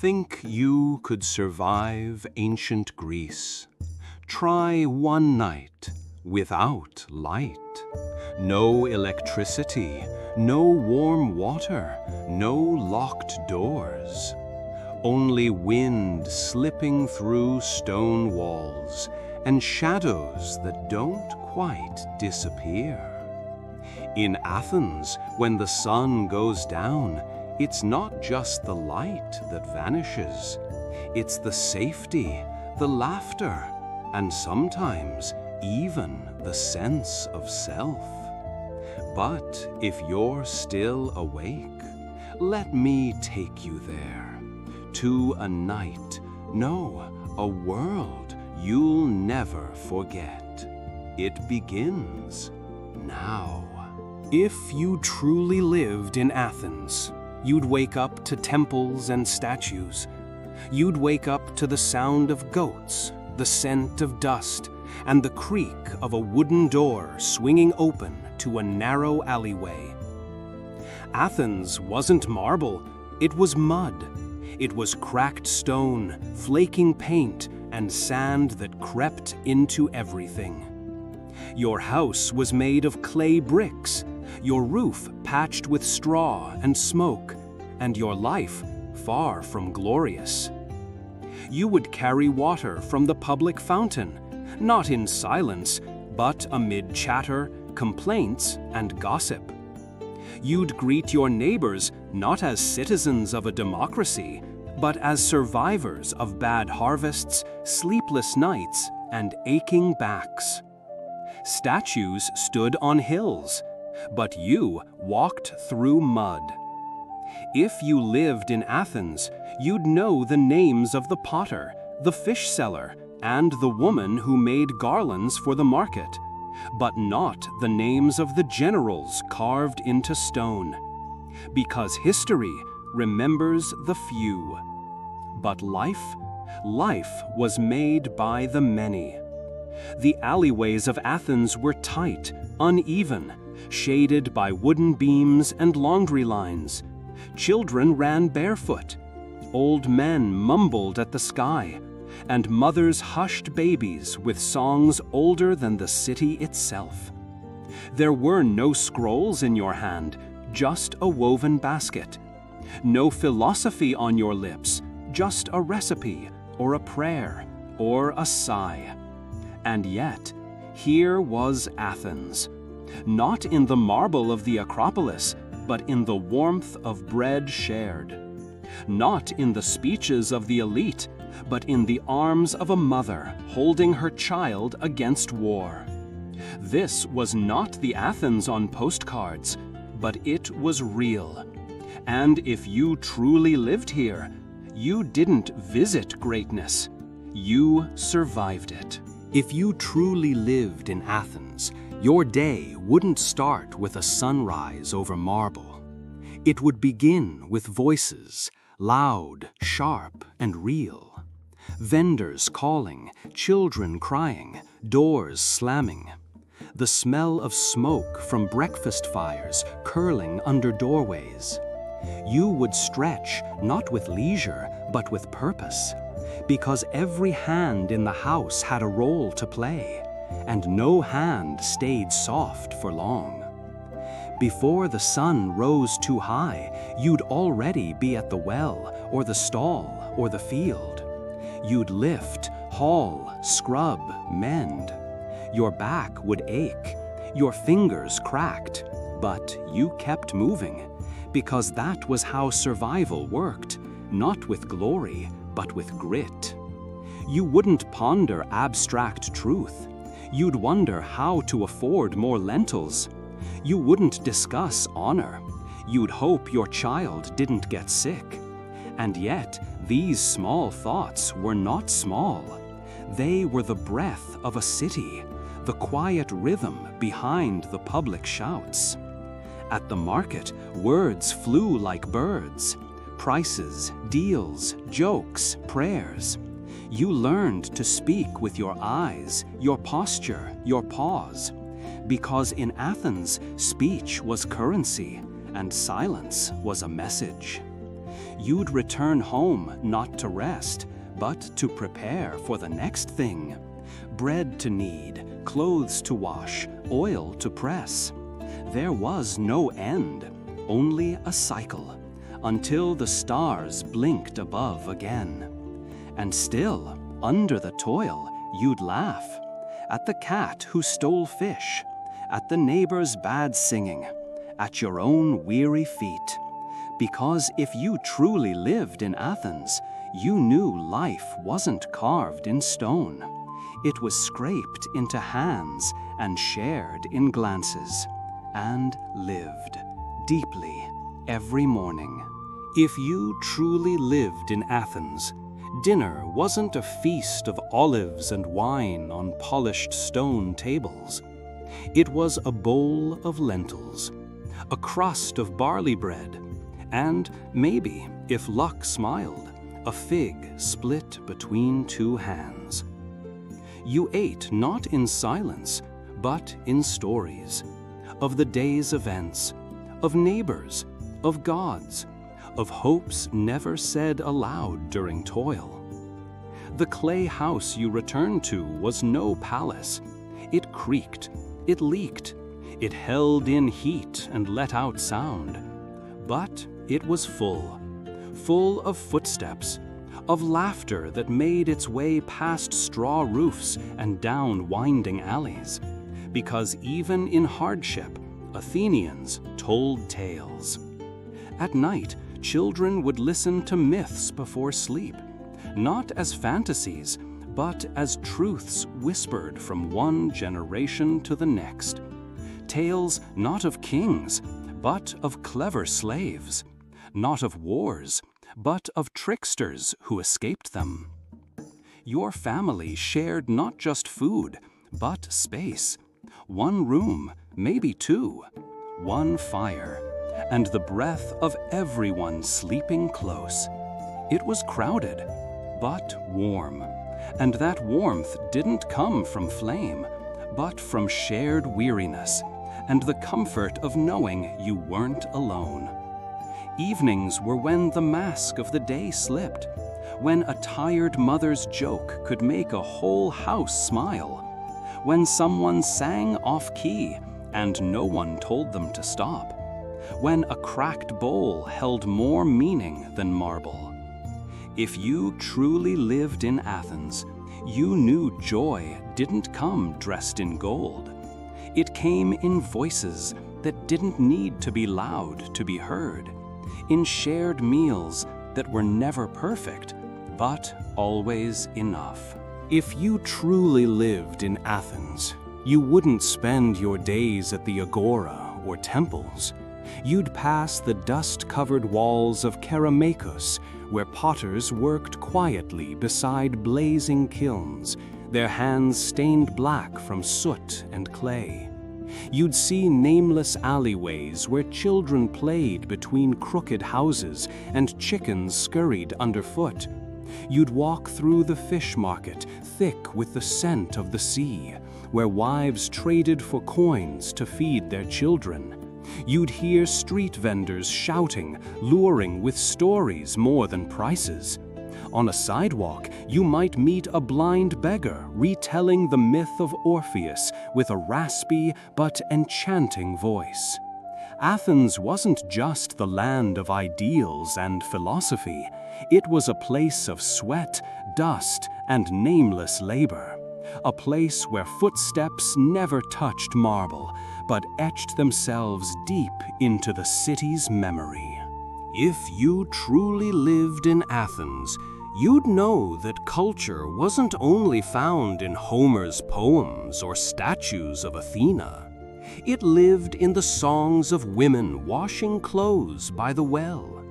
Think you could survive ancient Greece? Try one night without light. No electricity, no warm water, no locked doors. Only wind slipping through stone walls and shadows that don't quite disappear. In Athens, when the sun goes down, it's not just the light that vanishes. It's the safety, the laughter, and sometimes even the sense of self. But if you're still awake, let me take you there, to a night, no, a world you'll never forget. It begins now. If you truly lived in Athens, you'd wake up to temples and statues. You'd wake up to the sound of goats, the scent of dust, and the creak of a wooden door swinging open to a narrow alleyway. Athens wasn't marble, it was mud. It was cracked stone, flaking paint, and sand that crept into everything. Your house was made of clay bricks, your roof patched with straw and smoke, and your life far from glorious. You would carry water from the public fountain, not in silence, but amid chatter, complaints, and gossip. You'd greet your neighbors not as citizens of a democracy, but as survivors of bad harvests, sleepless nights, and aching backs. Statues stood on hills, but you walked through mud. If you lived in Athens, you'd know the names of the potter, the fish seller, and the woman who made garlands for the market, but not the names of the generals carved into stone. Because history remembers the few. But life was made by the many. The alleyways of Athens were tight, uneven, shaded by wooden beams and laundry lines. Children ran barefoot. Old men mumbled at the sky, and mothers hushed babies with songs older than the city itself. There were no scrolls in your hand, just a woven basket. No philosophy on your lips, just a recipe, or a prayer, or a sigh. And yet, here was Athens, not in the marble of the Acropolis, but in the warmth of bread shared. Not in the speeches of the elite, but in the arms of a mother holding her child against war. This was not the Athens on postcards, but it was real. And if you truly lived here, you didn't visit greatness, you survived it. If you truly lived in Athens, your day wouldn't start with a sunrise over marble. It would begin with voices, loud, sharp, and real. Vendors calling, children crying, doors slamming. The smell of smoke from breakfast fires curling under doorways. You would stretch, not with leisure, but with purpose, because every hand in the house had a role to play, and no hand stayed soft for long. Before the sun rose too high, you'd already be at the well, or the stall, or the field. You'd lift, haul, scrub, mend. Your back would ache, your fingers cracked, but you kept moving, because that was how survival worked, not with glory, but with grit. You wouldn't ponder abstract truth. You'd wonder how to afford more lentils. You wouldn't discuss honor. You'd hope your child didn't get sick. And yet, these small thoughts were not small. They were the breath of a city, the quiet rhythm behind the public shouts. At the market, words flew like birds. Prices, deals, jokes, prayers. You learned to speak with your eyes, your posture, your pause. Because in Athens, speech was currency, and silence was a message. You'd return home not to rest, but to prepare for the next thing. Bread to knead, clothes to wash, oil to press. There was no end, only a cycle, until the stars blinked above again. And still, under the toil, you'd laugh at the cat who stole fish, at the neighbor's bad singing, at your own weary feet. Because if you truly lived in Athens, you knew life wasn't carved in stone. It was scraped into hands and shared in glances, and lived deeply every morning. If you truly lived in Athens, dinner wasn't a feast of olives and wine on polished stone tables. It was a bowl of lentils, a crust of barley bread, and maybe, if luck smiled, a fig split between two hands. You ate not in silence, but in stories, of the day's events, of neighbors, of gods, of hopes never said aloud during toil. The clay house you returned to was no palace. It creaked, it leaked, it held in heat and let out sound. But it was full of footsteps, of laughter that made its way past straw roofs and down winding alleys. Because even in hardship, Athenians told tales. At night, children would listen to myths before sleep, not as fantasies, but as truths whispered from one generation to the next. Tales not of kings, but of clever slaves, not of wars, but of tricksters who escaped them. Your family shared not just food, but space. One room, maybe two, one fire, and the breath of everyone sleeping close. It was crowded, but warm, and that warmth didn't come from flame, but from shared weariness and the comfort of knowing you weren't alone. Evenings were when the mask of the day slipped, when a tired mother's joke could make a whole house smile, when someone sang off-key and no one told them to stop, when a cracked bowl held more meaning than marble. If you truly lived in Athens, you knew joy didn't come dressed in gold. It came in voices that didn't need to be loud to be heard, in shared meals that were never perfect, but always enough. If you truly lived in Athens, you wouldn't spend your days at the Agora or temples. You'd pass the dust-covered walls of Keramakos, where potters worked quietly beside blazing kilns, their hands stained black from soot and clay. You'd see nameless alleyways where children played between crooked houses and chickens scurried underfoot. You'd walk through the fish market, thick with the scent of the sea, where wives traded for coins to feed their children. You'd hear street vendors shouting, luring with stories more than prices. On a sidewalk, you might meet a blind beggar retelling the myth of Orpheus with a raspy but enchanting voice. Athens wasn't just the land of ideals and philosophy. It was a place of sweat, dust, and nameless labor. A place where footsteps never touched marble, but etched themselves deep into the city's memory. If you truly lived in Athens, you'd know that culture wasn't only found in Homer's poems or statues of Athena. It lived in the songs of women washing clothes by the well,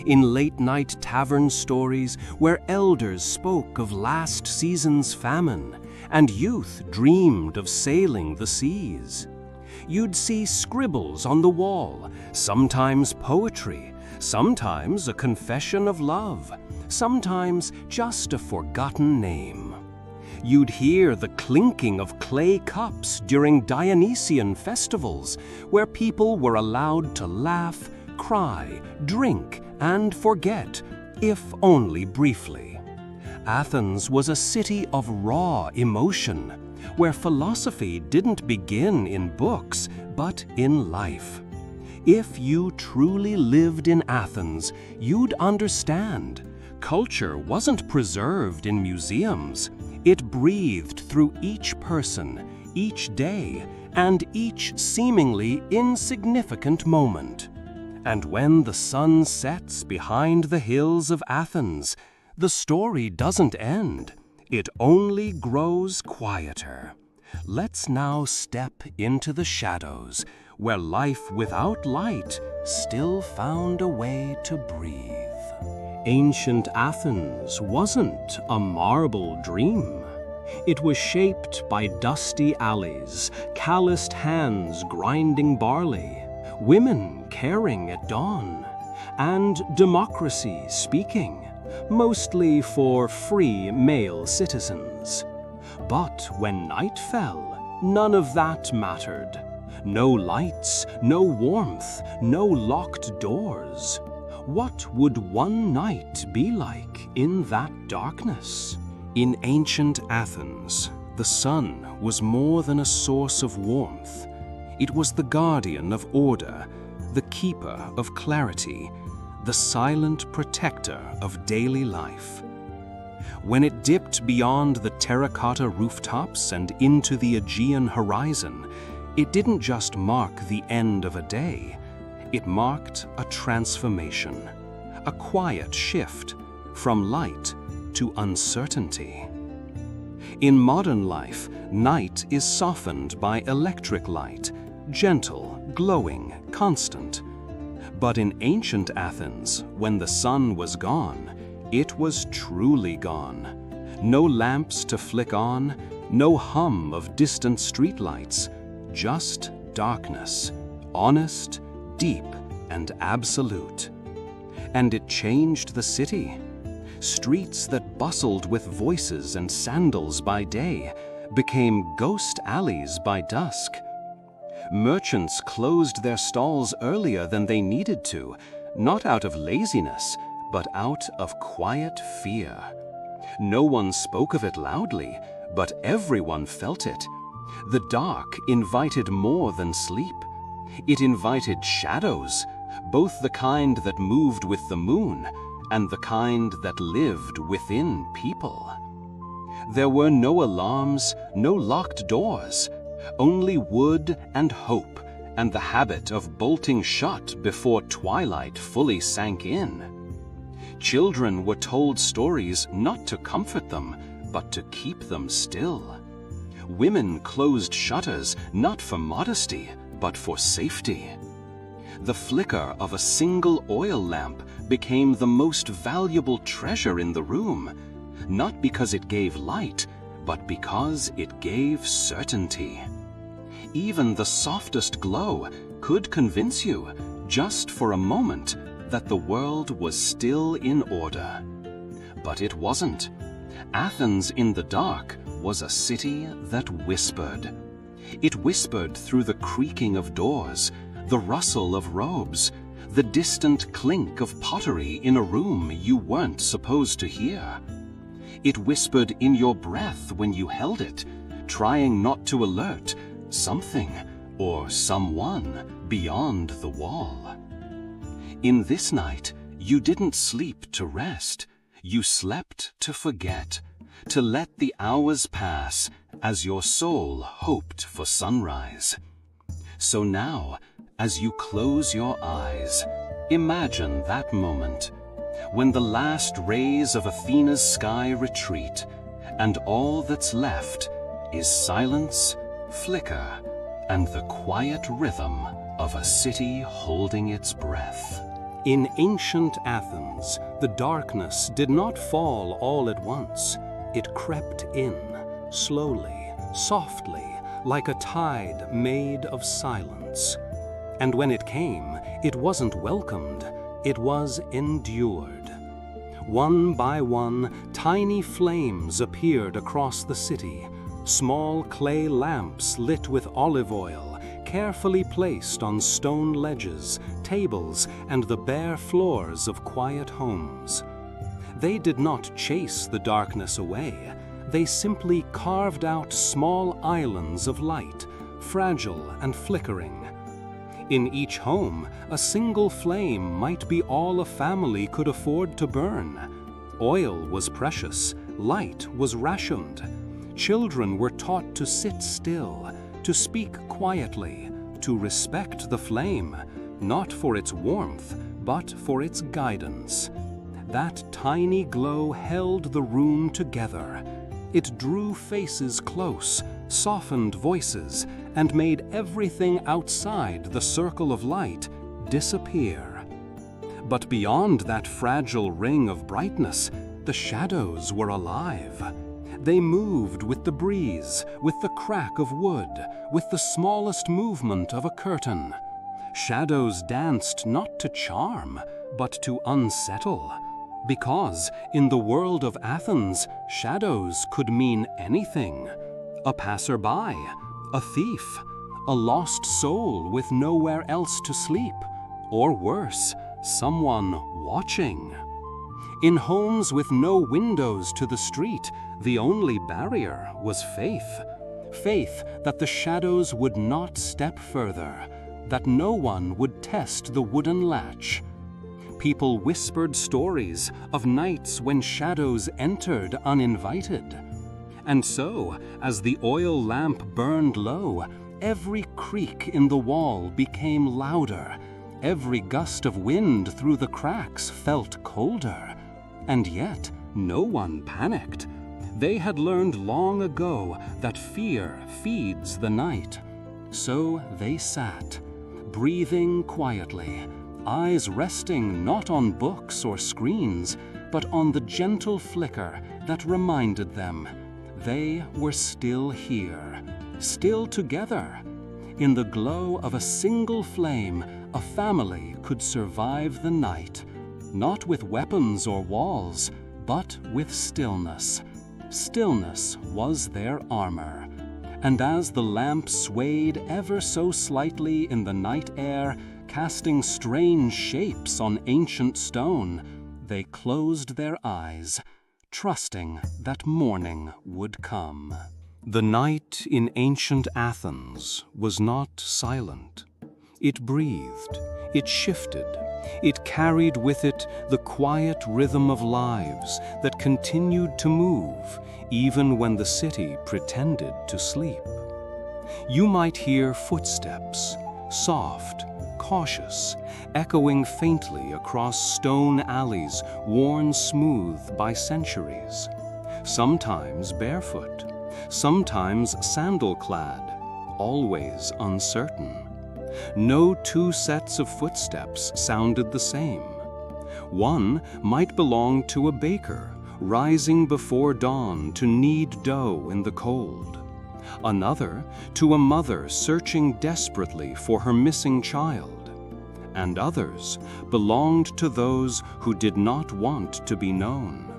in late-night tavern stories where elders spoke of last season's famine and youth dreamed of sailing the seas. You'd see scribbles on the wall, sometimes poetry, sometimes a confession of love, sometimes just a forgotten name. You'd hear the clinking of clay cups during Dionysian festivals, where people were allowed to laugh, cry, drink, and forget, if only briefly. Athens was a city of raw emotion, where philosophy didn't begin in books, but in life. If you truly lived in Athens, you'd understand. Culture wasn't preserved in museums. It breathed through each person, each day, and each seemingly insignificant moment. And when the sun sets behind the hills of Athens, the story doesn't end. It only grows quieter. Let's now step into the shadows, where life without light still found a way to breathe. Ancient Athens wasn't a marble dream. It was shaped by dusty alleys, calloused hands grinding barley, women caring at dawn, and democracy speaking, mostly for free male citizens. But when night fell, none of that mattered. No lights, no warmth, no locked doors. What would one night be like in that darkness? In ancient Athens, the sun was more than a source of warmth. It was the guardian of order, the keeper of clarity, the silent protector of daily life. When it dipped beyond the terracotta rooftops and into the Aegean horizon, it didn't just mark the end of a day. It marked a transformation, a quiet shift from light to uncertainty. In modern life, night is softened by electric light, gentle, glowing, constant. But in ancient Athens, when the sun was gone, it was truly gone. No lamps to flick on, no hum of distant streetlights, just darkness, honest, deep, and absolute. And it changed the city. Streets that bustled with voices and sandals by day became ghost alleys by dusk. Merchants closed their stalls earlier than they needed to, not out of laziness, but out of quiet fear. No one spoke of it loudly, but everyone felt it. The dark invited more than sleep. It invited shadows, both the kind that moved with the moon and the kind that lived within people. There were no alarms, no locked doors, only wood and hope, and the habit of bolting shut before twilight fully sank in. Children were told stories not to comfort them, but to keep them still. Women closed shutters not for modesty, but for safety. The flicker of a single oil lamp became the most valuable treasure in the room, not because it gave light, but because it gave certainty. Even the softest glow could convince you, just for a moment, that the world was still in order. But it wasn't. Athens in the dark was a city that whispered. It whispered through the creaking of doors, the rustle of robes, the distant clink of pottery in a room you weren't supposed to hear. It whispered in your breath when you held it, trying not to alert something or someone beyond the wall. In this night, you didn't sleep to rest. You slept to forget, to let the hours pass as your soul hoped for sunrise. So now, as you close your eyes, imagine that moment when the last rays of Athena's sky retreat, and all that's left is silence, flicker, and the quiet rhythm of a city holding its breath. In ancient Athens, the darkness did not fall all at once. It crept in, slowly, softly, like a tide made of silence. And when it came, it wasn't welcomed, it was endured. One by one, tiny flames appeared across the city, small clay lamps lit with olive oil, carefully placed on stone ledges, tables, and the bare floors of quiet homes. They did not chase the darkness away. They simply carved out small islands of light, fragile and flickering. In each home, a single flame might be all a family could afford to burn. Oil was precious, light was rationed. Children were taught to sit still, to speak quietly, to respect the flame, not for its warmth, but for its guidance. That tiny glow held the room together. It drew faces close, softened voices, and made everything outside the circle of light disappear. But beyond that fragile ring of brightness, the shadows were alive. They moved with the breeze, with the crack of wood, with the smallest movement of a curtain. Shadows danced not to charm, but to unsettle. Because in the world of Athens, shadows could mean anything. A passerby, a thief, a lost soul with nowhere else to sleep, or worse, someone watching. In homes with no windows to the street, the only barrier was faith. Faith that the shadows would not step further, that no one would test the wooden latch. People whispered stories of nights when shadows entered uninvited. And so, as the oil lamp burned low, every creak in the wall became louder. Every gust of wind through the cracks felt colder. And yet, no one panicked. They had learned long ago that fear feeds the night. So they sat, breathing quietly, eyes resting not on books or screens, but on the gentle flicker that reminded them they were still here, still together. In the glow of a single flame, a family could survive the night, not with weapons or walls, but with stillness. Stillness was their armor. And as the lamp swayed ever so slightly in the night air, casting strange shapes on ancient stone, they closed their eyes, trusting that morning would come. The night in ancient Athens was not silent. It breathed, it shifted, it carried with it the quiet rhythm of lives that continued to move even when the city pretended to sleep. You might hear footsteps, soft, cautious, echoing faintly across stone alleys worn smooth by centuries, sometimes barefoot, sometimes sandal-clad, always uncertain. No two sets of footsteps sounded the same. One might belong to a baker rising before dawn to knead dough in the cold. Another to a mother searching desperately for her missing child. And others belonged to those who did not want to be known.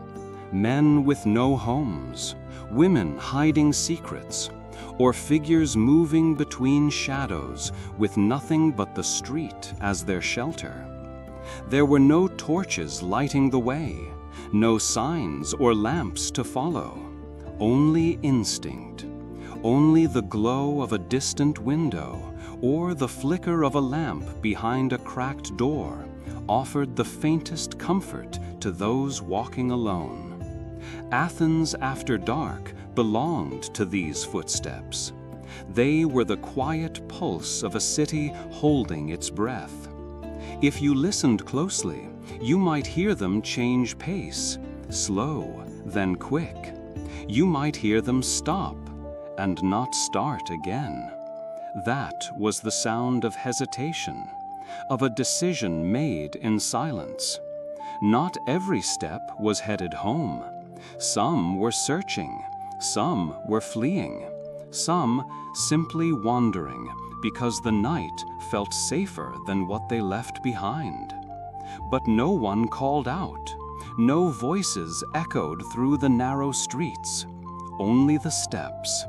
Men with no homes, women hiding secrets, or figures moving between shadows with nothing but the street as their shelter. There were no torches lighting the way, no signs or lamps to follow, only instinct, only the glow of a distant window or the flicker of a lamp behind a cracked door offered the faintest comfort to those walking alone. Athens after dark belonged to these footsteps. They were the quiet pulse of a city holding its breath. If you listened closely, you might hear them change pace, slow, then quick. You might hear them stop and not start again. That was the sound of hesitation, of a decision made in silence. Not every step was headed home. Some were searching, some were fleeing, some simply wandering because the night felt safer than what they left behind. But no one called out. No voices echoed through the narrow streets. Only the steps,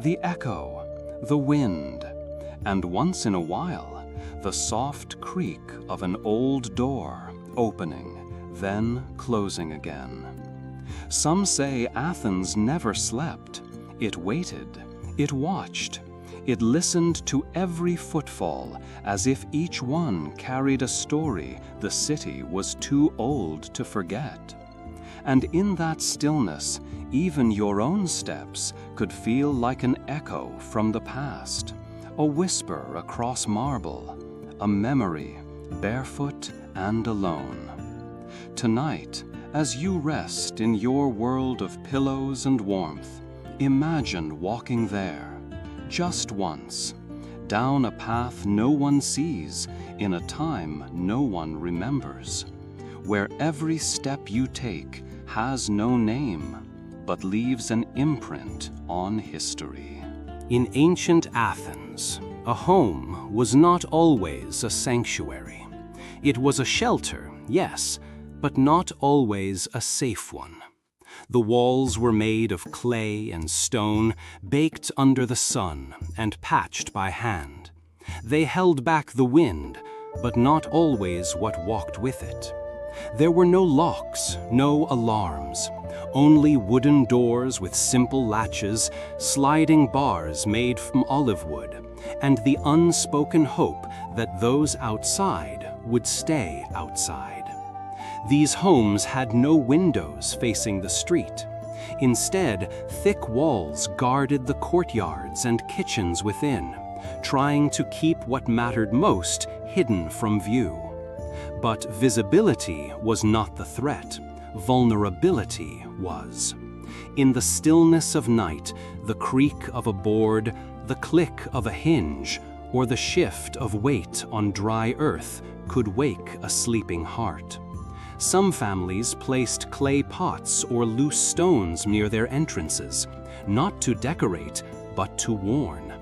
the echo, the wind, and once in a while, the soft creak of an old door opening, then closing again. Some say Athens never slept. It waited, it watched, it listened to every footfall as if each one carried a story the city was too old to forget. And in that stillness, even your own steps could feel like an echo from the past, a whisper across marble, a memory, barefoot and alone. Tonight, as you rest in your world of pillows and warmth, imagine walking there, just once, down a path no one sees in a time no one remembers, where every step you take has no name, but leaves an imprint on history. In ancient Athens, a home was not always a sanctuary. It was a shelter, yes, but not always a safe one. The walls were made of clay and stone, baked under the sun and patched by hand. They held back the wind, but not always what walked with it. There were no locks, no alarms, only wooden doors with simple latches, sliding bars made from olive wood, and the unspoken hope that those outside would stay outside. These homes had no windows facing the street. Instead, thick walls guarded the courtyards and kitchens within, trying to keep what mattered most hidden from view. But visibility was not the threat. Vulnerability was. In the stillness of night, the creak of a board, the click of a hinge, or the shift of weight on dry earth could wake a sleeping heart. Some families placed clay pots or loose stones near their entrances, not to decorate, but to warn.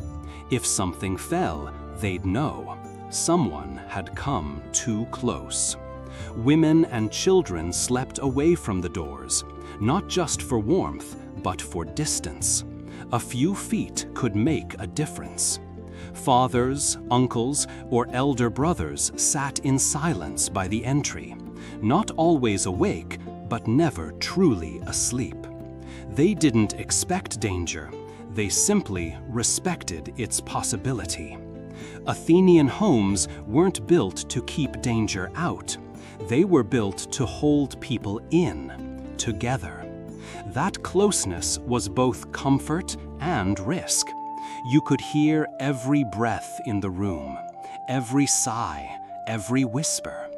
If something fell, they'd know. Someone had come too close. Women and children slept away from the doors, not just for warmth, but for distance. A few feet could make a difference. Fathers, uncles, or elder brothers sat in silence by the entry, not always awake, but never truly asleep. They didn't expect danger, they simply respected its possibility. Athenian homes weren't built to keep danger out. They were built to hold people in, together. That closeness was both comfort and risk. You could hear every breath in the room, every sigh, every whisper.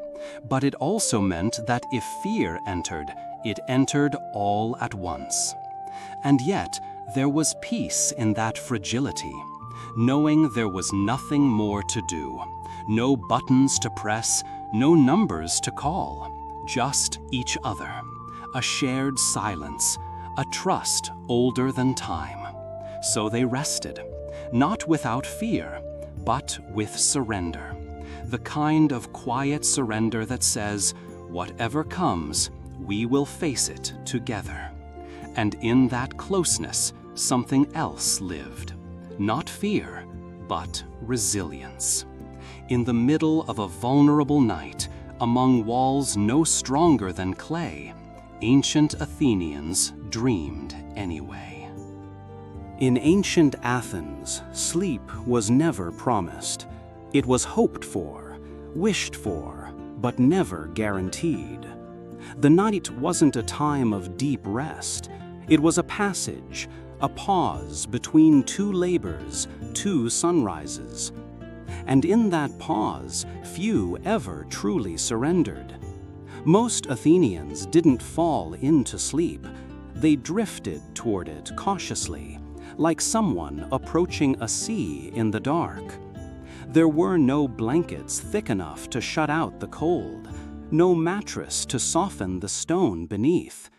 But it also meant that if fear entered, it entered all at once. And yet, there was peace in that fragility, knowing there was nothing more to do, no buttons to press, no numbers to call, just each other, a shared silence, a trust older than time. So they rested, not without fear, but with surrender, the kind of quiet surrender that says, whatever comes, we will face it together. And in that closeness, something else lived, not fear, but resilience. In the middle of a vulnerable night, among walls no stronger than clay, ancient Athenians dreamed anyway. In ancient Athens, sleep was never promised. It was hoped for, wished for, but never guaranteed. The night wasn't a time of deep rest. It was a passage, a pause between two labors, two sunrises. And in that pause, few ever truly surrendered. Most Athenians didn't fall into sleep. They drifted toward it cautiously, like someone approaching a sea in the dark. There were no blankets thick enough to shut out the cold, no mattress to soften the stone beneath.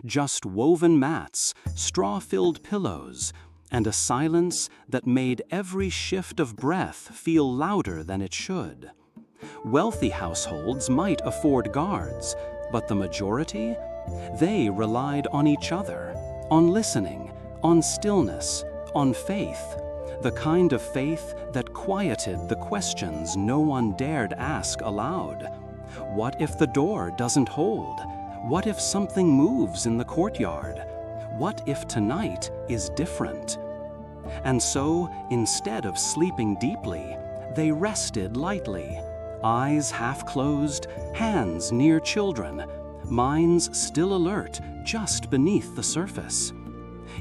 Just woven mats, straw-filled pillows, and a silence that made every shift of breath feel louder than it should. Wealthy households might afford guards, but the majority? They relied on each other, on listening, on stillness, on faith. the kind of faith that quieted the questions no one dared ask aloud. What if the door doesn't hold? What if something moves in the courtyard? What if tonight is different? And so, instead of sleeping deeply, they rested lightly, eyes half closed, hands near children, minds still alert just beneath the surface.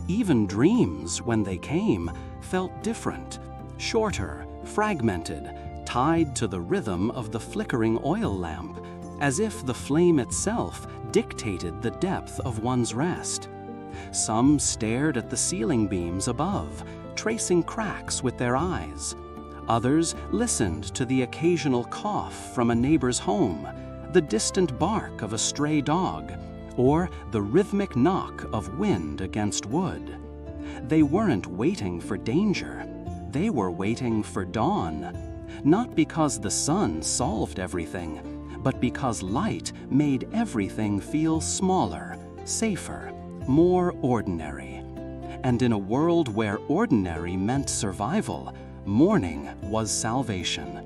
Even dreams, when they came, felt different, shorter, fragmented, tied to the rhythm of the flickering oil lamp, as if the flame itself dictated the depth of one's rest. Some stared at the ceiling beams above, tracing cracks with their eyes. Others listened to the occasional cough from a neighbor's home, the distant bark of a stray dog, or the rhythmic knock of wind against wood. They weren't waiting for danger. They were waiting for dawn. Not because the sun solved everything, but because light made everything feel smaller, safer, more ordinary. And in a world where ordinary meant survival, morning was salvation.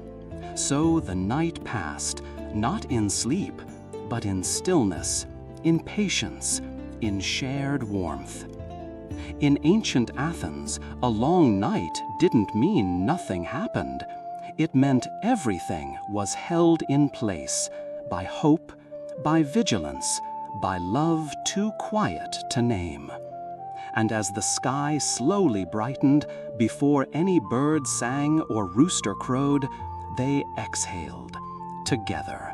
So the night passed, not in sleep, but in stillness, in patience, in shared warmth. In ancient Athens, a long night didn't mean nothing happened. It meant everything was held in place by hope, by vigilance, by love too quiet to name. And as the sky slowly brightened, before any bird sang or rooster crowed, they exhaled, together.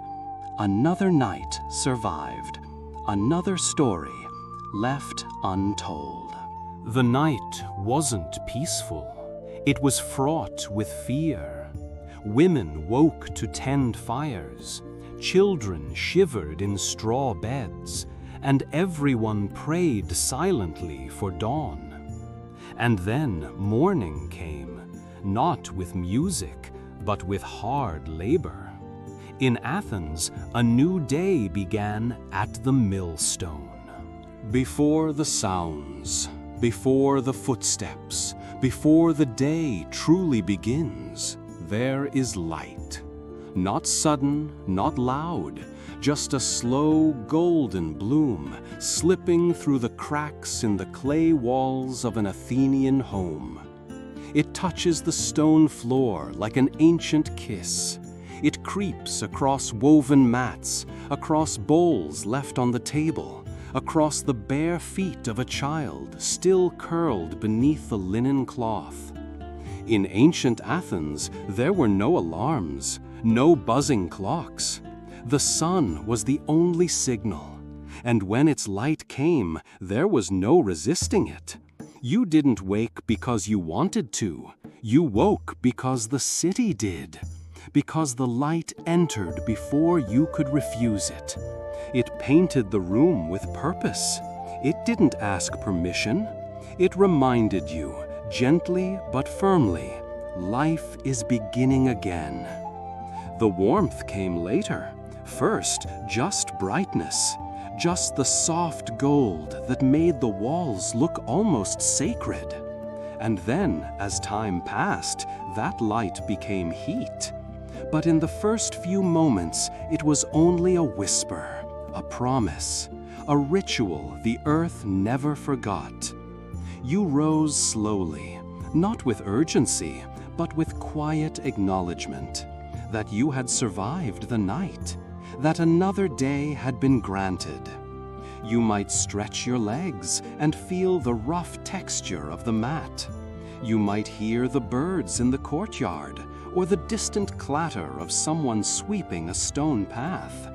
Another night survived, another story left untold. The night wasn't peaceful. It was fraught with fear. Women woke to tend fires, children shivered in straw beds, and everyone prayed silently for dawn. And then morning came, not with music, but with hard labor. In Athens, a new day began at the millstone. Before the sounds, before the footsteps, before the day truly begins, there is light. Not sudden, not loud, just a slow golden bloom slipping through the cracks in the clay walls of an Athenian home. It touches the stone floor like an ancient kiss. It creeps across woven mats, across bowls left on the table, across the bare feet of a child still curled beneath the linen cloth. In ancient Athens, there were no alarms, no buzzing clocks. The sun was the only signal, and when its light came, there was no resisting it. You didn't wake because you wanted to. You woke because the city did, because the light entered before you could refuse it. It painted the room with purpose. It didn't ask permission. It reminded you, gently but firmly, life is beginning again. The warmth came later. First, just brightness, just the soft gold that made the walls look almost sacred. And then, as time passed, that light became heat. But in the first few moments, it was only a whisper, a promise, a ritual the earth never forgot. You rose slowly, not with urgency, but with quiet acknowledgement that you had survived the night, that another day had been granted. You might stretch your legs and feel the rough texture of the mat. You might hear the birds in the courtyard or the distant clatter of someone sweeping a stone path.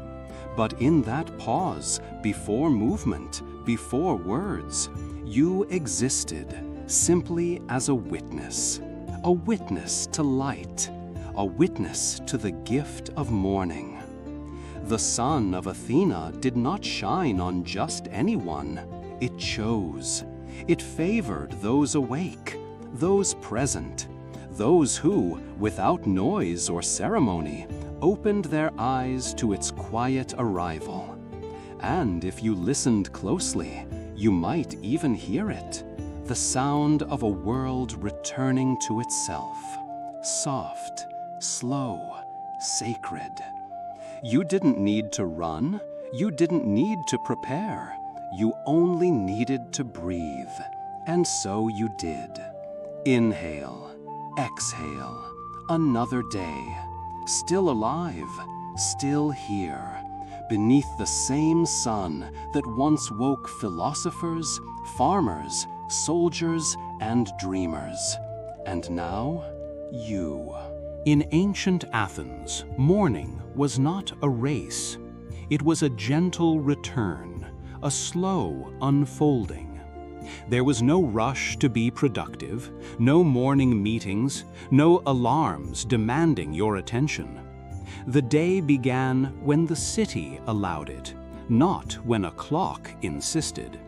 But in that pause, before movement, before words, you existed simply as a witness to light, a witness to the gift of morning. The sun of Athena did not shine on just anyone. It chose. It favored those awake, those present, those who, without noise or ceremony, opened their eyes to its quiet arrival. And if you listened closely, you might even hear it, the sound of a world returning to itself, soft, slow, sacred. You didn't need to run, you didn't need to prepare, you only needed to breathe, and so you did. Inhale, exhale, another day, still alive, still here, beneath the same sun that once woke philosophers, farmers, soldiers, and dreamers. And now, you. In ancient Athens, morning was not a race. It was a gentle return, a slow unfolding. There was no rush to be productive, no morning meetings, no alarms demanding your attention. The day began when the city allowed it, not when a clock insisted.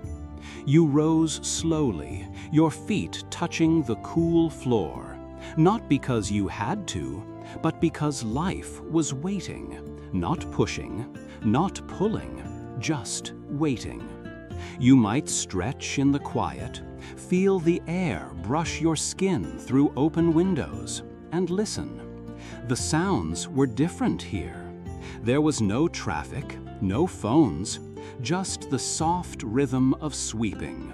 You rose slowly, your feet touching the cool floor, not because you had to, but because life was waiting, not pushing, not pulling, just waiting. You might stretch in the quiet, feel the air brush your skin through open windows, and listen. The sounds were different here. There was no traffic, no phones, just the soft rhythm of sweeping,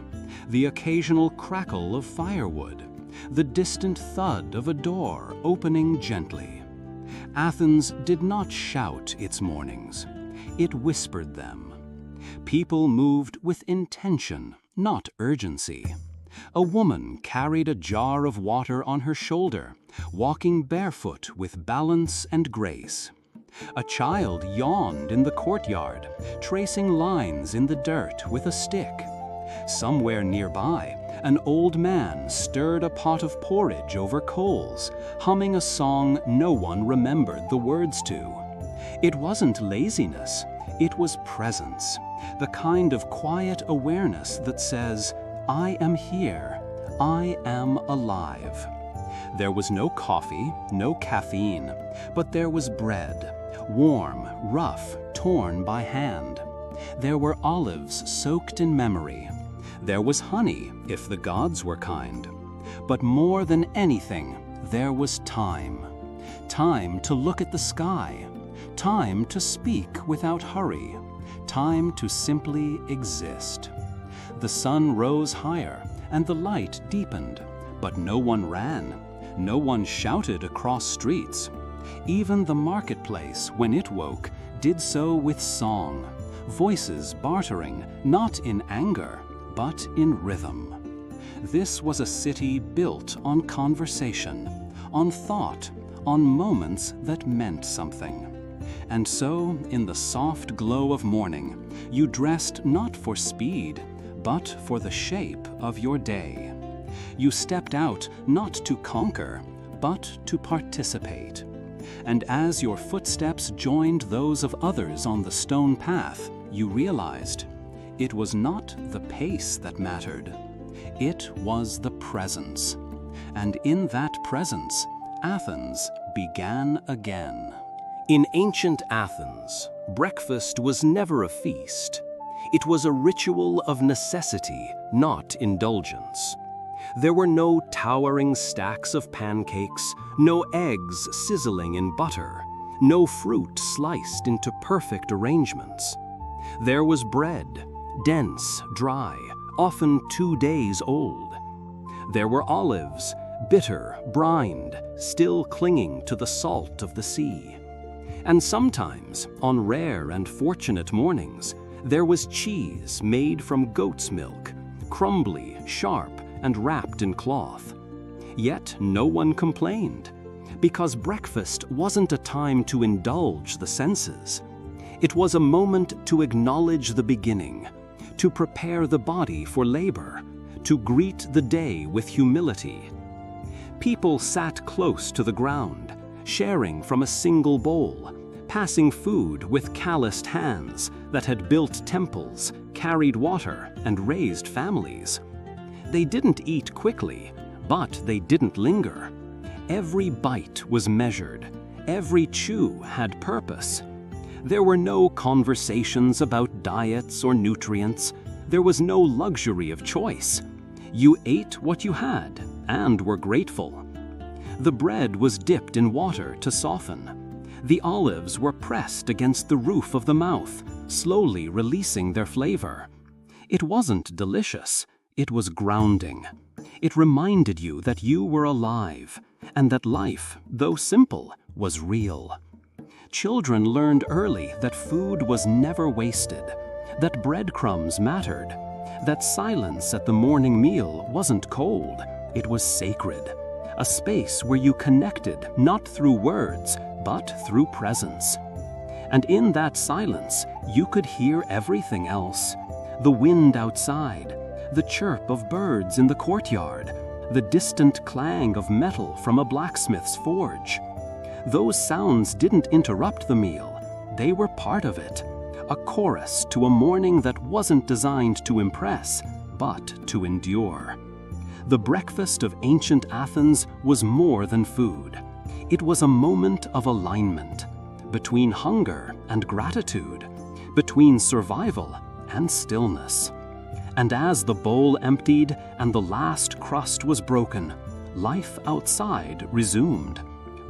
the occasional crackle of firewood, the distant thud of a door opening gently. Athens did not shout its mornings. It whispered them. People moved with intention, not urgency. A woman carried a jar of water on her shoulder, walking barefoot with balance and grace. A child yawned in the courtyard, tracing lines in the dirt with a stick. Somewhere nearby, an old man stirred a pot of porridge over coals, humming a song no one remembered the words to. It wasn't laziness, it was presence, the kind of quiet awareness that says, I am here, I am alive. There was no coffee, no caffeine, but there was bread, warm, rough, torn by hand. There were olives soaked in memory. There was honey, if the gods were kind. But more than anything, there was time. Time to look at the sky. Time to speak without hurry. Time to simply exist. The sun rose higher, and the light deepened, but no one ran. No one shouted across streets. Even the marketplace, when it woke, did so with song, voices bartering, not in anger, but in rhythm. This was a city built on conversation, on thought, on moments that meant something. And so, in the soft glow of morning, you dressed not for speed, but for the shape of your day. You stepped out not to conquer, but to participate. And as your footsteps joined those of others on the stone path, you realized it was not the pace that mattered. It was the presence. And in that presence, Athens began again. In ancient Athens, breakfast was never a feast. It was a ritual of necessity, not indulgence. There were no towering stacks of pancakes, no eggs sizzling in butter, no fruit sliced into perfect arrangements. There was bread, dense, dry, often 2 days old. There were olives, bitter, brined, still clinging to the salt of the sea. And sometimes, on rare and fortunate mornings, there was cheese made from goat's milk, crumbly, sharp, and wrapped in cloth. Yet no one complained, because breakfast wasn't a time to indulge the senses. It was a moment to acknowledge the beginning, to prepare the body for labor, to greet the day with humility. People sat close to the ground, sharing from a single bowl, passing food with calloused hands that had built temples, carried water, and raised families. They didn't eat quickly, but they didn't linger. Every bite was measured. Every chew had purpose. There were no conversations about diets or nutrients. There was no luxury of choice. You ate what you had and were grateful. The bread was dipped in water to soften. The olives were pressed against the roof of the mouth, slowly releasing their flavor. It wasn't delicious, it was grounding. It reminded you that you were alive, and that life, though simple, was real. Children learned early that food was never wasted, that breadcrumbs mattered, that silence at the morning meal wasn't cold, it was sacred, a space where you connected not through words, but through presence. And in that silence, you could hear everything else: the wind outside, the chirp of birds in the courtyard, the distant clang of metal from a blacksmith's forge. Those sounds didn't interrupt the meal, they were part of it, a chorus to a morning that wasn't designed to impress, but to endure. The breakfast of ancient Athens was more than food. It was a moment of alignment, between hunger and gratitude, between survival and stillness. And as the bowl emptied and the last crust was broken, life outside resumed.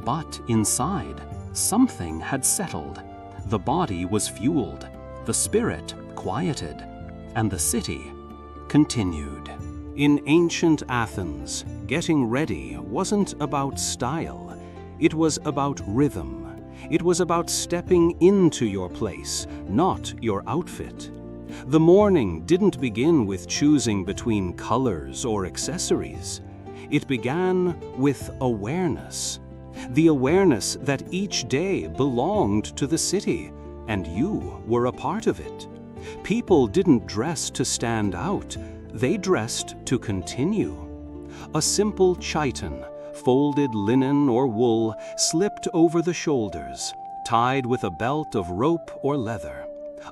But inside, something had settled. The body was fueled, the spirit quieted, and the city continued. In ancient Athens, getting ready wasn't about style. It was about rhythm. It was about stepping into your place, not your outfit. The morning didn't begin with choosing between colors or accessories. It began with awareness. The awareness that each day belonged to the city, and you were a part of it. People didn't dress to stand out, they dressed to continue. A simple chiton, folded linen or wool, slipped over the shoulders, tied with a belt of rope or leather.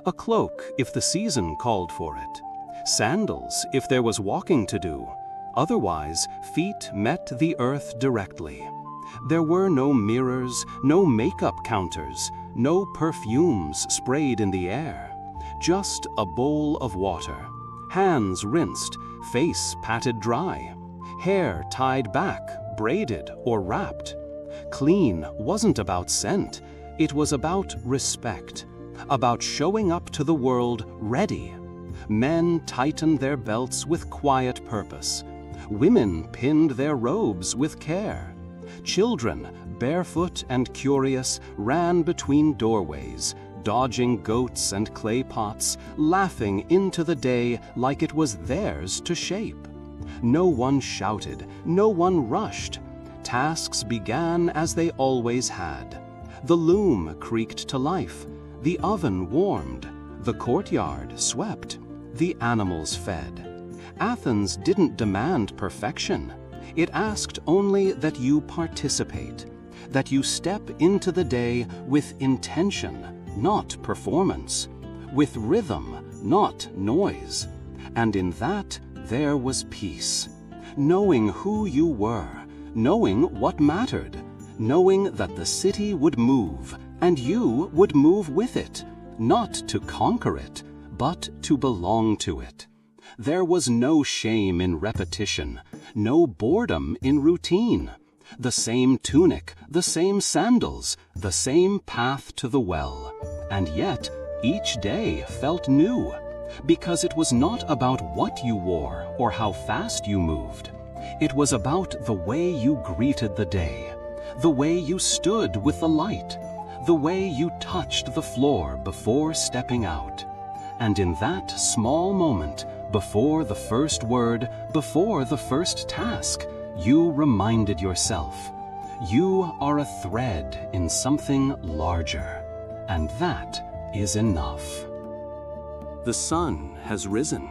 A cloak if the season called for it. Sandals if there was walking to do. Otherwise, feet met the earth directly. There were no mirrors, no makeup counters, no perfumes sprayed in the air. Just a bowl of water, hands rinsed, face patted dry, hair tied back, braided or wrapped. Clean wasn't about scent, it was about respect, about showing up to the world ready. Men tightened their belts with quiet purpose. Women pinned their robes with care. Children, barefoot and curious, ran between doorways, dodging goats and clay pots, laughing into the day like it was theirs to shape. No one shouted, no one rushed. Tasks began as they always had. The loom creaked to life, the oven warmed, the courtyard swept, the animals fed. Athens didn't demand perfection. It asked only that you participate, that you step into the day with intention, not performance, with rhythm, not noise. And in that, there was peace. Knowing who you were, knowing what mattered, knowing that the city would move, and you would move with it, not to conquer it, but to belong to it. There was no shame in repetition, no boredom in routine. The same tunic, the same sandals, the same path to the well. And yet, each day felt new, because it was not about what you wore or how fast you moved. It was about the way you greeted the day, the way you stood with the light, the way you touched the floor before stepping out. And in that small moment, before the first word, before the first task, you reminded yourself, you are a thread in something larger, and that is enough. The sun has risen,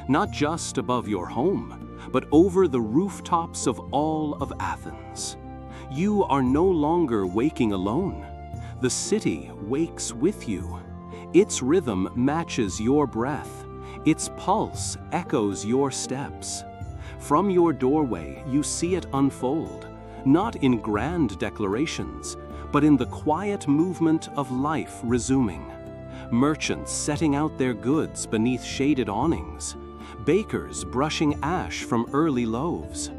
not just above your home, but over the rooftops of all of Athens. You are no longer waking alone. The city wakes with you. Its rhythm matches your breath. Its pulse echoes your steps. From your doorway, you see it unfold, not in grand declarations, but in the quiet movement of life resuming. Merchants setting out their goods beneath shaded awnings, bakers brushing ash from early loaves,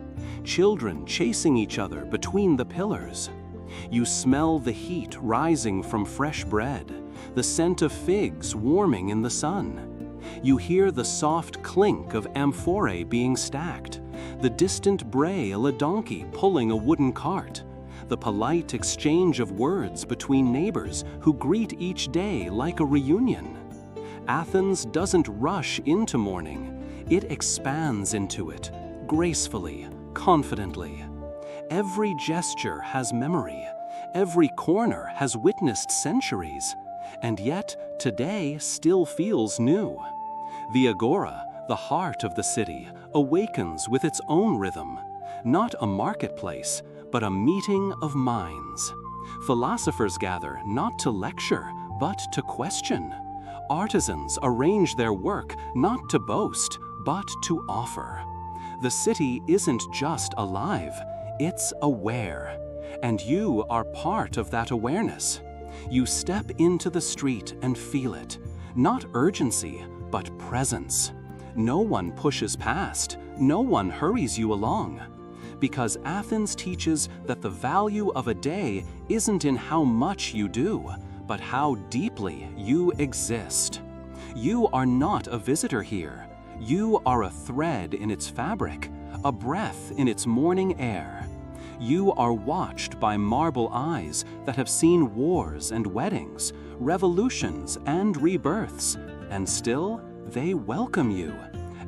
children chasing each other between the pillars. You smell the heat rising from fresh bread, the scent of figs warming in the sun. You hear the soft clink of amphorae being stacked, the distant bray of a donkey pulling a wooden cart, the polite exchange of words between neighbors who greet each day like a reunion. Athens doesn't rush into morning, it expands into it, gracefully, confidently. Every gesture has memory, every corner has witnessed centuries, and yet today still feels new. The Agora, the heart of the city, awakens with its own rhythm, not a marketplace, but a meeting of minds. Philosophers gather not to lecture, but to question. Artisans arrange their work not to boast, but to offer. The city isn't just alive, it's aware. And you are part of that awareness. You step into the street and feel it. Not urgency, but presence. No one pushes past, no one hurries you along. Because Athens teaches that the value of a day isn't in how much you do, but how deeply you exist. You are not a visitor here. You are a thread in its fabric, a breath in its morning air. You are watched by marble eyes that have seen wars and weddings, revolutions and rebirths, and still they welcome you,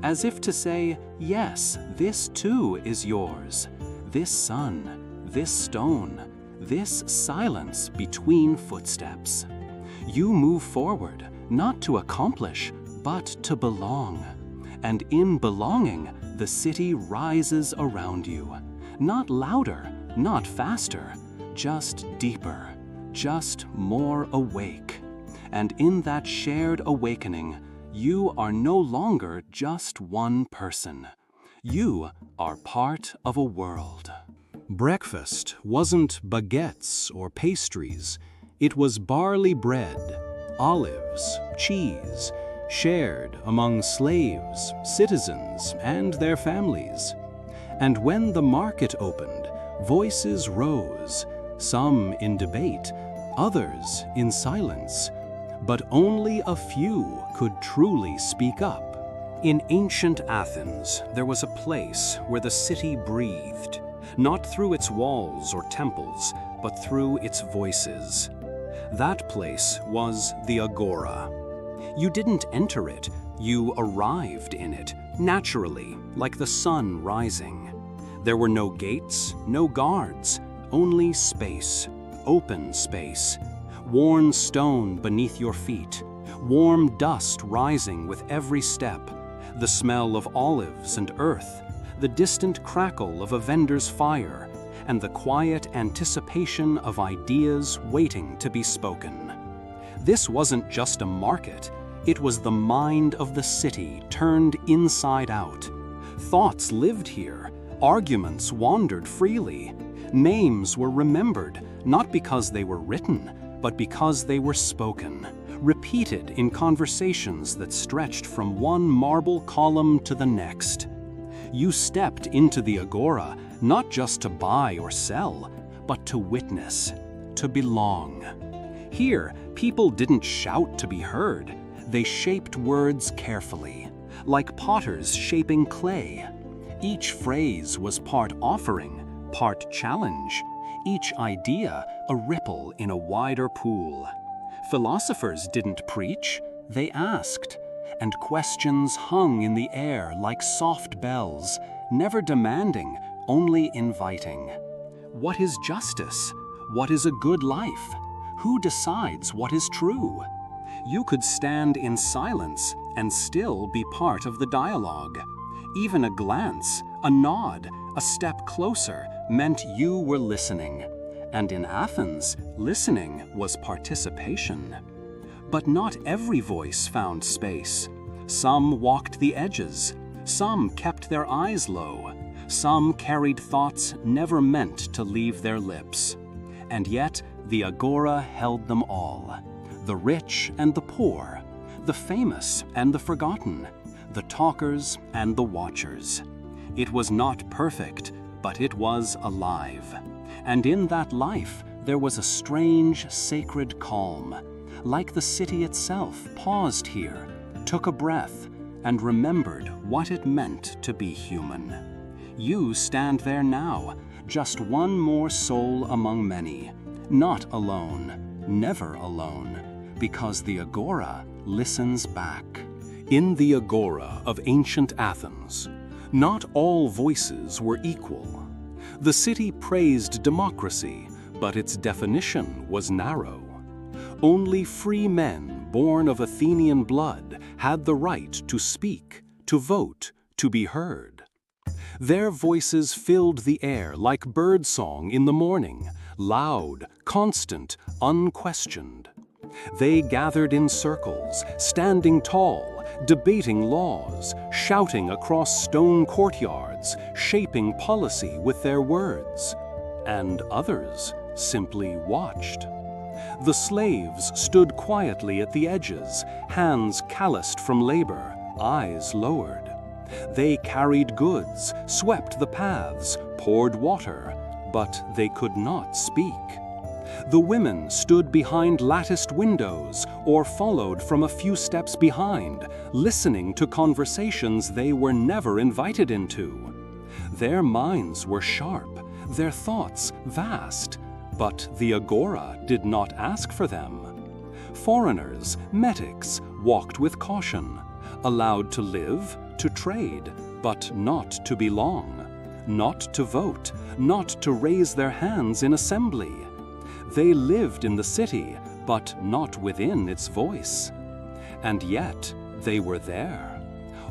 as if to say, yes, this too is yours. This sun, this stone, this silence between footsteps. You move forward, not to accomplish, but to belong. And in belonging, the city rises around you. Not louder, not faster, just deeper, just more awake. And in that shared awakening, you are no longer just one person. You are part of a world. Breakfast wasn't baguettes or pastries. It was barley bread, olives, cheese, shared among slaves, citizens, and their families. And when the market opened, voices rose, some in debate, others in silence. But only a few could truly speak up. In ancient Athens, there was a place where the city breathed, not through its walls or temples, but through its voices. That place was the Agora. You didn't enter it, you arrived in it, naturally, like the sun rising. There were no gates, no guards, only space, open space. Worn stone beneath your feet, warm dust rising with every step, the smell of olives and earth, the distant crackle of a vendor's fire, and the quiet anticipation of ideas waiting to be spoken. This wasn't just a market, it was the mind of the city turned inside out. Thoughts lived here, arguments wandered freely, names were remembered, not because they were written, but because they were spoken, repeated in conversations that stretched from one marble column to the next. You stepped into the Agora not just to buy or sell, but to witness, to belong. Here, people didn't shout to be heard. They shaped words carefully, like potters shaping clay. Each phrase was part offering, part challenge, each idea a ripple in a wider pool. Philosophers didn't preach, they asked, and questions hung in the air like soft bells, never demanding, only inviting. What is justice? What is a good life? Who decides what is true? You could stand in silence and still be part of the dialogue. Even a glance, a nod, a step closer meant you were listening. And in Athens, listening was participation. But not every voice found space. Some walked the edges. Some kept their eyes low. Some carried thoughts never meant to leave their lips. And yet, the Agora held them all. The rich and the poor, the famous and the forgotten, the talkers and the watchers. It was not perfect, but it was alive. And in that life, there was a strange, sacred calm, like the city itself paused here, took a breath, and remembered what it meant to be human. You stand there now, just one more soul among many, not alone, never alone, because the Agora listens back. In the Agora of ancient Athens, not all voices were equal. The city praised democracy, but its definition was narrow. Only free men born of Athenian blood had the right to speak, to vote, to be heard. Their voices filled the air like birdsong in the morning, loud, constant, unquestioned. They gathered in circles, standing tall, debating laws, shouting across stone courtyards, shaping policy with their words. And others simply watched. The slaves stood quietly at the edges, hands calloused from labor, eyes lowered. They carried goods, swept the paths, poured water, but they could not speak. The women stood behind latticed windows or followed from a few steps behind, listening to conversations they were never invited into. Their minds were sharp, their thoughts vast, but the Agora did not ask for them. Foreigners, metics, walked with caution, allowed to live, to trade, but not to belong, not to vote, not to raise their hands in assembly. They lived in the city, but not within its voice. And yet they were there,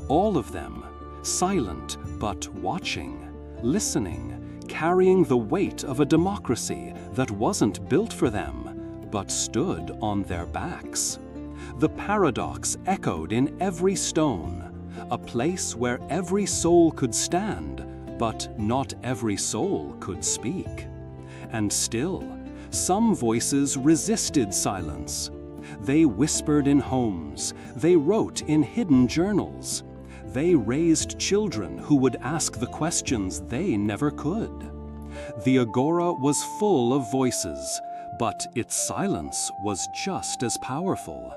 all of them, silent but watching, listening, carrying the weight of a democracy that wasn't built for them, but stood on their backs. The paradox echoed in every stone, a place where every soul could stand, but not every soul could speak. And still, some voices resisted silence. They whispered in homes, they wrote in hidden journals. They raised children who would ask the questions they never could. The Agora was full of voices, but its silence was just as powerful.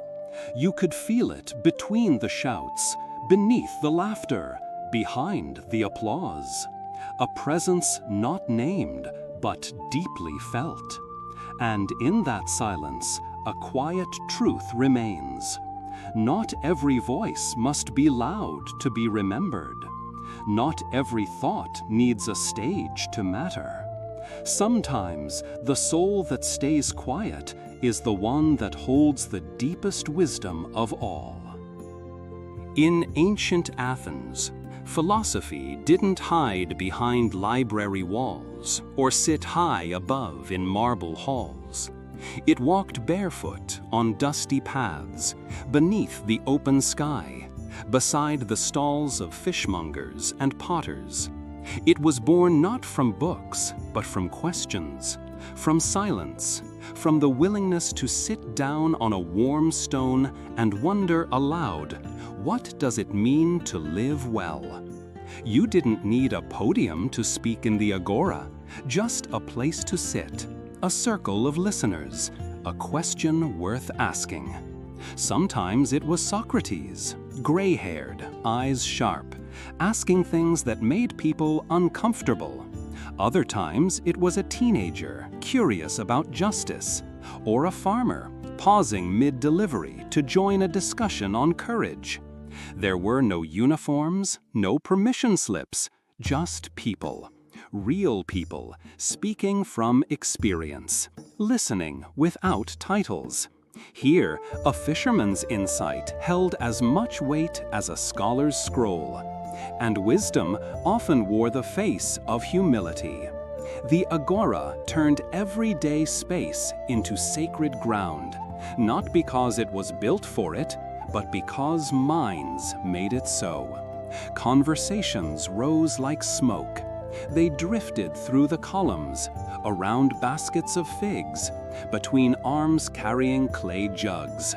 You could feel it between the shouts, beneath the laughter, behind the applause. A presence not named, but deeply felt. And in that silence, a quiet truth remains. Not every voice must be loud to be remembered. Not every thought needs a stage to matter. Sometimes the soul that stays quiet is the one that holds the deepest wisdom of all. In ancient Athens, philosophy didn't hide behind library walls or sit high above in marble halls. It walked barefoot on dusty paths, beneath the open sky, beside the stalls of fishmongers and potters. It was born not from books, but from questions, from silence, from the willingness to sit down on a warm stone and wonder aloud, what does it mean to live well? You didn't need a podium to speak in the Agora, just a place to sit, a circle of listeners, a question worth asking. Sometimes it was Socrates, gray-haired, eyes sharp, asking things that made people uncomfortable. Other times it was a teenager, curious about justice, or a farmer, pausing mid-delivery to join a discussion on courage. There were no uniforms, no permission slips, just people. Real people, speaking from experience, listening without titles. Here, a fisherman's insight held as much weight as a scholar's scroll, and wisdom often wore the face of humility. The Agora turned everyday space into sacred ground, not because it was built for it, but because minds made it so. Conversations rose like smoke. They drifted through the columns, around baskets of figs, between arms carrying clay jugs.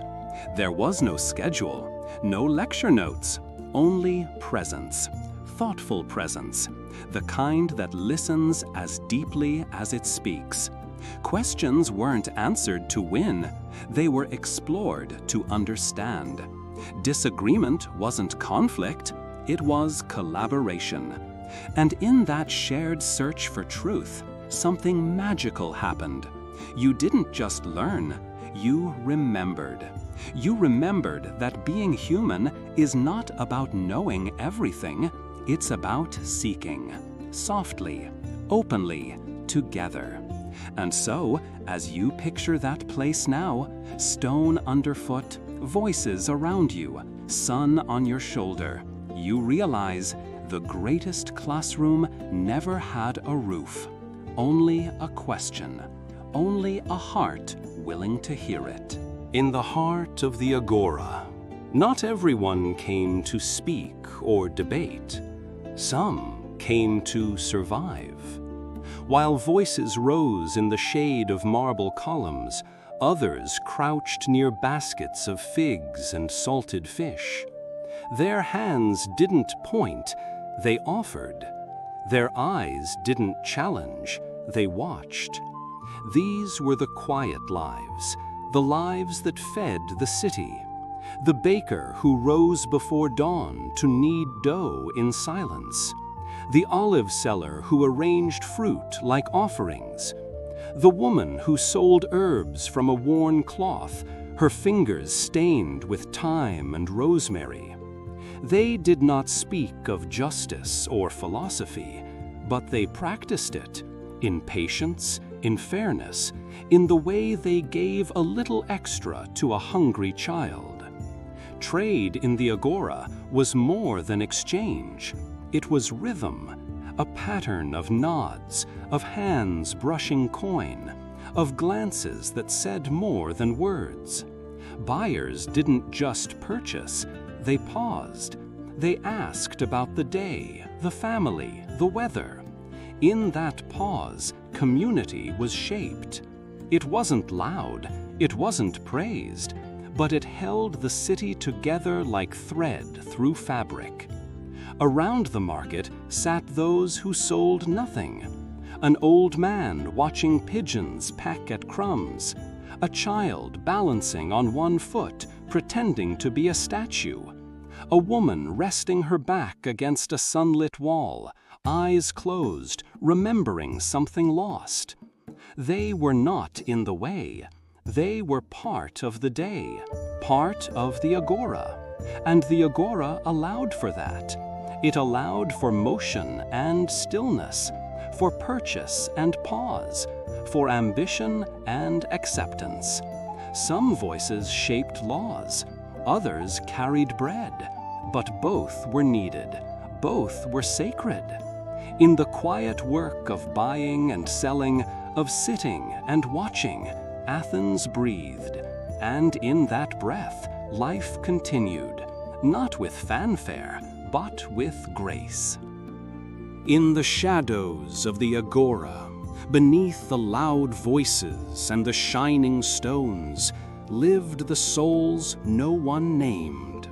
There was no schedule, no lecture notes, only presence, thoughtful presence, the kind that listens as deeply as it speaks. Questions weren't answered to win, they were explored to understand. Disagreement wasn't conflict, it was collaboration. And in that shared search for truth, something magical happened. You didn't just learn, you remembered. You remembered that being human is not about knowing everything, it's about seeking, softly, openly, together. And so, as you picture that place now, stone underfoot, voices around you, sun on your shoulder, you realize the greatest classroom never had a roof, only a question, only a heart willing to hear it. In the heart of the Agora, not everyone came to speak or debate. Some came to survive. While voices rose in the shade of marble columns, others crouched near baskets of figs and salted fish. Their hands didn't point, they offered. Their eyes didn't challenge, they watched. These were the quiet lives, the lives that fed the city. The baker who rose before dawn to knead dough in silence. The olive seller who arranged fruit like offerings. The woman who sold herbs from a worn cloth, her fingers stained with thyme and rosemary. They did not speak of justice or philosophy, but they practiced it in patience, in fairness, in the way they gave a little extra to a hungry child. Trade in the Agora was more than exchange. It was rhythm, a pattern of nods, of hands brushing coin, of glances that said more than words. Buyers didn't just purchase, they paused. They asked about the day, the family, the weather. In that pause, community was shaped. It wasn't loud, it wasn't praised, but it held the city together like thread through fabric. Around the market sat those who sold nothing. An old man watching pigeons peck at crumbs. A child balancing on one foot, pretending to be a statue. A woman resting her back against a sunlit wall, eyes closed, remembering something lost. They were not in the way. They were part of the day, part of the Agora. And the Agora allowed for that. It allowed for motion and stillness, for purchase and pause, for ambition and acceptance. Some voices shaped laws, others carried bread, but both were needed, both were sacred. In the quiet work of buying and selling, of sitting and watching, Athens breathed, and in that breath, life continued, not with fanfare, but with grace. In the shadows of the Agora, beneath the loud voices and the shining stones, lived the souls no one named.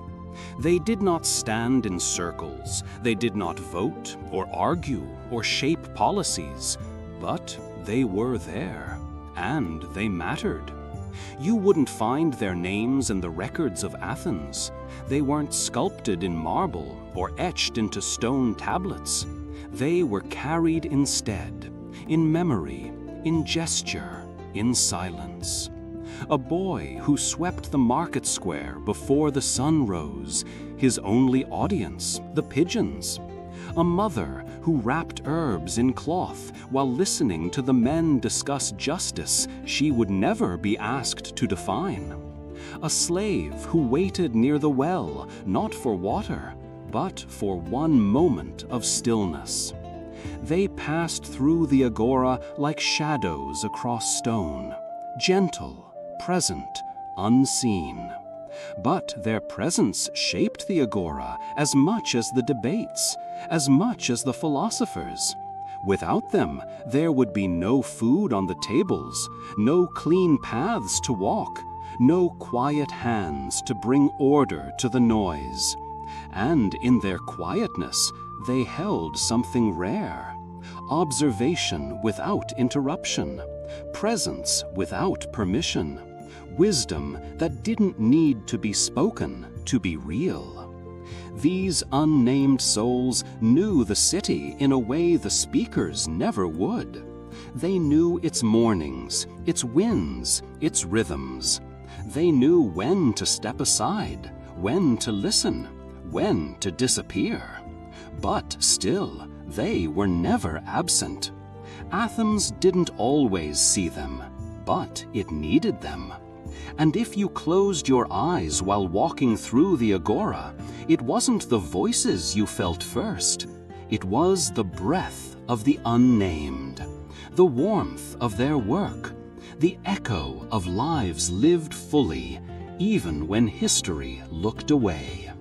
They did not stand in circles, they did not vote or argue or shape policies, but they were there, and they mattered. You wouldn't find their names in the records of Athens. They weren't sculpted in marble or etched into stone tablets. They were carried instead, in memory, in gesture, in silence. A boy who swept the market square before the sun rose, his only audience, the pigeons. A mother who wrapped herbs in cloth while listening to the men discuss justice she would never be asked to define. A slave who waited near the well, not for water, but for one moment of stillness. They passed through the Agora like shadows across stone, gentle, present, unseen. But their presence shaped the Agora as much as the debates, as much as the philosophers. Without them, there would be no food on the tables, no clean paths to walk, no quiet hands to bring order to the noise. And in their quietness, they held something rare: observation without interruption, presence without permission, wisdom that didn't need to be spoken to be real. These unnamed souls knew the city in a way the speakers never would. They knew its mornings, its winds, its rhythms. They knew when to step aside, when to listen, when to disappear. But still, they were never absent. Athens didn't always see them, but it needed them. And if you closed your eyes while walking through the Agora, it wasn't the voices you felt first. It was the breath of the unnamed, the warmth of their work, the echo of lives lived fully, even when history looked away.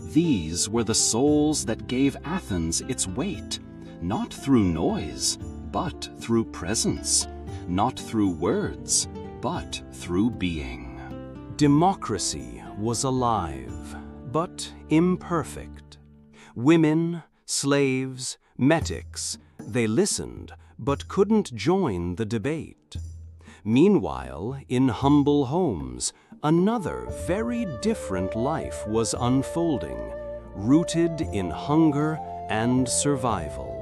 These were the souls that gave Athens its weight, not through noise, but through presence, not through words, but through being. Democracy was alive, but imperfect. Women, slaves, metics, they listened, but couldn't join the debate. Meanwhile, in humble homes, another very different life was unfolding, rooted in hunger and survival.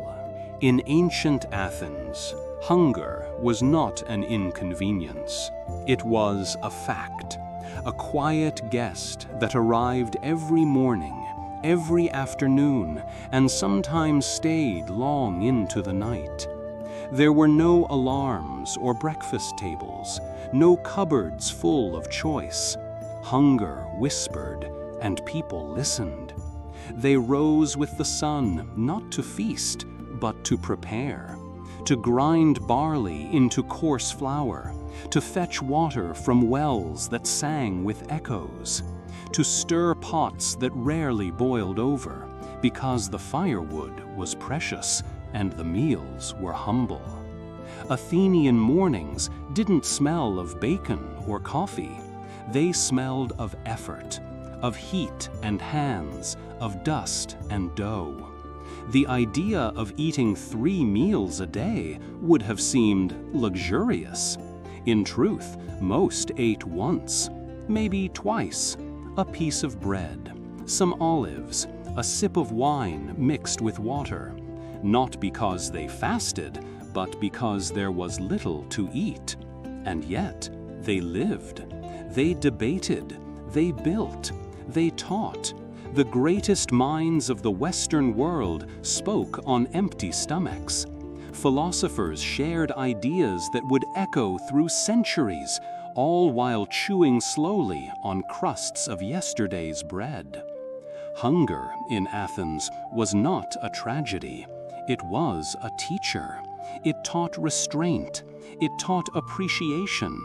In ancient Athens, hunger was not an inconvenience. It was a fact, a quiet guest that arrived every morning, every afternoon, and sometimes stayed long into the night. There were no alarms or breakfast tables, no cupboards full of choice. Hunger whispered, and people listened. They rose with the sun, not to feast, but to prepare, to grind barley into coarse flour, to fetch water from wells that sang with echoes, to stir pots that rarely boiled over, because the firewood was precious and the meals were humble. Athenian mornings didn't smell of bacon or coffee. They smelled of effort, of heat and hands, of dust and dough. The idea of eating 3 meals a day would have seemed luxurious. In truth, most ate once, maybe twice, a piece of bread, some olives, a sip of wine mixed with water, not because they fasted, but because there was little to eat. And yet, they lived. They debated. They built. They taught. The greatest minds of the Western world spoke on empty stomachs. Philosophers shared ideas that would echo through centuries, all while chewing slowly on crusts of yesterday's bread. Hunger in Athens was not a tragedy. It was a teacher. It taught restraint. It taught appreciation.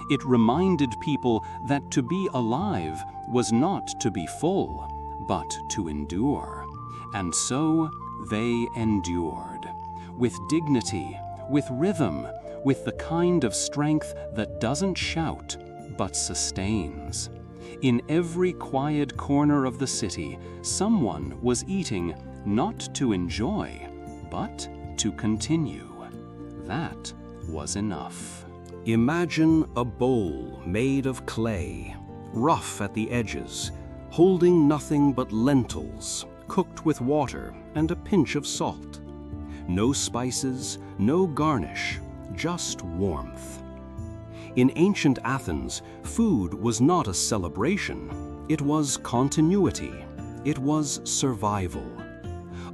It reminded people that to be alive was not to be full, but to endure. And so they endured, with dignity, with rhythm, with the kind of strength that doesn't shout, but sustains. In every quiet corner of the city, someone was eating not to enjoy, but to continue. That was enough. Imagine a bowl made of clay, rough at the edges, holding nothing but lentils, cooked with water and a pinch of salt. No spices, no garnish, just warmth. In ancient Athens, food was not a celebration. It was continuity. It was survival.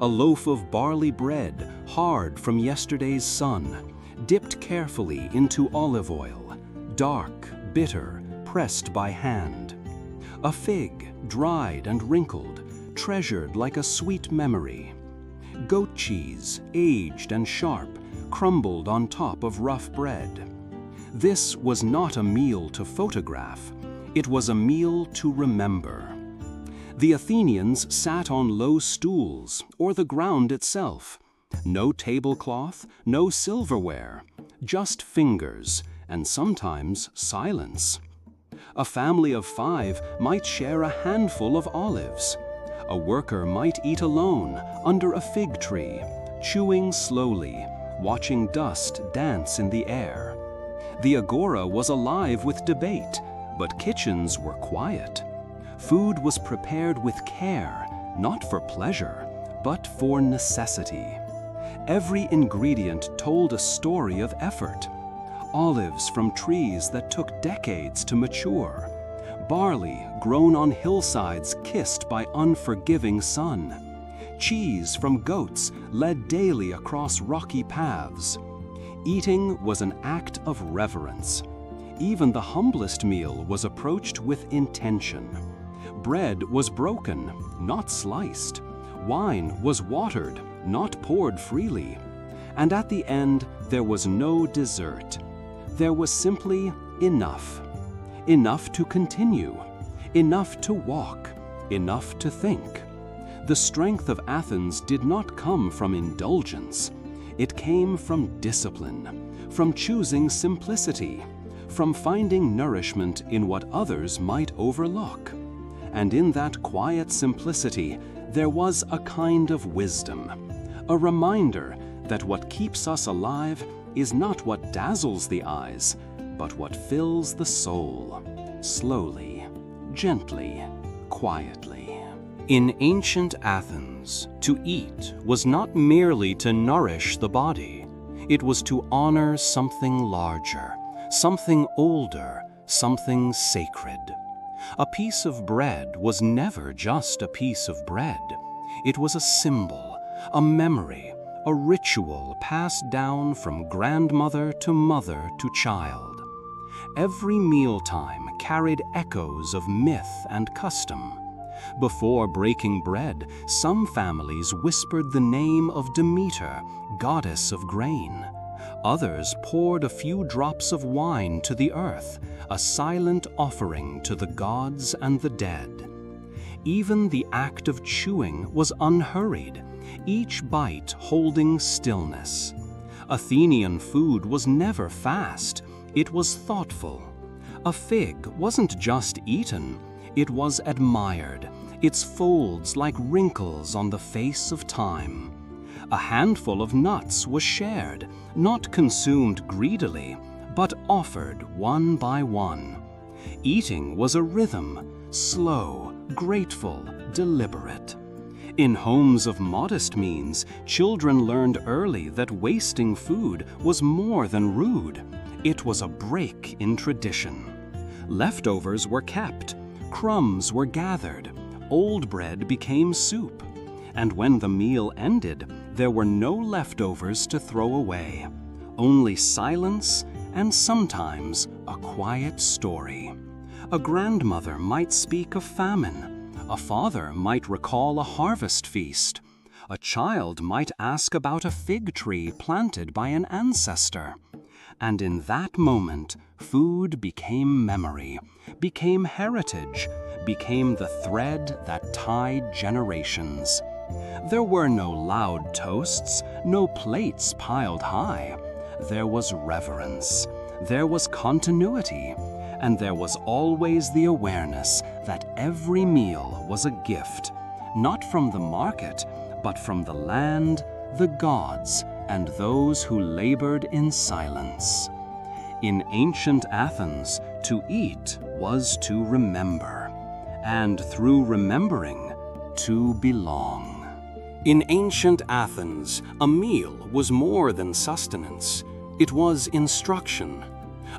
A loaf of barley bread, hard from yesterday's sun, dipped carefully into olive oil, dark, bitter, pressed by hand. A fig, dried and wrinkled, treasured like a sweet memory. Goat cheese, aged and sharp, crumbled on top of rough bread. This was not a meal to photograph. It was a meal to remember. The Athenians sat on low stools or the ground itself. No tablecloth, no silverware, just fingers and sometimes silence. A family of 5 might share a handful of olives. A worker might eat alone under a fig tree, chewing slowly, watching dust dance in the air. The agora was alive with debate, but kitchens were quiet. Food was prepared with care, not for pleasure, but for necessity. Every ingredient told a story of effort. Olives from trees that took decades to mature. Barley grown on hillsides kissed by unforgiving sun. Cheese from goats led daily across rocky paths. Eating was an act of reverence. Even the humblest meal was approached with intention. Bread was broken, not sliced. Wine was watered, not poured freely. And at the end, there was no dessert. There was simply enough. Enough to continue. Enough to walk. Enough to think. The strength of Athens did not come from indulgence. It came from discipline, from choosing simplicity, from finding nourishment in what others might overlook. And in that quiet simplicity, there was a kind of wisdom, a reminder that what keeps us alive is not what dazzles the eyes, but what fills the soul, slowly, gently, quietly. In ancient Athens, to eat was not merely to nourish the body. It was to honor something larger, something older, something sacred. A piece of bread was never just a piece of bread. It was a symbol, a memory, a ritual passed down from grandmother to mother to child. Every mealtime carried echoes of myth and custom. Before breaking bread, some families whispered the name of Demeter, goddess of grain. Others poured a few drops of wine to the earth, a silent offering to the gods and the dead. Even the act of chewing was unhurried, each bite holding stillness. Athenian food was never fast, it was thoughtful. A fig wasn't just eaten, it was admired, its folds like wrinkles on the face of time. A handful of nuts was shared, not consumed greedily, but offered one by one. Eating was a rhythm, slow, grateful, deliberate. In homes of modest means, children learned early that wasting food was more than rude. It was a break in tradition. Leftovers were kept, crumbs were gathered, old bread became soup. And when the meal ended, there were no leftovers to throw away, only silence and sometimes a quiet story. A grandmother might speak of famine, a father might recall a harvest feast, a child might ask about a fig tree planted by an ancestor. And in that moment, food became memory, became heritage, became the thread that tied generations. There were no loud toasts, no plates piled high. There was reverence, there was continuity, and there was always the awareness that every meal was a gift, not from the market, but from the land, the gods, and those who labored in silence. In ancient Athens, to eat was to remember, and through remembering, to belong. In ancient Athens, a meal was more than sustenance. It was instruction.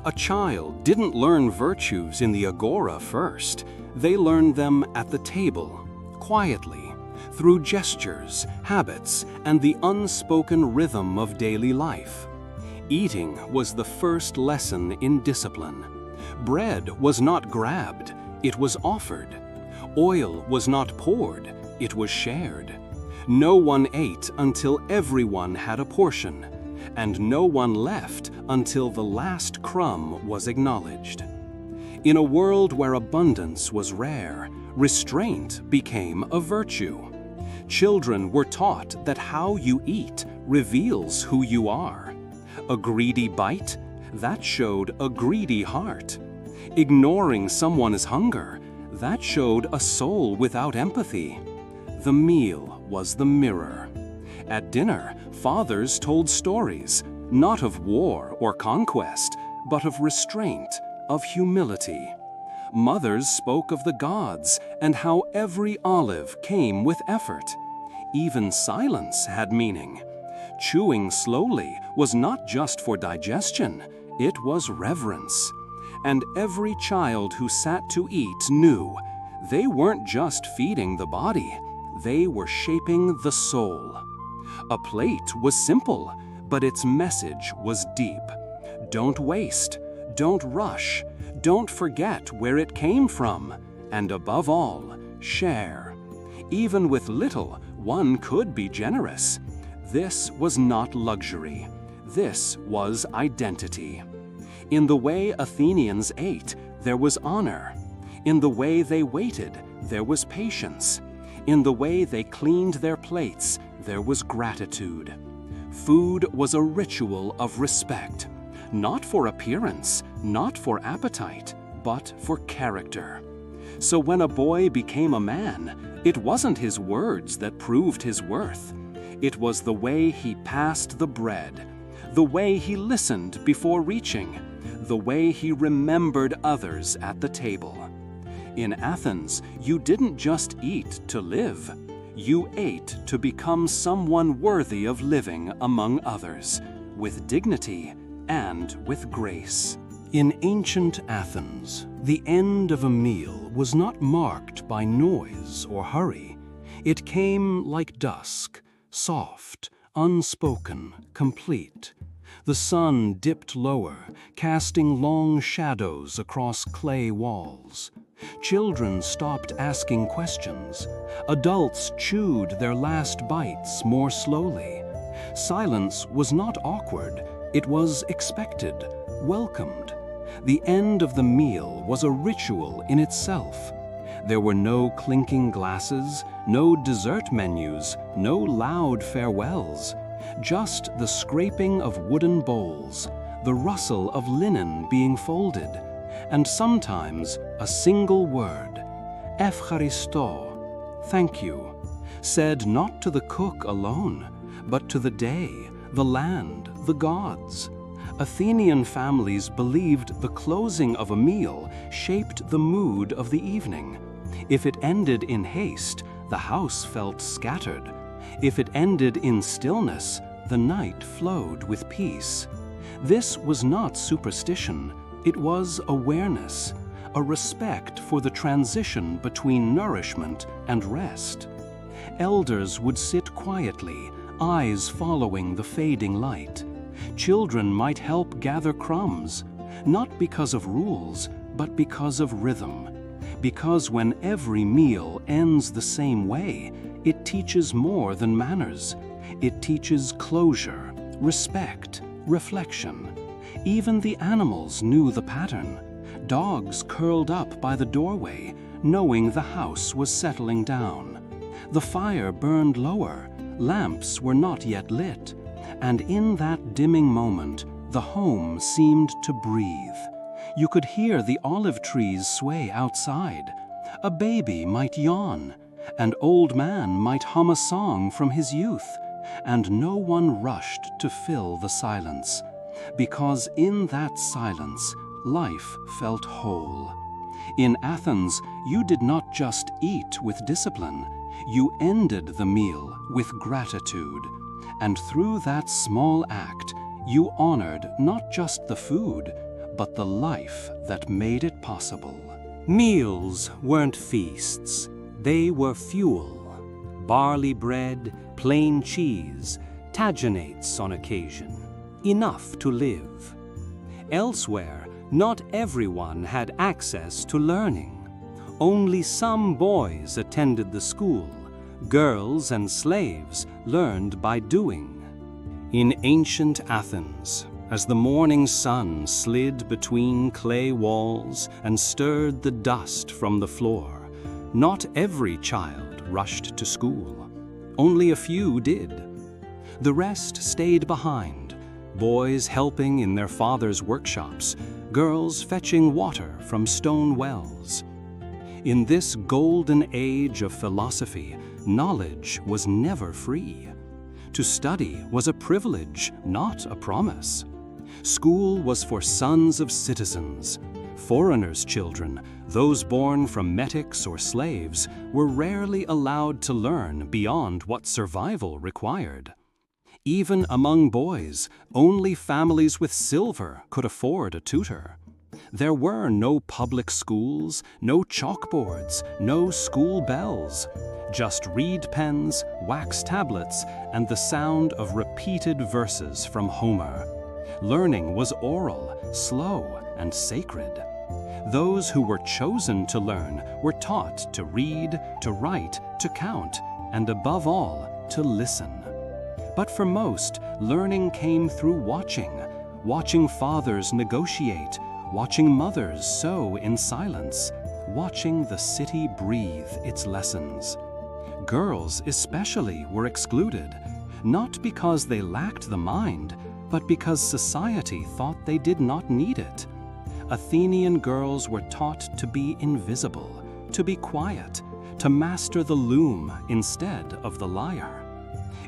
A child didn't learn virtues in the agora first. They learned them at the table, quietly, through gestures, habits, and the unspoken rhythm of daily life. Eating was the first lesson in discipline. Bread was not grabbed, it was offered. Oil was not poured, it was shared. No one ate until everyone had a portion, and no one left until the last crumb was acknowledged. In a world where abundance was rare, restraint became a virtue. Children were taught that how you eat reveals who you are. A greedy bite? That showed a greedy heart. Ignoring someone's hunger? That showed a soul without empathy. The meal was the mirror. At dinner, fathers told stories, not of war or conquest, but of restraint, of humility. Mothers spoke of the gods and how every olive came with effort. Even silence had meaning. Chewing slowly was not just for digestion, it was reverence. And every child who sat to eat knew they weren't just feeding the body, they were shaping the soul. A plate was simple, but its message was deep. Don't waste, don't rush, don't forget where it came from, and above all, share. Even with little, one could be generous. This was not luxury. This was identity. In the way Athenians ate, there was honor. In the way they waited, there was patience. In the way they cleaned their plates, there was gratitude. Food was a ritual of respect, not for appearance, not for appetite, but for character. So when a boy became a man, it wasn't his words that proved his worth. It was the way he passed the bread, the way he listened before reaching, the way he remembered others at the table. In Athens, you didn't just eat to live. You ate to become someone worthy of living among others, with dignity and with grace. In ancient Athens, the end of a meal was not marked by noise or hurry. It came like dusk, soft, unspoken, complete. The sun dipped lower, casting long shadows across clay walls. Children stopped asking questions. Adults chewed their last bites more slowly. Silence was not awkward, it was expected, welcomed. The end of the meal was a ritual in itself. There were no clinking glasses, no dessert menus, no loud farewells. Just the scraping of wooden bowls, the rustle of linen being folded, and sometimes a single word, Efcharisto, thank you, said not to the cook alone, but to the day, the land, the gods. Athenian families believed the closing of a meal shaped the mood of the evening. If it ended in haste, the house felt scattered. If it ended in stillness, the night flowed with peace. This was not superstition, it was awareness, a respect for the transition between nourishment and rest. Elders would sit quietly, eyes following the fading light. Children might help gather crumbs, not because of rules, but because of rhythm. Because when every meal ends the same way, it teaches more than manners. It teaches closure, respect, reflection. Even the animals knew the pattern. Dogs curled up by the doorway, knowing the house was settling down. The fire burned lower, lamps were not yet lit, and in that dimming moment, the home seemed to breathe. You could hear the olive trees sway outside. A baby might yawn. An old man might hum a song from his youth, and no one rushed to fill the silence, because in that silence, life felt whole. In Athens, you did not just eat with discipline, you ended the meal with gratitude, and through that small act, you honored not just the food, but the life that made it possible. Meals weren't feasts, they were fuel. Barley bread, plain cheese, taginates on occasion, enough to live. Elsewhere, not everyone had access to learning. Only some boys attended the school. Girls and slaves learned by doing. In ancient Athens, as the morning sun slid between clay walls and stirred the dust from the floor, not every child rushed to school. Only a few did. The rest stayed behind, boys helping in their father's workshops, girls fetching water from stone wells. In this golden age of philosophy, knowledge was never free. To study was a privilege, not a promise. School was for sons of citizens. Foreigners' children, those born from metics or slaves, were rarely allowed to learn beyond what survival required. Even among boys, only families with silver could afford a tutor. There were no public schools, no chalkboards, no school bells. Just reed pens, wax tablets, and the sound of repeated verses from Homer. Learning was oral, slow, and sacred. Those who were chosen to learn were taught to read, to write, to count, and above all, to listen. But for most, learning came through watching fathers negotiate, watching mothers sew in silence, watching the city breathe its lessons. Girls especially were excluded, not because they lacked the mind, but because society thought they did not need it. Athenian girls were taught to be invisible, to be quiet, to master the loom instead of the lyre.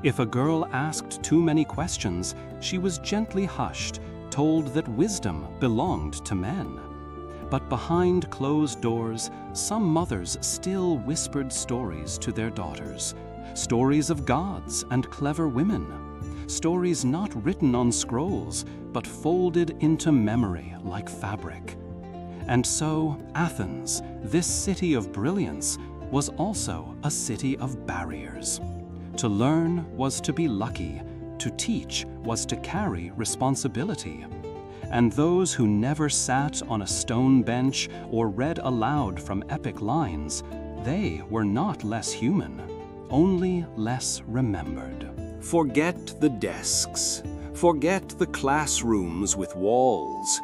If a girl asked too many questions, she was gently hushed, told that wisdom belonged to men. But behind closed doors, some mothers still whispered stories to their daughters, stories of gods and clever women, stories not written on scrolls, but folded into memory like fabric. And so, Athens, this city of brilliance, was also a city of barriers. To learn was to be lucky, to teach was to carry responsibility. And those who never sat on a stone bench or read aloud from epic lines, they were not less human, only less remembered. Forget the desks. Forget the classrooms with walls.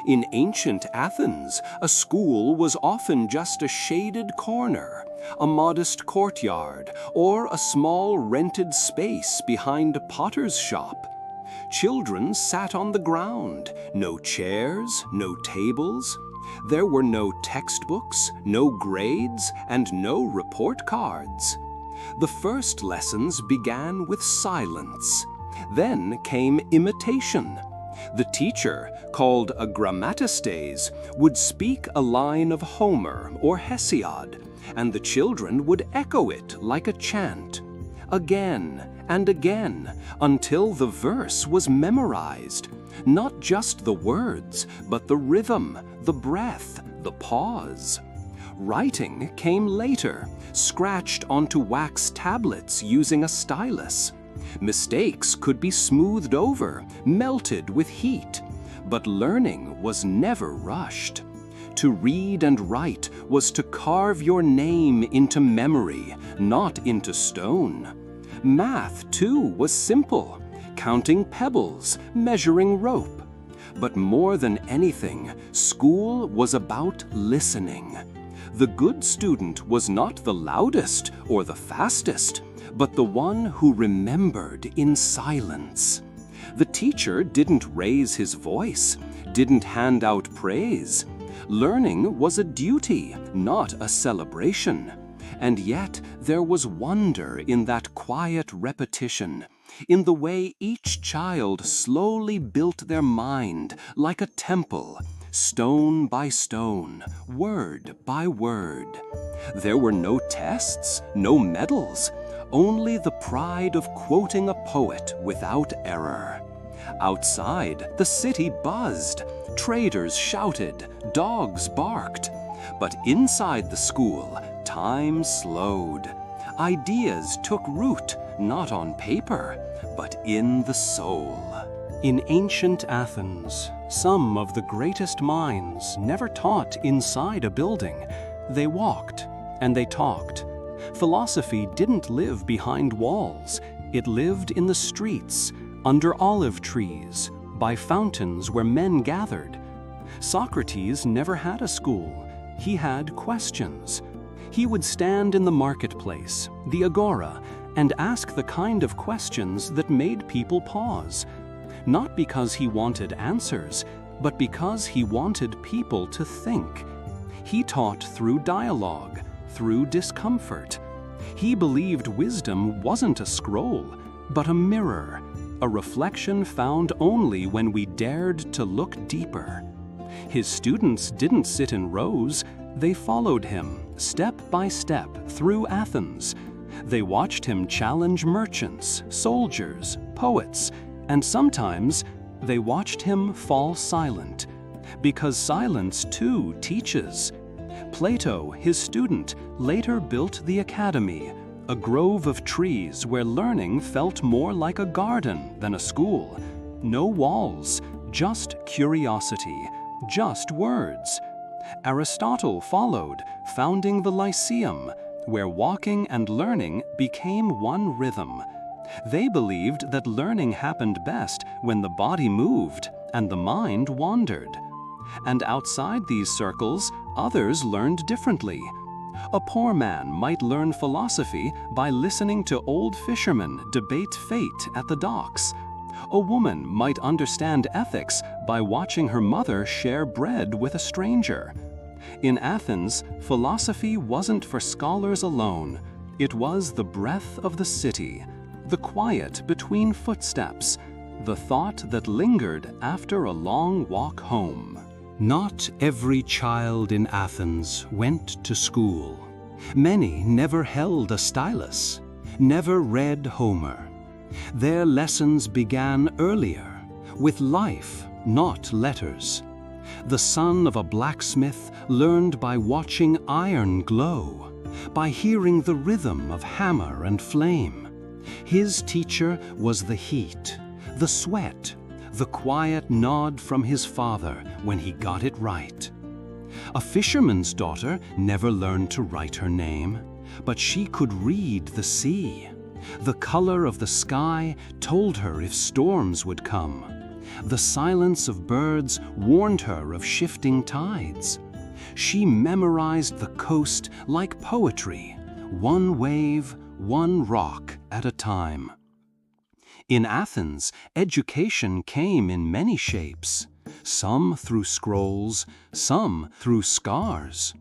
In ancient Athens, a school was often just a shaded corner, a modest courtyard, or a small rented space behind a potter's shop. Children sat on the ground, no chairs, no tables. There were no textbooks, no grades, and no report cards. The first lessons began with silence. Then came imitation. The teacher, called a grammatistes, would speak a line of Homer or Hesiod, and the children would echo it like a chant, again and again, until the verse was memorized. Not just the words, but the rhythm, the breath, the pause. Writing came later, scratched onto wax tablets using a stylus. Mistakes could be smoothed over, melted with heat. But learning was never rushed. To read and write was to carve your name into memory, not into stone. Math, too, was simple, counting pebbles, measuring rope. But more than anything, school was about listening. The good student was not the loudest or the fastest, but the one who remembered in silence. The teacher didn't raise his voice, didn't hand out praise. Learning was a duty, not a celebration. And yet there was wonder in that quiet repetition, in the way each child slowly built their mind like a temple, stone by stone, word by word. There were no tests, no medals, only the pride of quoting a poet without error. Outside, the city buzzed, traders shouted, dogs barked. But inside the school, time slowed. Ideas took root, not on paper, but in the soul. In ancient Athens, some of the greatest minds never taught inside a building. They walked and they talked. Philosophy didn't live behind walls. It lived in the streets, under olive trees, by fountains where men gathered. Socrates never had a school. He had questions. He would stand in the marketplace, the agora, and ask the kind of questions that made people pause. Not because he wanted answers, but because he wanted people to think. He taught through dialogue, through discomfort. He believed wisdom wasn't a scroll, but a mirror, a reflection found only when we dared to look deeper. His students didn't sit in rows, they followed him, step by step, through Athens. They watched him challenge merchants, soldiers, poets, and sometimes they watched him fall silent, because silence too teaches. Plato, his student, later built the academy, a grove of trees where learning felt more like a garden than a school. No walls, just curiosity, just words. Aristotle followed, founding the Lyceum, where walking and learning became one rhythm. They believed that learning happened best when the body moved and the mind wandered. And outside these circles, others learned differently. A poor man might learn philosophy by listening to old fishermen debate fate at the docks. A woman might understand ethics by watching her mother share bread with a stranger. In Athens, philosophy wasn't for scholars alone. It was the breath of the city, the quiet between footsteps, the thought that lingered after a long walk home. Not every child in Athens went to school. Many never held a stylus, never read Homer. Their lessons began earlier, with life, not letters. The son of a blacksmith learned by watching iron glow, by hearing the rhythm of hammer and flame. His teacher was the heat, the sweat, the quiet nod from his father when he got it right. A fisherman's daughter never learned to write her name, but she could read the sea. The color of the sky told her if storms would come. The silence of birds warned her of shifting tides. She memorized the coast like poetry, one wave, one rock at a time. In Athens, education came in many shapes, some through scrolls, some through scars.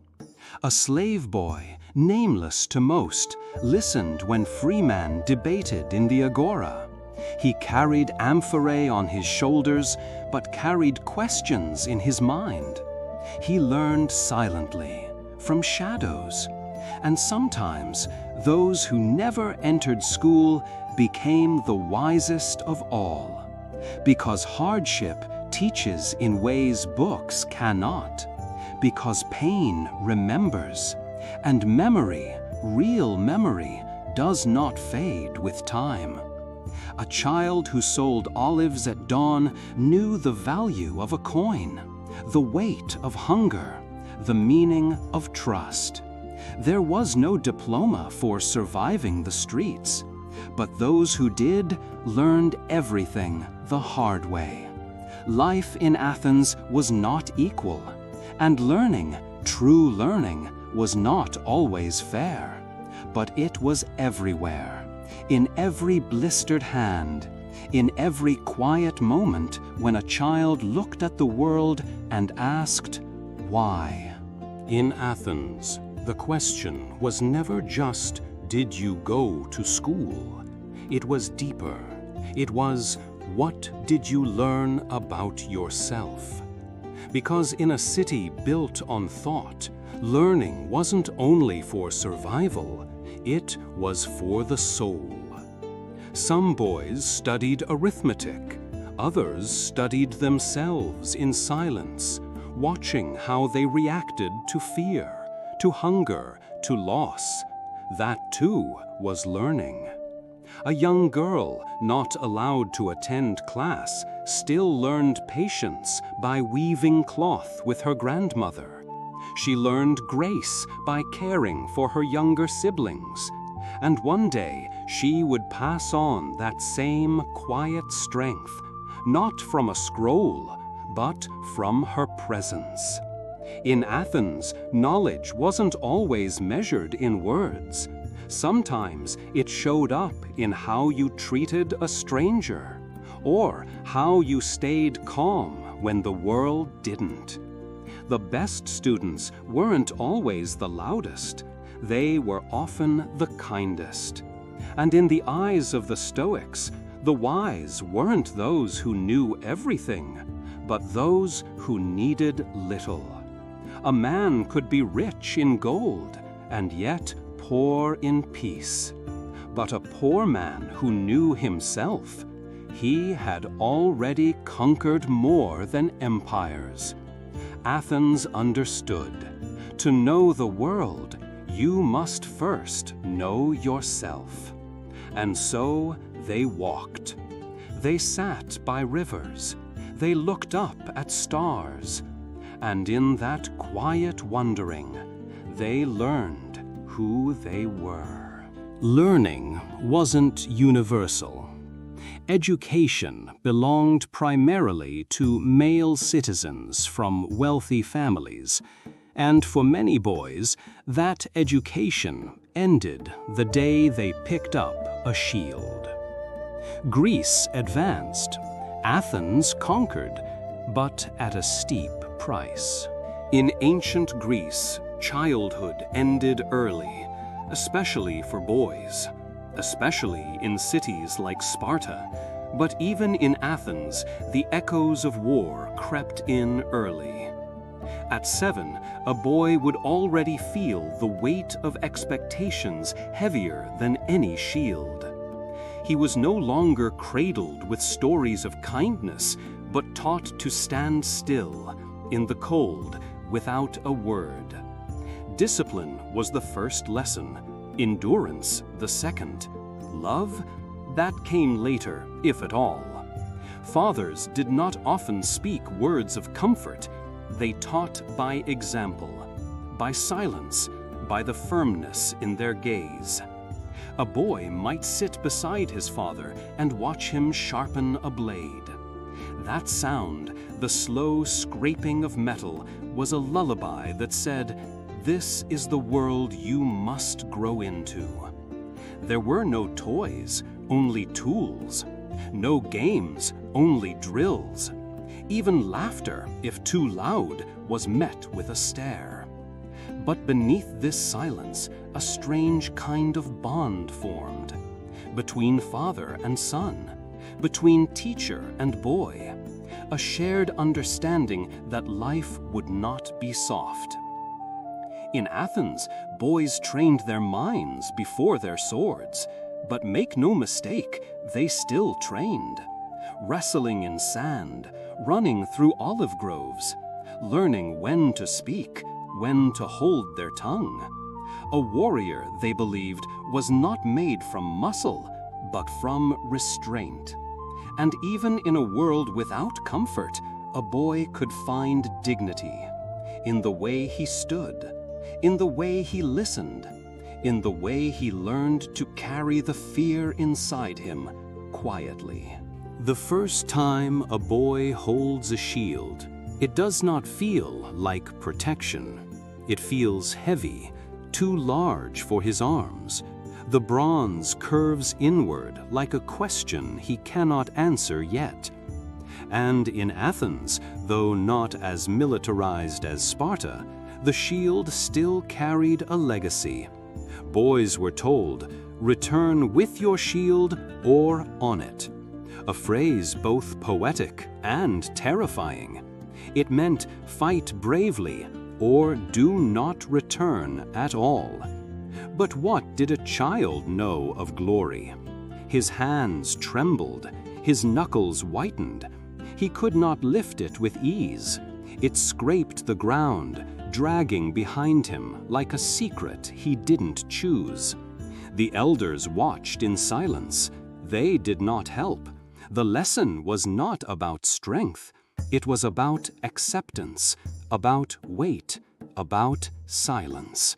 A slave boy, nameless to most, listened when freemen debated in the AGORA. He carried amphorae on his shoulders, but carried questions in his mind. He learned silently, from shadows, and sometimes those who never entered school became the wisest of all, because hardship teaches in ways books cannot, because pain remembers, and memory, real memory, does not fade with time. A child who sold olives at dawn knew the value of a coin, the weight of hunger, the meaning of trust. There was no diploma for surviving the streets, but those who did learned everything the hard way. Life in Athens was not equal, and learning, true learning, was not always fair, but it was everywhere, in every blistered hand, in every quiet moment when a child looked at the world and asked, why? In Athens, the question was never just, did you go to school? It was deeper. It was, what did you learn about yourself? Because in a city built on thought, learning wasn't only for survival, it was for the soul. Some boys studied arithmetic, others studied themselves in silence, watching how they reacted to fear, to hunger, to loss. That too was learning. A young girl, not allowed to attend class, still learned patience by weaving cloth with her grandmother. She learned grace by caring for her younger siblings. And one day, she would pass on that same quiet strength, not from a scroll, but from her presence. In Athens, knowledge wasn't always measured in words. Sometimes it showed up in how you treated a stranger, or how you stayed calm when the world didn't. The best students weren't always the loudest. They were often the kindest. And in the eyes of the Stoics, the wise weren't those who knew everything, but those who needed little. A man could be rich in gold and yet poor in peace. But a poor man who knew himself, he had already conquered more than empires. Athens understood. To know the world, you must first know yourself. And so they walked. They sat by rivers. They looked up at stars. And in that quiet wondering, they learned who they were. Learning wasn't universal. Education belonged primarily to male citizens from wealthy families, and for many boys, that education ended the day they picked up a shield. Greece advanced. Athens conquered, but at a steep price. In ancient Greece, childhood ended early, especially for boys, especially in cities like Sparta. But even in Athens, the echoes of war crept in early. At 7, a boy would already feel the weight of expectations heavier than any shield. He was no longer cradled with stories of kindness, but taught to stand still, in the cold, without a word. Discipline was the first lesson, endurance the second. Love? That came later, if at all. Fathers did not often speak words of comfort. They taught by example, by silence, by the firmness in their gaze. A boy might sit beside his father and watch him sharpen a blade. That sound, the slow scraping of metal, was a lullaby that said, "This is the world you must grow into." There were no toys, only tools. No games, only drills. Even laughter, if too loud, was met with a stare. But beneath this silence, a strange kind of bond formed. Between father and son, between teacher and boy. A shared understanding that life would not be soft. In Athens, boys trained their minds before their swords. But make no mistake, they still trained. Wrestling in sand, running through olive groves, learning when to speak, when to hold their tongue. A warrior, they believed, was not made from muscle, but from restraint. And even in a world without comfort, a boy could find dignity in the way he stood, in the way he listened, in the way he learned to carry the fear inside him quietly. The first time a boy holds a shield, it does not feel like protection. It feels heavy, too large for his arms. The bronze curves inward like a question he cannot answer yet. And in Athens, though not as militarized as Sparta, the shield still carried a legacy. Boys were told, "Return with your shield or on it," a phrase both poetic and terrifying. It meant fight bravely or do not return at all. But what did a child know of glory? His hands trembled, his knuckles whitened. He could not lift it with ease. It scraped the ground, dragging behind him like a secret he didn't choose. The elders watched in silence. They did not help. The lesson was not about strength. It was about acceptance, about weight, about silence.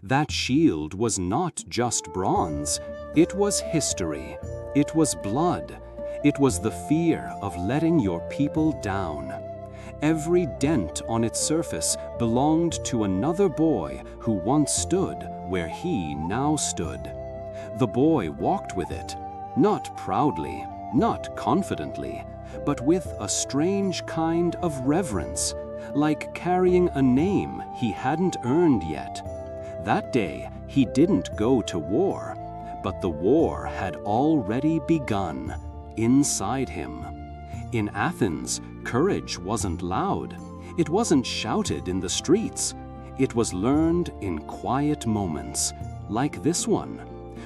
That shield was not just bronze. It was history. It was blood. It was the fear of letting your people down. Every dent on its surface belonged to another boy who once stood where he now stood. The boy walked with it, not proudly, not confidently, but with a strange kind of reverence, like carrying a name he hadn't earned yet. That day, he didn't go to war, but the war had already begun inside him. In Athens, courage wasn't loud. It wasn't shouted in the streets. It was learned in quiet moments, like this one,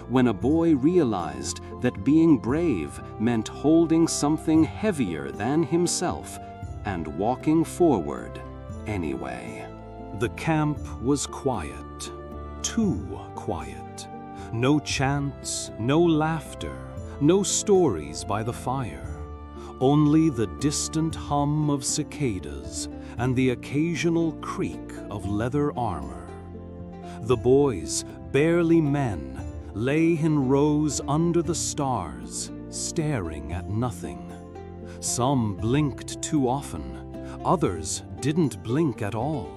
when a boy realized that being brave meant holding something heavier than himself and walking forward anyway. The camp was quiet, too quiet. No chants, no laughter, no stories by the fire. Only the distant hum of cicadas and the occasional creak of leather armor. The boys, barely men, lay in rows under the stars, staring at nothing. Some blinked too often, others didn't blink at all.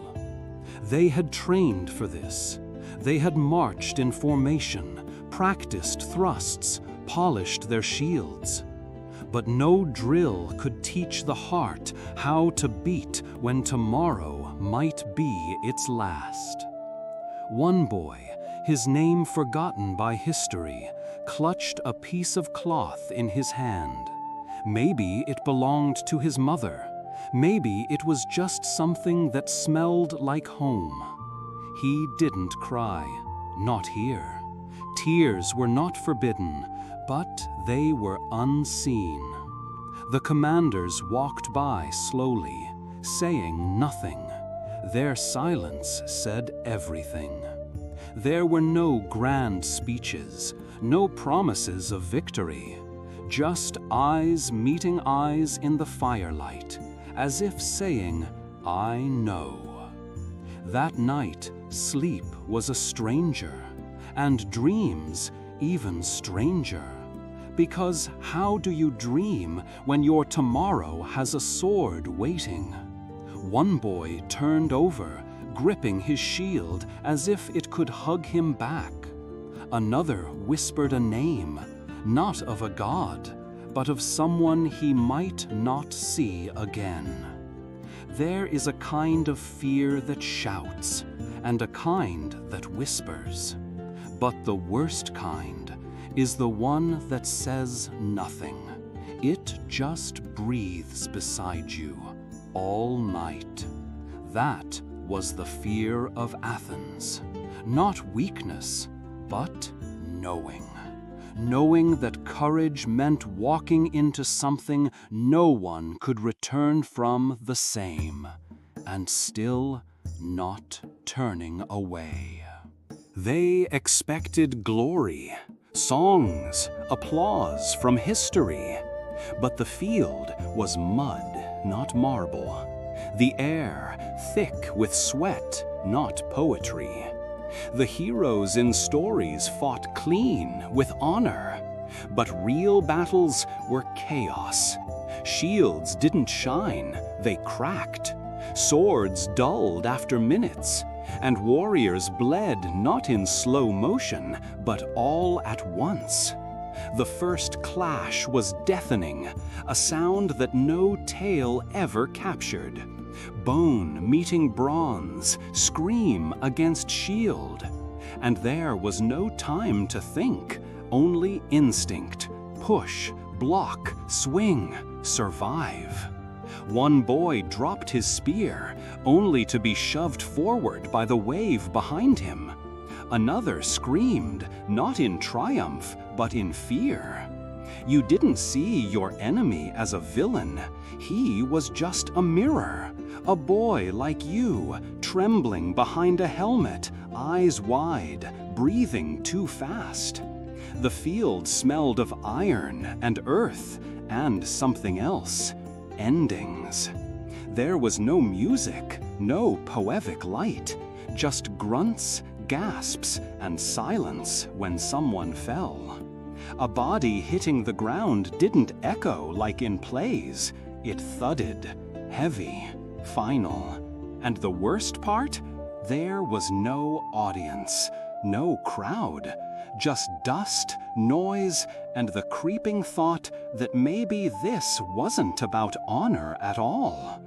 They had trained for this. They had marched in formation, practiced thrusts, polished their shields. But no drill could teach the heart how to beat when tomorrow might be its last. One boy, his name forgotten by history, clutched a piece of cloth in his hand. Maybe it belonged to his mother. Maybe it was just something that smelled like home. He didn't cry, not here. Tears were not forbidden, but they were unseen. The commanders walked by slowly, saying nothing. Their silence said everything. There were no grand speeches, no promises of victory, just eyes meeting eyes in the firelight, as if saying, "I know." That night, sleep was a stranger, and dreams even stranger. Because how do you dream when your tomorrow has a sword waiting? One boy turned over, gripping his shield as if it could hug him back. Another whispered a name, not of a god, but of someone he might not see again. There is a kind of fear that shouts, and a kind that whispers. But the worst kind is the one that says nothing. It just breathes beside you all night. That was the fear of Athens. Not weakness, but knowing. Knowing that courage meant walking into something no one could return from the same, and still not turning away. They expected glory, songs, applause from history. But the field was mud, not marble. The air thick with sweat, not poetry. The heroes in stories fought clean, with honor. But real battles were chaos. Shields didn't shine, they cracked. Swords dulled after minutes. And warriors bled not in slow motion, but all at once. The first clash was deafening, a sound that no tale ever captured. Bone meeting bronze, scream against shield. And there was no time to think, only instinct. Push, block, swing, survive. One boy dropped his spear, only to be shoved forward by the wave behind him. Another screamed, not in triumph, but in fear. You didn't see your enemy as a villain. He was just a mirror. A boy like you, trembling behind a helmet, eyes wide, breathing too fast. The field smelled of iron and earth and something else. Endings. There was no music, no poetic light, just grunts, gasps, and silence when someone fell. A body hitting the ground didn't echo like in plays. It thudded, heavy, final. And the worst part? There was no audience, no crowd, just dust, noise, and the creeping thought that maybe this wasn't about honor at all.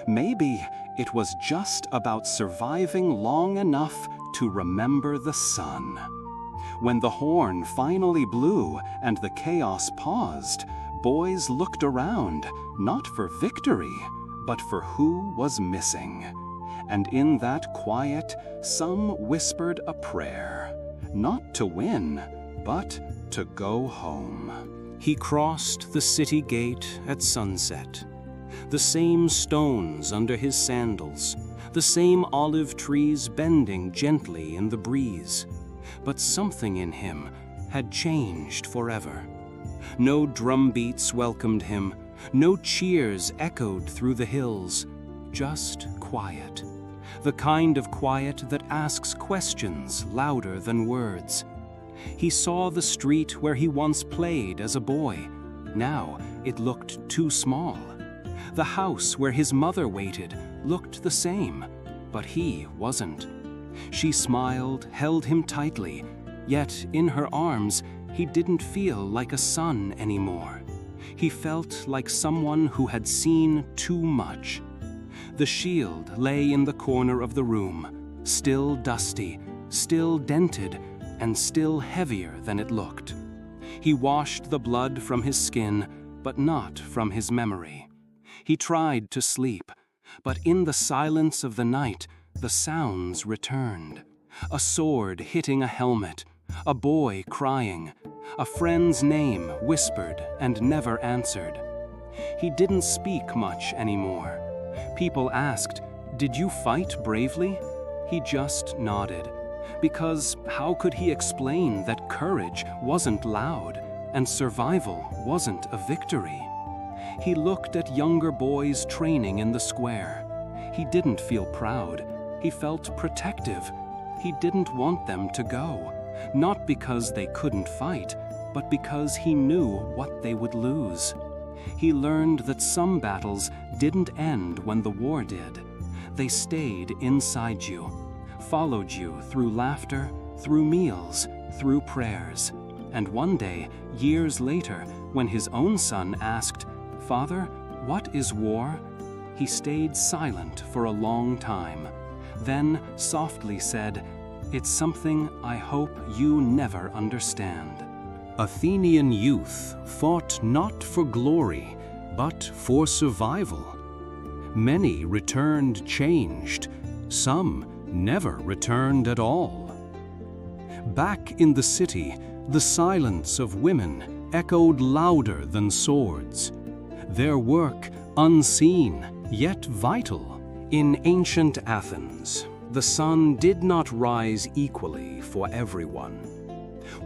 Maybe it was just about surviving long enough to remember the sun. When the horn finally blew and the chaos paused, boys looked around, not for victory, but for who was missing. And in that quiet, some whispered a prayer, not to win, but to go home. He crossed the city gate at sunset. The same stones under his sandals, the same olive trees bending gently in the breeze. But something in him had changed forever. No drumbeats welcomed him, no cheers echoed through the hills, just quiet. The kind of quiet that asks questions louder than words. He saw the street where he once played as a boy. Now it looked too small. The house where his mother waited looked the same, but he wasn't. She smiled, held him tightly, yet in her arms he didn't feel like a son anymore. He felt like someone who had seen too much. The shield lay in the corner of the room, still dusty, still dented, and still heavier than it looked. He washed the blood from his skin, but not from his memory. He tried to sleep, but in the silence of the night, the sounds returned. A sword hitting a helmet, a boy crying, a friend's name whispered and never answered. He didn't speak much anymore. People asked, "Did you fight bravely?" He just nodded, because how could he explain that courage wasn't loud and survival wasn't a victory? He looked at younger boys training in the square. He didn't feel proud. He felt protective. He didn't want them to go, not because they couldn't fight, but because he knew what they would lose. He learned that some battles didn't end when the war did. They stayed inside you, followed you through laughter, through meals, through prayers. And one day, years later, when his own son asked, "Father, what is war?" he stayed silent for a long time, then softly said, "It's something I hope you never understand." Athenian youth fought not for glory, but for survival. Many returned changed, some never returned at all. Back in the city, the silence of women echoed louder than swords. Their work unseen, yet vital. In ancient Athens, the sun did not rise equally for everyone.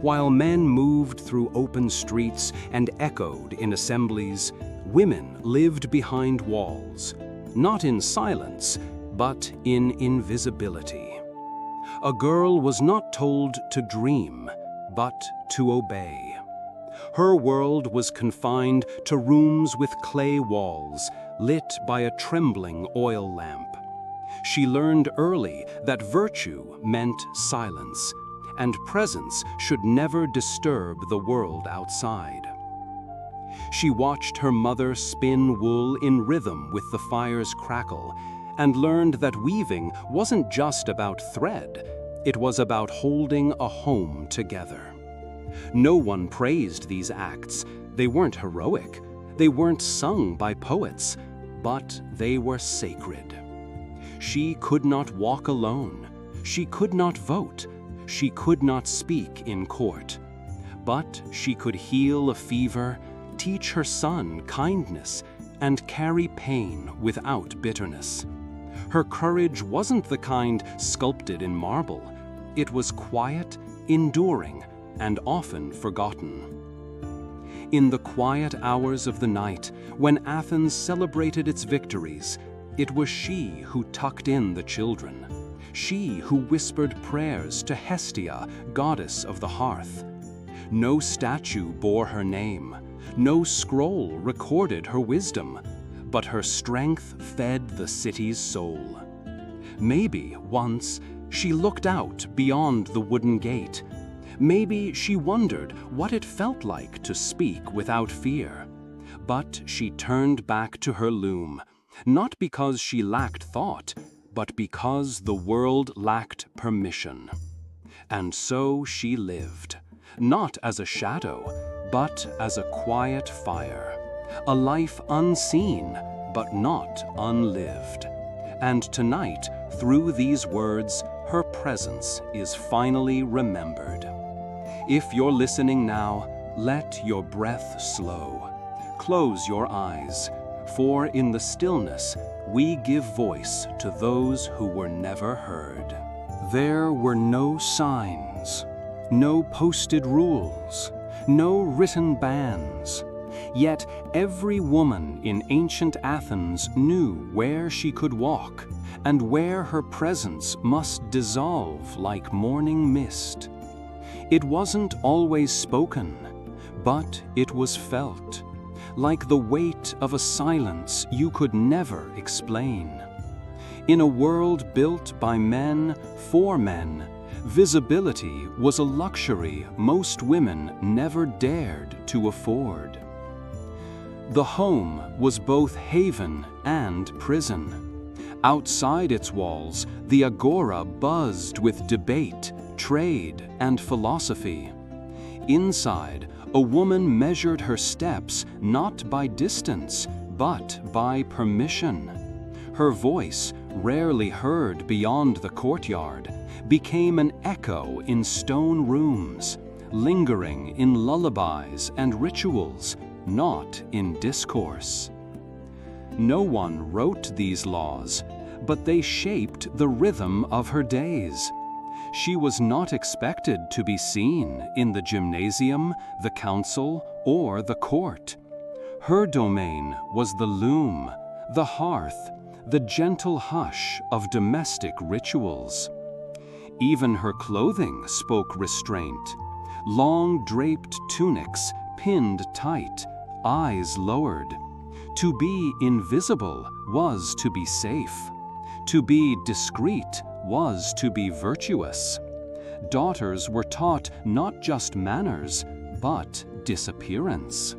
While men moved through open streets and echoed in assemblies, women lived behind walls, not in silence, but in invisibility. A girl was not told to dream, but to obey. Her world was confined to rooms with clay walls, lit by a trembling oil lamp. She learned early that virtue meant silence, and presence should never disturb the world outside. She watched her mother spin wool in rhythm with the fire's crackle, and learned that weaving wasn't just about thread, it was about holding a home together. No one praised these acts. They weren't heroic. They weren't sung by poets, but they were sacred. She could not walk alone. She could not vote. She could not speak in court. But she could heal a fever, teach her son kindness, and carry pain without bitterness. Her courage wasn't the kind sculpted in marble. It was quiet, enduring, and often forgotten. In the quiet hours of the night, when Athens celebrated its victories, it was she who tucked in the children. She who whispered prayers to Hestia, goddess of the hearth. No statue bore her name, no scroll recorded her wisdom, but her strength fed the city's soul. Maybe once she looked out beyond the wooden gate. Maybe she wondered what it felt like to speak without fear. But she turned back to her loom, Not because she lacked thought, but because the world lacked permission. And so she lived, not as a shadow, but as a quiet fire, a life unseen, but not unlived. And tonight, through these words, her presence is finally remembered. If you're listening now, let your breath slow. Close your eyes, for in the stillness, we give voice to those who were never heard. There were no signs, no posted rules, no written bans. Yet every woman in ancient Athens knew where she could walk and where her presence must dissolve like morning mist. It wasn't always spoken, but it was felt, like the weight of a silence you could never explain. In a world built by men for men, visibility was a luxury most women never dared to afford. The home was both haven and prison. Outside its walls, the agora buzzed with debate, trade, and philosophy. Inside, a woman measured her steps not by distance, but by permission. Her voice, rarely heard beyond the courtyard, became an echo in stone rooms, lingering in lullabies and rituals, not in discourse. No one wrote these laws, but they shaped the rhythm of her days. She was not expected to be seen in the gymnasium, the council, or the court. Her domain was the loom, the hearth, the gentle hush of domestic rituals. Even her clothing spoke restraint. Long draped tunics, pinned tight, eyes lowered. To be invisible was to be safe. To be discreet was to be virtuous. Daughters were taught not just manners, but disappearance.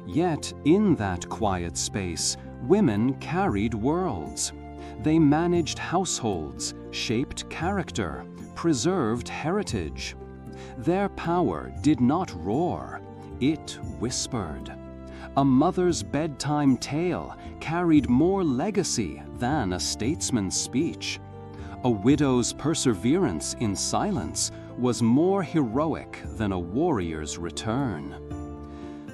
Yet in that quiet space, women carried worlds. They managed households, shaped character, preserved heritage. Their power did not roar, it whispered. A mother's bedtime tale carried more legacy than a statesman's speech. A widow's perseverance in silence was more heroic than a warrior's return.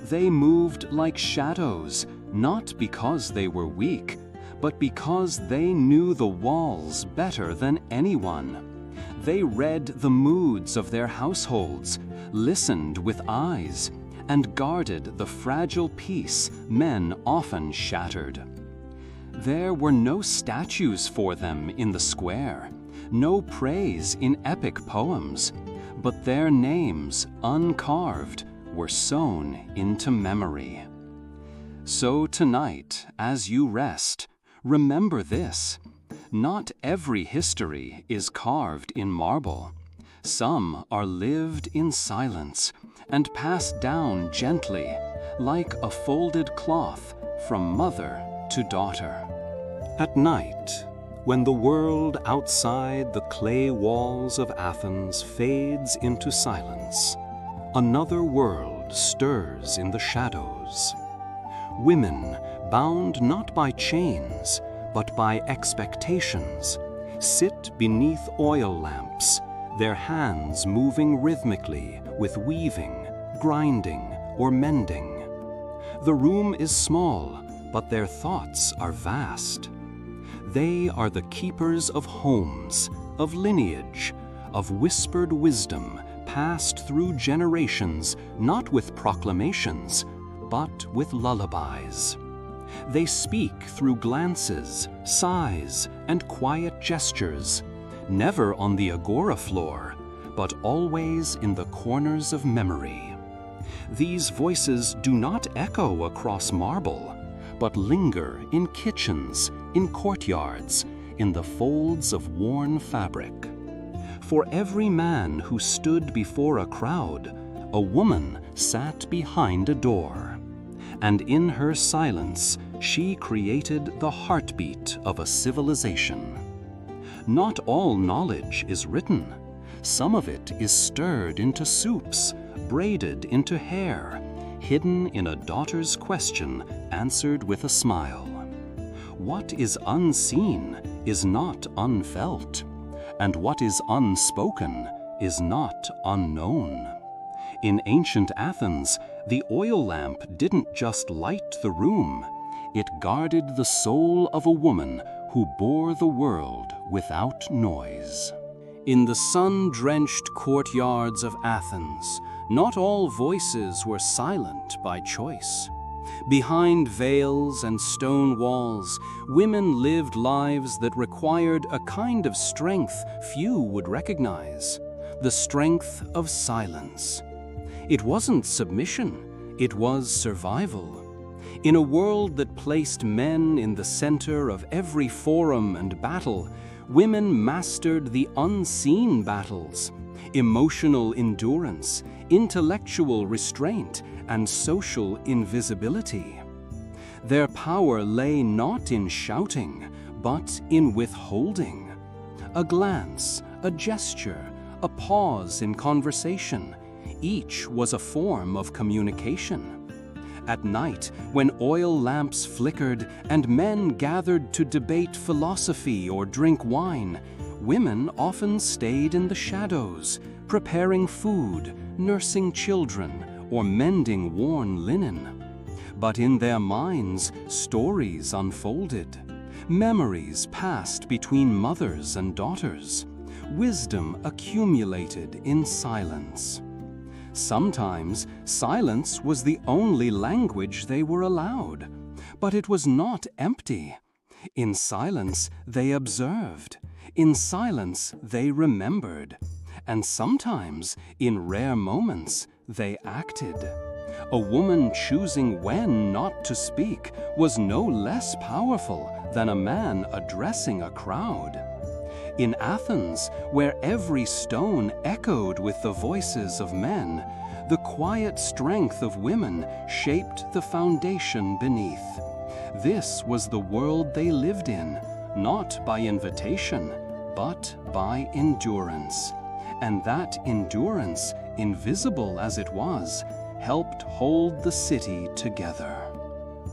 They moved like shadows, not because they were weak, but because they knew the walls better than anyone. They read the moods of their households, listened with eyes, and guarded the fragile peace men often shattered. There were no statues for them in the square, no praise in epic poems, but their names, uncarved, were sewn into memory. So tonight, as you rest, remember this: not every history is carved in marble. Some are lived in silence and passed down gently, like a folded cloth from mother to daughter. At night, when the world outside the clay walls of Athens fades into silence, another world stirs in the shadows. Women, bound not by chains, but by expectations, sit beneath oil lamps, their hands moving rhythmically with weaving, grinding, or mending. The room is small, but their thoughts are vast. They are the keepers of homes, of lineage, of whispered wisdom passed through generations, not with proclamations, but with lullabies. They speak through glances, sighs, and quiet gestures, never on the agora floor, but always in the corners of memory. These voices do not echo across marble, but linger in kitchens, in courtyards, in the folds of worn fabric. For every man who stood before a crowd, a woman sat behind a door. and in her silence, she created the heartbeat of a civilization. Not all knowledge is written. Some of it is stirred into soups, braided into hair, hidden in a daughter's question answered with a smile. What is unseen is not unfelt, and what is unspoken is not unknown. In ancient Athens, the oil lamp didn't just light the room, it guarded the soul of a woman who bore the world without noise. In the sun-drenched courtyards of Athens, not all voices were silent by choice. Behind veils and stone walls, women lived lives that required a kind of strength few would recognize, the strength of silence. It wasn't submission, it was survival. In a world that placed men in the center of every forum and battle, women mastered the unseen battles, emotional endurance, intellectual restraint, and social invisibility. Their power lay not in shouting, but in withholding. A glance, a gesture, a pause in conversation, each was a form of communication. At night, when oil lamps flickered and men gathered to debate philosophy or drink wine, women often stayed in the shadows, preparing food, nursing children, or mending worn linen. But in their minds, stories unfolded. Memories passed between mothers and daughters. Wisdom accumulated in silence. Sometimes, silence was the only language they were allowed, but it was not empty. In silence, they observed. In silence, they remembered. And sometimes, in rare moments, they acted. A woman choosing when not to speak was no less powerful than a man addressing a crowd. In Athens, where every stone echoed with the voices of men, the quiet strength of women shaped the foundation beneath. This was the world they lived in, not by invitation, but by endurance. And that endurance, invisible as it was, helped hold the city together.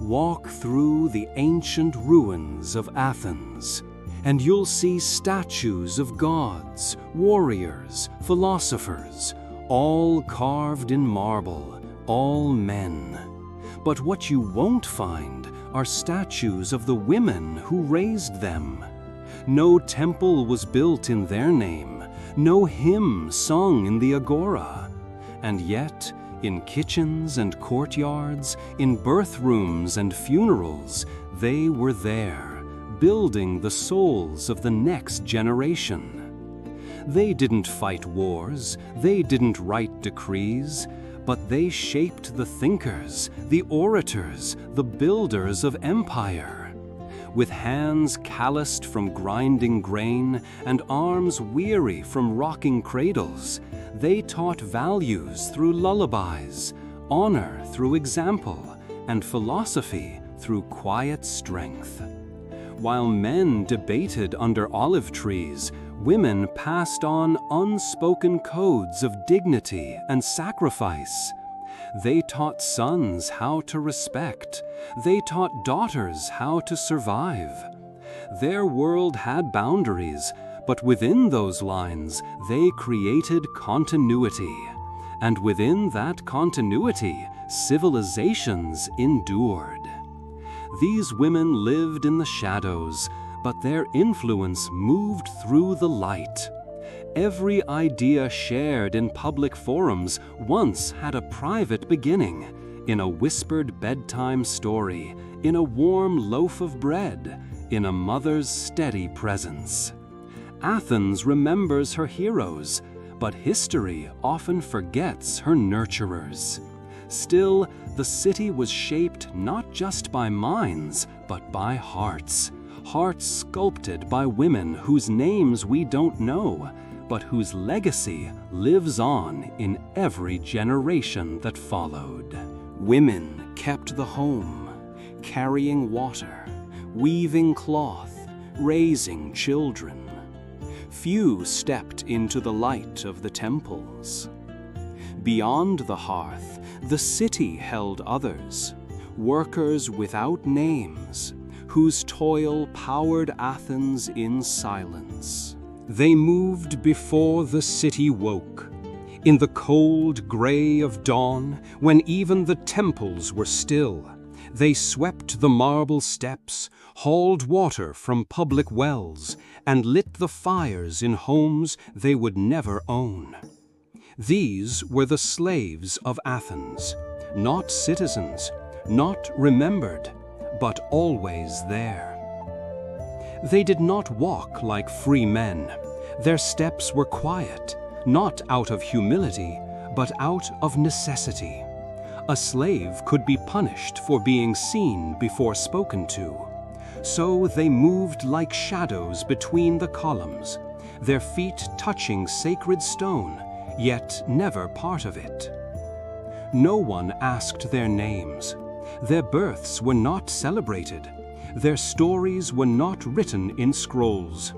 Walk through the ancient ruins of Athens, and you'll see statues of gods, warriors, philosophers, all carved in marble, all men. But what you won't find are statues of the women who raised them. No temple was built in their name, no hymn sung in the Agora. And yet, in kitchens and courtyards, in birth rooms and funerals, they were there, building the souls of the next generation. They didn't fight wars, they didn't write decrees, but they shaped the thinkers, the orators, the builders of empire. With hands calloused from grinding grain and arms weary from rocking cradles, they taught values through lullabies, honor through example, and philosophy through quiet strength. While men debated under olive trees, women passed on unspoken codes of dignity and sacrifice. They taught sons how to respect. They taught daughters how to survive. Their world had boundaries, but within those lines, they created continuity. And within that continuity, civilizations endured. These women lived in the shadows, but their influence moved through the light. Every idea shared in public forums once had a private beginning, in a whispered bedtime story, in a warm loaf of bread, in a mother's steady presence. Athens remembers her heroes, but history often forgets her nurturers. Still, the city was shaped not just by minds, but by hearts. Hearts sculpted by women whose names we don't know, but whose legacy lives on in every generation that followed. Women kept the home, carrying water, weaving cloth, raising children. Few stepped into the light of the temples. Beyond the hearth, the city held others, workers without names, whose toil powered Athens in silence. They moved before the city woke, in the cold gray of dawn, when even the temples were still. They swept the marble steps, hauled water from public wells, and lit the fires in homes they would never own. These were the slaves of Athens, not citizens, not remembered, but always there. They did not walk like free men. Their steps were quiet, not out of humility, but out of necessity. A slave could be punished for being seen before spoken to. So they moved like shadows between the columns, their feet touching sacred stone, yet never part of it. No one asked their names. Their births were not celebrated. Their stories were not written in scrolls.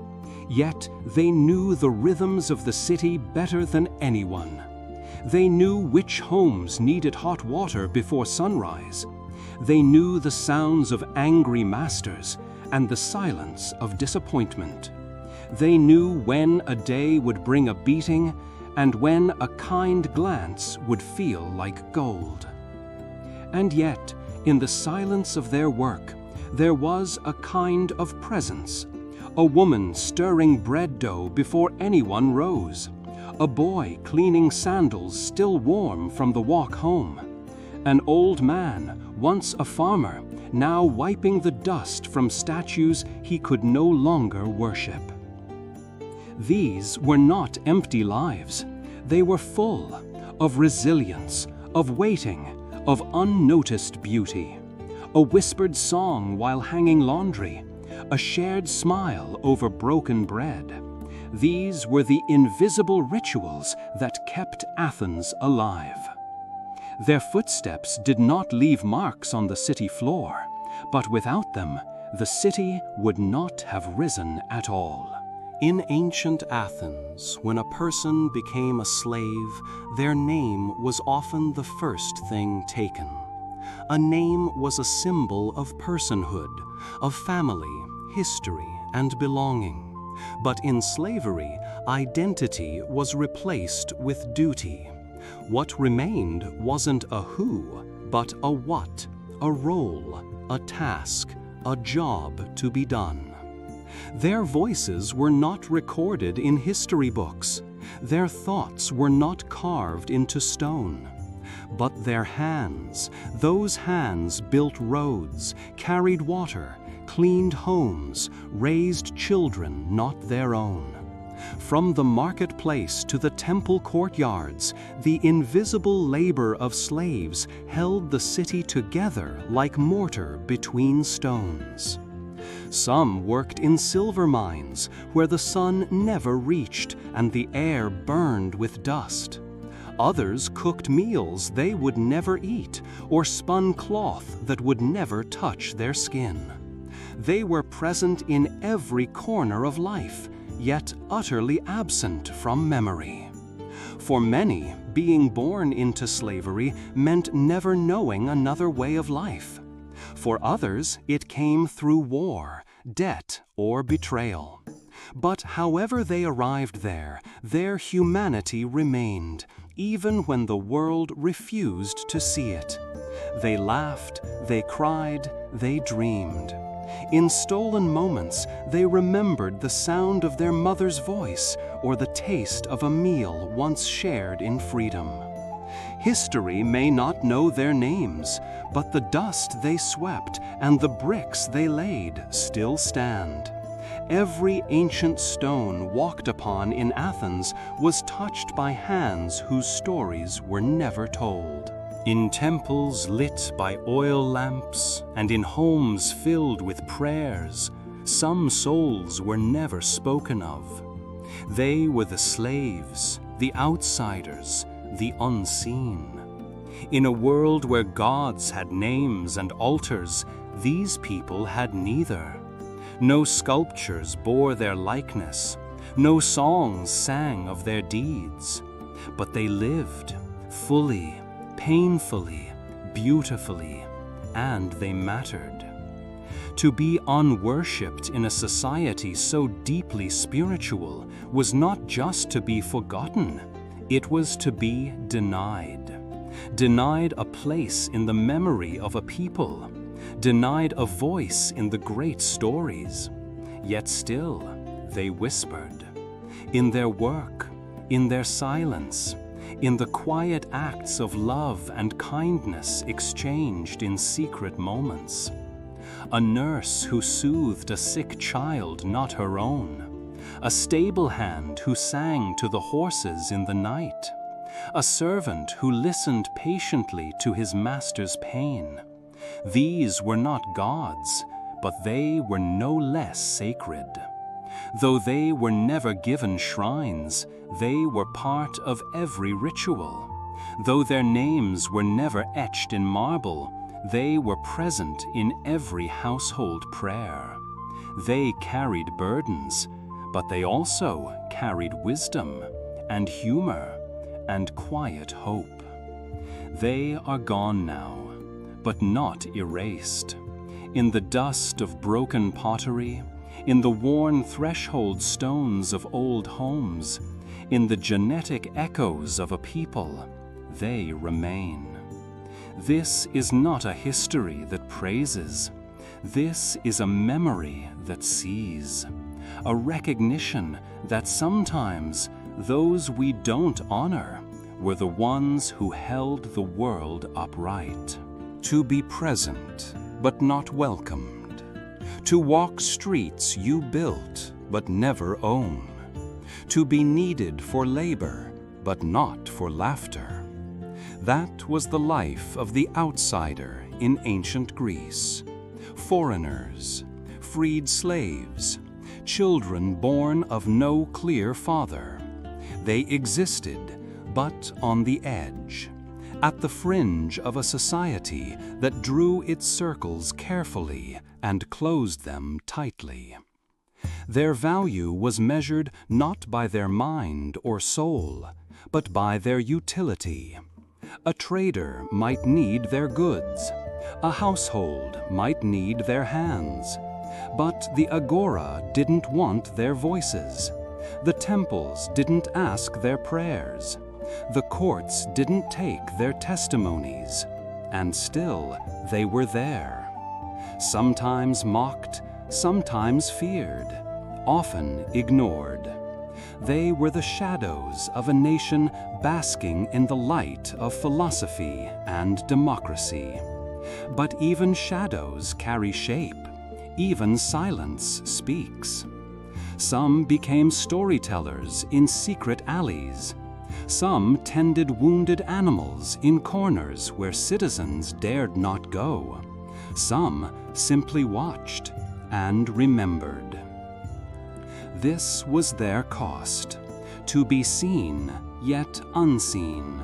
Yet they knew the rhythms of the city better than anyone. They knew which homes needed hot water before sunrise. They knew the sounds of angry masters and the silence of disappointment. They knew when a day would bring a beating and when a kind glance would feel like gold. And yet, in the silence of their work, there was a kind of presence. A woman stirring bread dough before anyone rose. A boy cleaning sandals still warm from the walk home. An old man, once a farmer, now wiping the dust from statues he could no longer worship. These were not empty lives. They were full of resilience, of waiting, of unnoticed beauty. A whispered song while hanging laundry, a shared smile over broken bread. These were the invisible rituals that kept Athens alive. Their footsteps did not leave marks on the city floor, but without them, the city would not have risen at all. In ancient Athens, when a person became a slave, their name was often the first thing taken. A name was a symbol of personhood, of family, history, and belonging. But in slavery, identity was replaced with duty. What remained wasn't a who, but a what, a role, a task, a job to be done. Their voices were not recorded in history books. Their thoughts were not carved into stone. But their hands, those hands built roads, carried water, cleaned homes, raised children not their own. From the marketplace to the temple courtyards, the invisible labor of slaves held the city together like mortar between stones. Some worked in silver mines, where the sun never reached and the air burned with dust. Others cooked meals they would never eat, or spun cloth that would never touch their skin. They were present in every corner of life, yet utterly absent from memory. For many, being born into slavery meant never knowing another way of life. For others, it came through war, debt, or betrayal. But however they arrived there, their humanity remained, even when the world refused to see it. They laughed, they cried, they dreamed. In stolen moments, they remembered the sound of their mother's voice or the taste of a meal once shared in freedom. History may not know their names, but the dust they swept and the bricks they laid still stand. Every ancient stone walked upon in Athens was touched by hands whose stories were never told. In temples lit by oil lamps and in homes filled with prayers, some souls were never spoken of. They were the slaves, the outsiders, the unseen. In a world where gods had names and altars, these people had neither. No sculptures bore their likeness, no songs sang of their deeds, but they lived fully, painfully, beautifully, and they mattered. To be unworshipped in a society so deeply spiritual was not just to be forgotten, it was to be denied. Denied a place in the memory of a people, denied a voice in the great stories. Yet still, they whispered. In their work, in their silence, in the quiet acts of love and kindness exchanged in secret moments. A nurse who soothed a sick child not her own. A stable hand who sang to the horses in the night. A servant who listened patiently to his master's pain. These were not gods, but they were no less sacred. Though they were never given shrines, they were part of every ritual. Though their names were never etched in marble, they were present in every household prayer. They carried burdens, but they also carried wisdom and humor and quiet hope. They are gone now, but not erased. In the dust of broken pottery, in the worn threshold stones of old homes, in the genetic echoes of a people, they remain. This is not a history that praises. This is a memory that sees. A recognition that sometimes those we don't honor were the ones who held the world upright. To be present, but not welcomed. To walk streets you built, but never own. To be needed for labor, but not for laughter. That was the life of the outsider in ancient Greece. Foreigners, freed slaves, children born of no clear father. They existed, but on the edge, at the fringe of a society that drew its circles carefully and closed them tightly. Their value was measured not by their mind or soul, but by their utility. A trader might need their goods. A household might need their hands. But the Agora didn't want their voices. The temples didn't ask their prayers. The courts didn't take their testimonies. And still, they were there. Sometimes mocked, sometimes feared, often ignored. They were the shadows of a nation basking in the light of philosophy and democracy. But even shadows carry shape. Even silence speaks. Some became storytellers in secret alleys. Some tended wounded animals in corners where citizens dared not go. Some simply watched and remembered. This was their cost, to be seen yet unseen,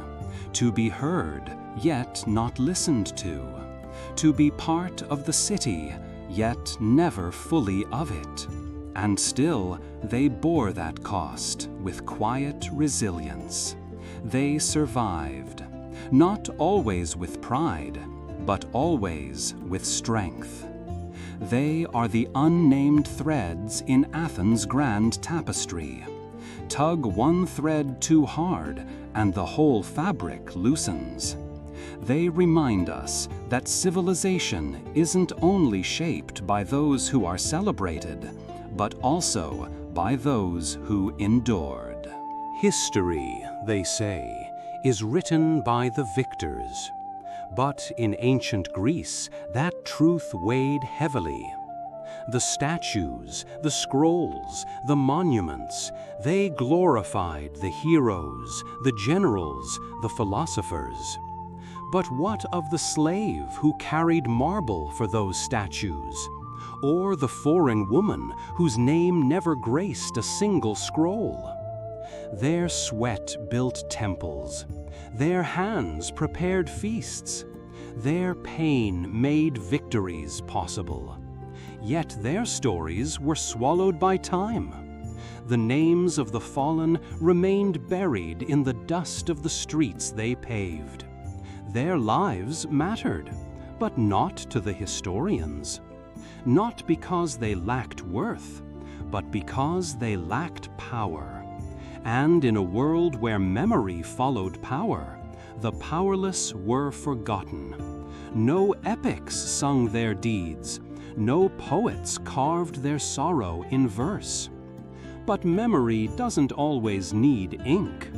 to be heard yet not listened to be part of the city yet never fully of it. And still they bore that cost with quiet resilience. They survived, not always with pride, but always with strength. They are the unnamed threads in Athens' grand tapestry. Tug one thread too hard, and the whole fabric loosens. They remind us that civilization isn't only shaped by those who are celebrated, but also by those who endured. History, they say, is written by the victors. But in ancient Greece, that truth weighed heavily. The statues, the scrolls, the monuments, they glorified the heroes, the generals, the philosophers. But what of the slave who carried marble for those statues? Or the foreign woman whose name never graced a single scroll? Their sweat built temples. Their hands prepared feasts. Their pain made victories possible. Yet their stories were swallowed by time. The names of the fallen remained buried in the dust of the streets they paved. Their lives mattered, but not to the historians. Not because they lacked worth, but because they lacked power. And in a world where memory followed power, the powerless were forgotten. No epics sung their deeds. No poets carved their sorrow in verse. But memory doesn't always need ink.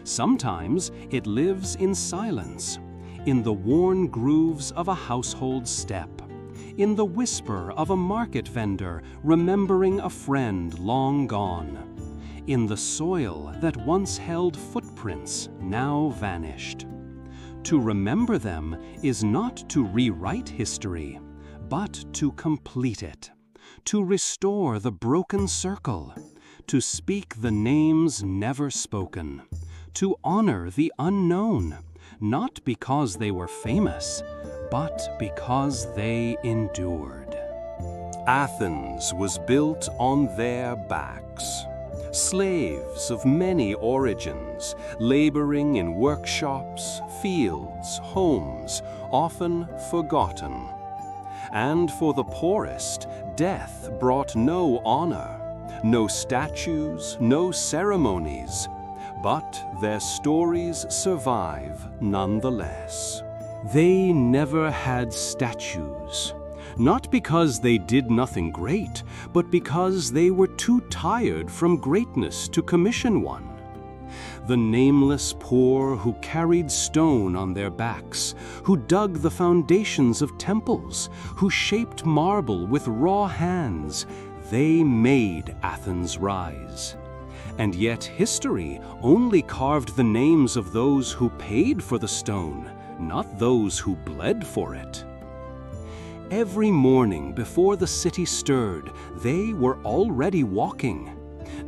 Sometimes it lives in silence, in the worn grooves of a household step, in the whisper of a market vendor remembering a friend long gone, in the soil that once held footprints now vanished. To remember them is not to rewrite history, but to complete it, to restore the broken circle, to speak the names never spoken, to honor the unknown, not because they were famous, but because they endured. Athens was built on their backs. Slaves of many origins, laboring in workshops, fields, homes, often forgotten. And for the poorest, death brought no honor, no statues, no ceremonies, but their stories survive nonetheless. They never had statues, not because they did nothing great, but because they were too tired from greatness to commission one. The nameless poor who carried stone on their backs, who dug the foundations of temples, who shaped marble with raw hands, they made Athens rise. And yet history only carved the names of those who paid for the stone, not those who bled for it. Every morning before the city stirred, they were already walking.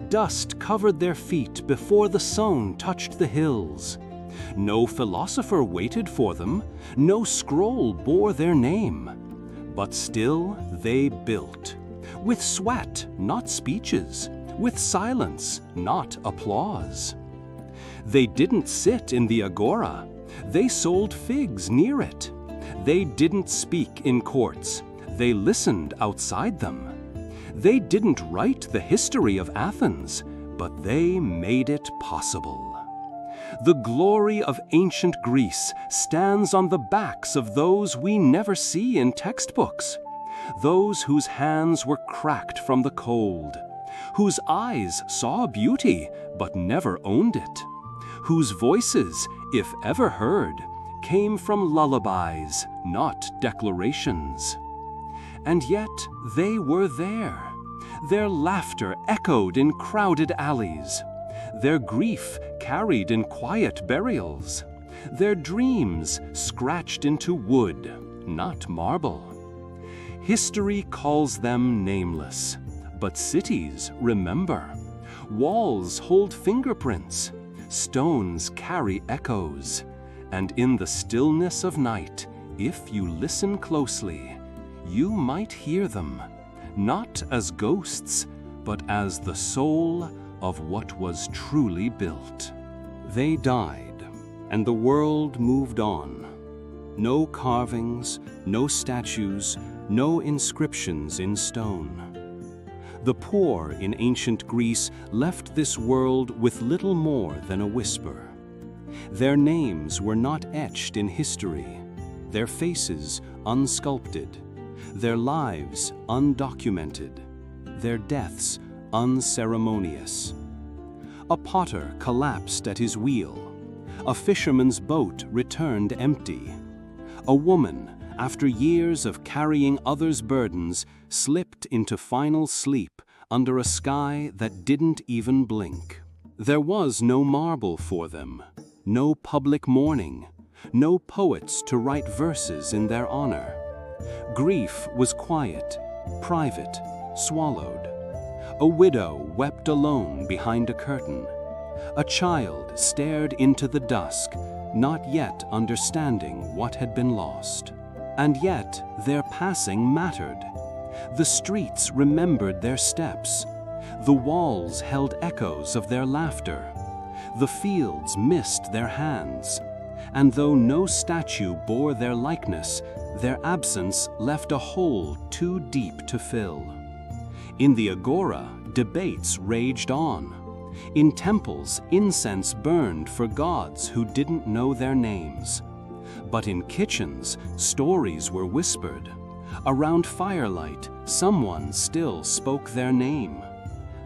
Dust covered their feet before the sun touched the hills. No philosopher waited for them, no scroll bore their name. But still they built, with sweat, not speeches, with silence, not applause. They didn't sit in the AGORA, they sold figs near it. They didn't speak in courts, they listened outside them. They didn't write the history of Athens, but they made it possible. The glory of ancient Greece stands on the backs of those we never see in textbooks, those whose hands were cracked from the cold, whose eyes saw beauty but never owned it, whose voices, if ever heard, came from lullabies, not declarations. And yet they were there. Their laughter echoed in crowded alleys. Their grief carried in quiet burials. Their dreams scratched into wood, not marble. History calls them nameless, but cities remember. Walls hold fingerprints. Stones carry echoes. And in the stillness of night, if you listen closely, you might hear them, not as ghosts, but as the soul of what was truly built. They died, and the world moved on. No carvings, no statues, no inscriptions in stone. The poor in ancient Greece left this world with little more than a whisper. Their names were not etched in history, their faces unsculpted, their lives undocumented, their deaths unceremonious. A potter collapsed at his wheel. A fisherman's boat returned empty. A woman, after years of carrying others' burdens, slipped into final sleep under a sky that didn't even blink. There was no marble for them, no public mourning, no poets to write verses in their honor. Grief was quiet, private, swallowed. A widow wept alone behind a curtain. A child stared into the dusk, not yet understanding what had been lost. And yet their passing mattered. The streets remembered their steps. The walls held echoes of their laughter. The fields missed their hands. And though no statue bore their likeness, their absence left a hole too deep to fill. In the Agora, debates raged on. In temples, incense burned for gods who didn't know their names. But in kitchens, stories were whispered. Around firelight, someone still spoke their name.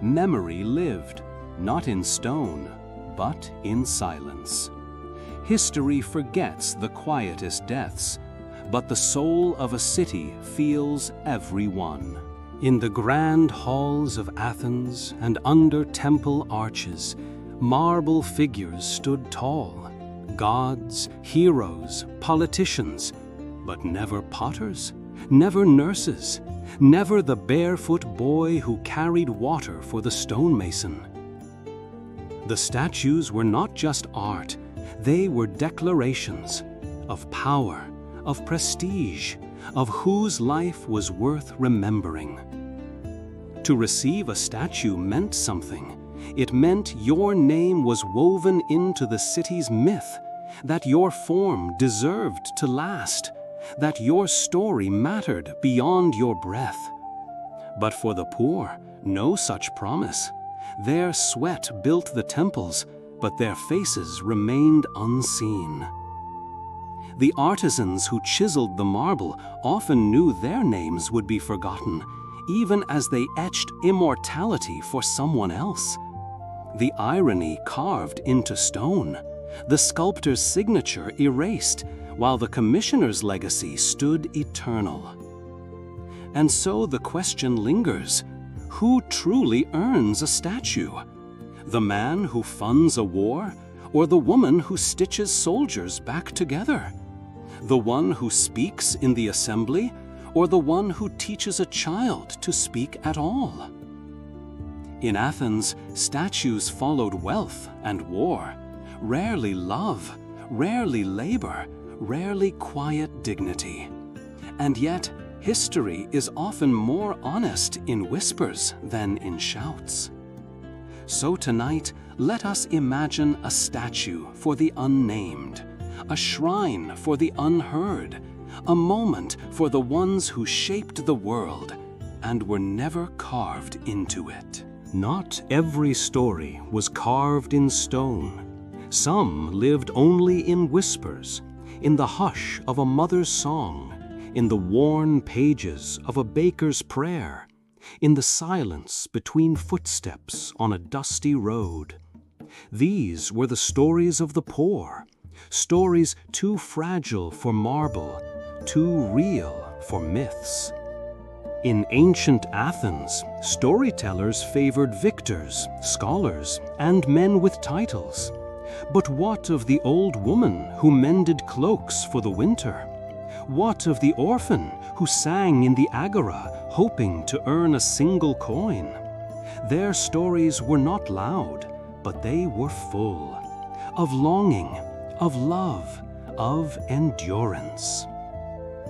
Memory lived, not in stone, but in silence. History forgets the quietest deaths, but the soul of a city feels every one. In the grand halls of Athens and under temple arches, marble figures stood tall. Gods, heroes, politicians, but never potters, never nurses, never the barefoot boy who carried water for the stonemason. The statues were not just art, they were declarations of power, of prestige, of whose life was worth remembering. To receive a statue meant something. It meant your name was woven into the city's myth, that your form deserved to last, that your story mattered beyond your breath. But for the poor, no such promise. Their sweat built the temples, but their faces remained unseen. The artisans who chiseled the marble often knew their names would be forgotten, even as they etched immortality for someone else. The irony carved into stone, the sculptor's signature erased, while the commissioner's legacy stood eternal. And so the question lingers, who truly earns a statue? The man who funds a war, or the woman who stitches soldiers back together? The one who speaks in the assembly, or the one who teaches a child to speak at all? In Athens, statues followed wealth and war, rarely love, rarely labor, rarely quiet dignity. And yet, history is often more honest in whispers than in shouts. So tonight, let us imagine a statue for the unnamed, a shrine for the unheard, a moment for the ones who shaped the world and were never carved into it. Not every story was carved in stone. Some lived only in whispers, in the hush of a mother's song, in the worn pages of a baker's prayer, in the silence between footsteps on a dusty road. These were the stories of the poor, stories too fragile for marble, too real for myths. In ancient Athens, storytellers favored victors, scholars, and men with titles. But what of the old woman who mended cloaks for the winter? What of the orphan who sang in the Agora, hoping to earn a single coin? Their stories were not loud, but they were full of longing, of love, of endurance.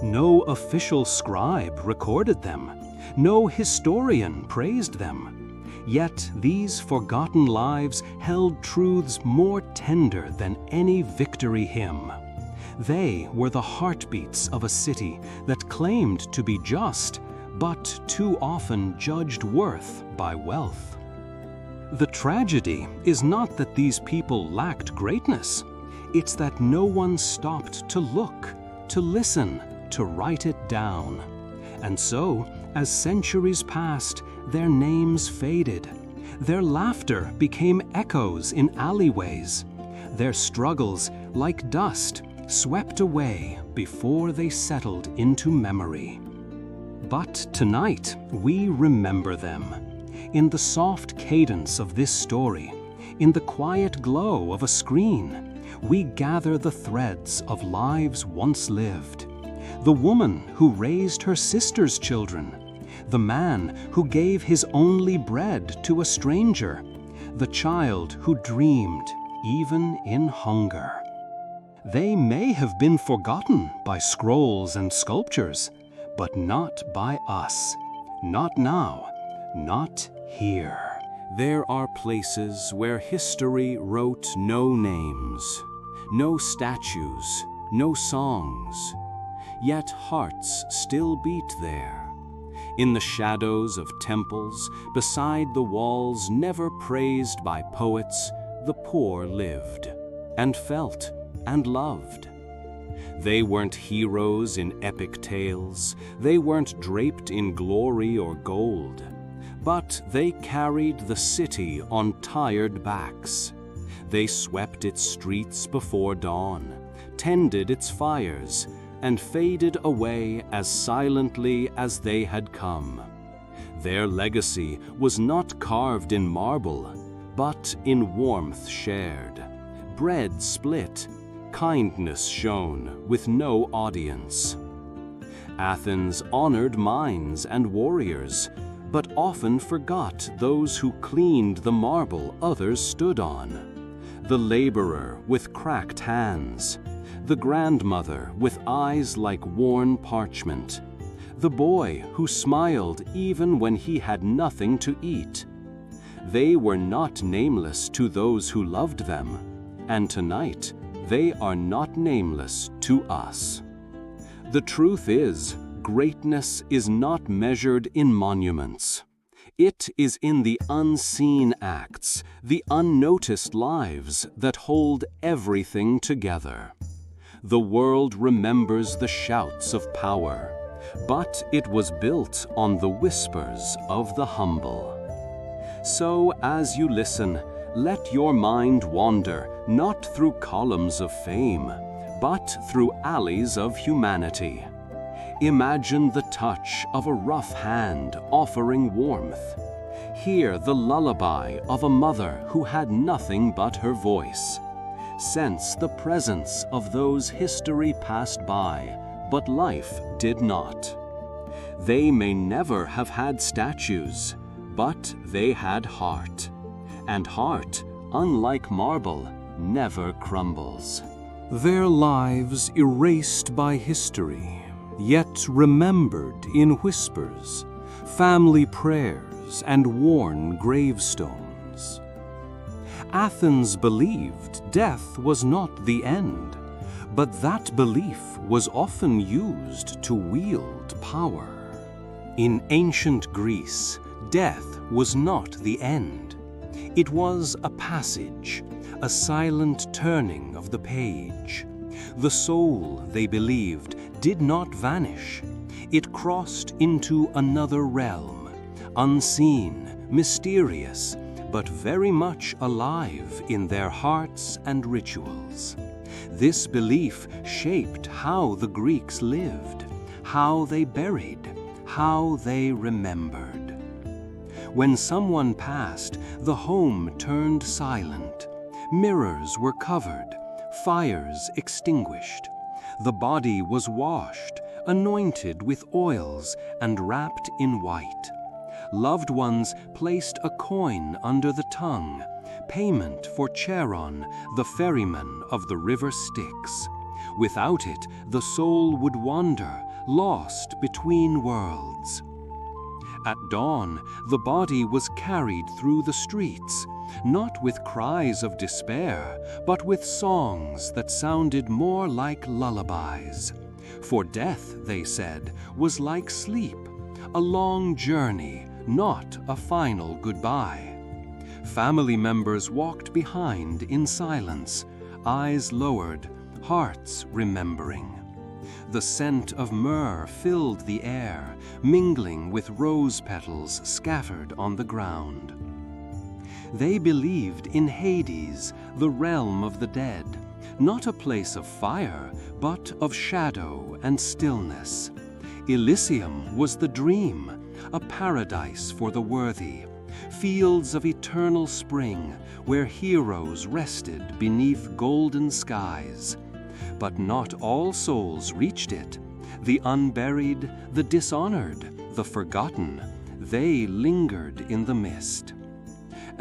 No official scribe recorded them. No historian praised them. Yet these forgotten lives held truths more tender than any victory hymn. They were the heartbeats of a city that claimed to be just, but too often judged worth by wealth. The tragedy is not that these people lacked greatness. It's that no one stopped to look, to listen, to write it down. And so, as centuries passed, their names faded. Their laughter became echoes in alleyways. Their struggles, like dust, swept away before they settled into memory. But tonight, we remember them. In the soft cadence of this story, in the quiet glow of a screen, we gather the threads of lives once lived. The woman who raised her sister's children, the man who gave his only bread to a stranger, the child who dreamed even in hunger. They may have been forgotten by scrolls and sculptures, but not by us. Not now, not here. There are places where history wrote no names, no statues, no songs, yet hearts still beat there. In the shadows of temples, beside the walls never praised by poets, the poor lived, and felt, and loved. They weren't heroes in epic tales, they weren't draped in glory or gold, but they carried the city on tired backs. They swept its streets before dawn, tended its fires, and faded away as silently as they had come. Their legacy was not carved in marble, but in warmth shared, bread split, kindness shown with no audience. Athens honored minds and warriors, but often forgot those who cleaned the marble others stood on. The laborer with cracked hands, the grandmother with eyes like worn parchment, the boy who smiled even when he had nothing to eat. They were not nameless to those who loved them, and tonight they are not nameless to us. The truth is, greatness is not measured in monuments. It is in the unseen acts, the unnoticed lives that hold everything together. The world remembers the shouts of power, but it was built on the whispers of the humble. So as you listen, let your mind wander not through columns of fame, but through alleys of humanity. Imagine the touch of a rough hand offering warmth. Hear the lullaby of a mother who had nothing but her voice. Sense the presence of those history passed by, but life did not. They may never have had statues, but they had heart. And heart, unlike marble, never crumbles. Their lives erased by history, yet remembered in whispers, family prayers, and worn gravestones. Athens believed death was not the end, but that belief was often used to wield power. In ancient Greece, death was not the end. It was a passage, a silent turning of the page. The soul, they believed, did not vanish. It crossed into another realm, unseen, mysterious, but very much alive in their hearts and rituals. This belief shaped how the Greeks lived, how they buried, how they remembered. When someone passed, the home turned silent. Mirrors were covered, fires extinguished. The body was washed, anointed with oils, and wrapped in white. Loved ones placed a coin under the tongue, payment for Charon, the ferryman of the river Styx. Without it, the soul would wander, lost between worlds. At dawn, the body was carried through the streets, not with cries of despair, but with songs that sounded more like lullabies. For death, they said, was like sleep, a long journey, not a final goodbye. Family members walked behind in silence, eyes lowered, hearts remembering. The scent of myrrh filled the air, mingling with rose petals scattered on the ground. They believed in Hades, the realm of the dead, not a place of fire, but of shadow and stillness. Elysium was the dream, a paradise for the worthy, fields of eternal spring where heroes rested beneath golden skies. But not all souls reached it. The unburied, the dishonored, the forgotten, they lingered in the mist.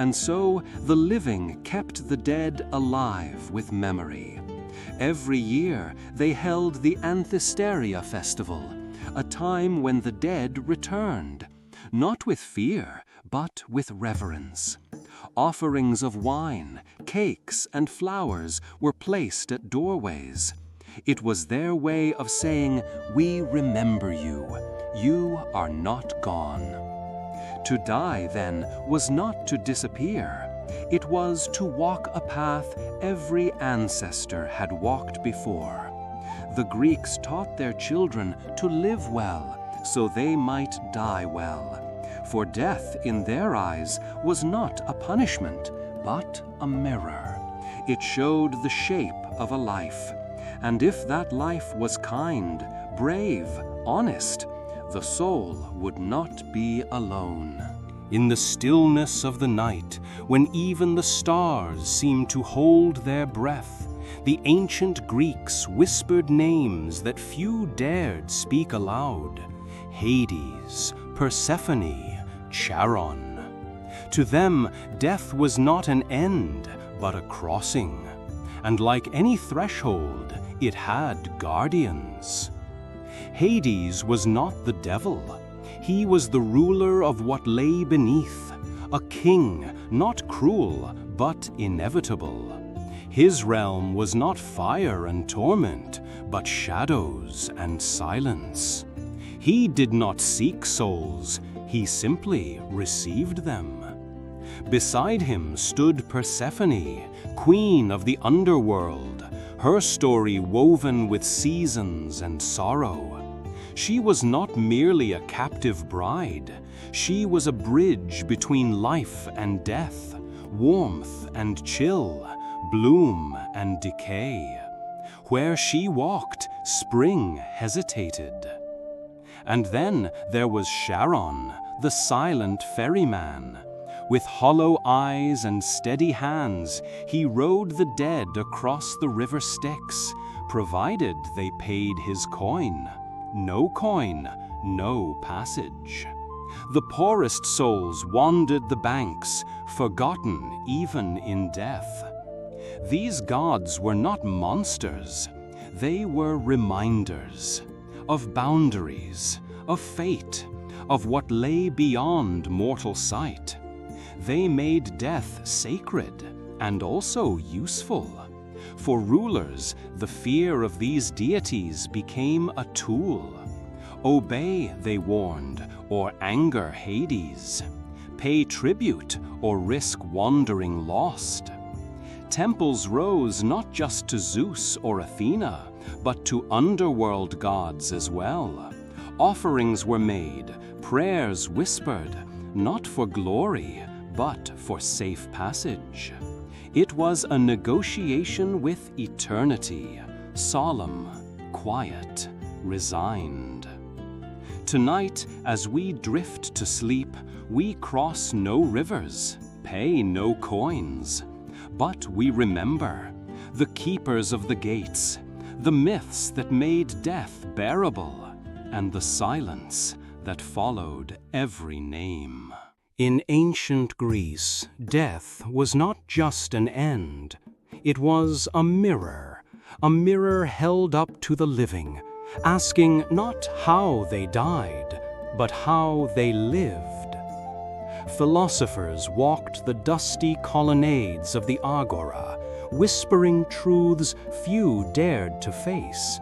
And so the living kept the dead alive with memory. Every year they held the Anthesteria festival, a time when the dead returned, not with fear, but with reverence. Offerings of wine, cakes, and flowers were placed at doorways. It was their way of saying, "We remember you. You are not gone." To die, then, was not to disappear. It was to walk a path every ancestor had walked before. The Greeks taught their children to live well, so they might die well. For death, in their eyes, was not a punishment, but a mirror. It showed the shape of a life. And if that life was kind, brave, honest, the soul would not be alone. In the stillness of the night, when even the stars seemed to hold their breath, the ancient Greeks whispered names that few dared speak aloud: Hades, Persephone, Charon. To them, death was not an end, but a crossing. And like any threshold, it had guardians. Hades was not the devil. He was the ruler of what lay beneath, a king, not cruel, but inevitable. His realm was not fire and torment, but shadows and silence. He did not seek souls, he simply received them. Beside him stood Persephone, queen of the underworld, her story woven with seasons and sorrow. She was not merely a captive bride. She was a bridge between life and death, warmth and chill, bloom and decay. Where she walked, spring hesitated. And then there was Charon, the silent ferryman. With hollow eyes and steady hands, he rowed the dead across the river Styx, provided they paid his coin. No coin, no passage. The poorest souls wandered the banks, forgotten even in death. These gods were not monsters. They were reminders of boundaries, of fate, of what lay beyond mortal sight. They made death sacred and also useful. For rulers, the fear of these deities became a tool. Obey, they warned, or anger Hades. Pay tribute, or risk wandering lost. Temples rose not just to Zeus or Athena, but to underworld gods as well. Offerings were made, prayers whispered, not for glory, but for safe passage. It was a negotiation with eternity, solemn, quiet, resigned. Tonight, as we drift to sleep, we cross no rivers, pay no coins. But we remember the keepers of the gates, the myths that made death bearable, and the silence that followed every name. In ancient Greece, death was not just an end. It was a mirror held up to the living, asking not how they died, but how they lived. Philosophers walked the dusty colonnades of the Agora, whispering truths few dared to face.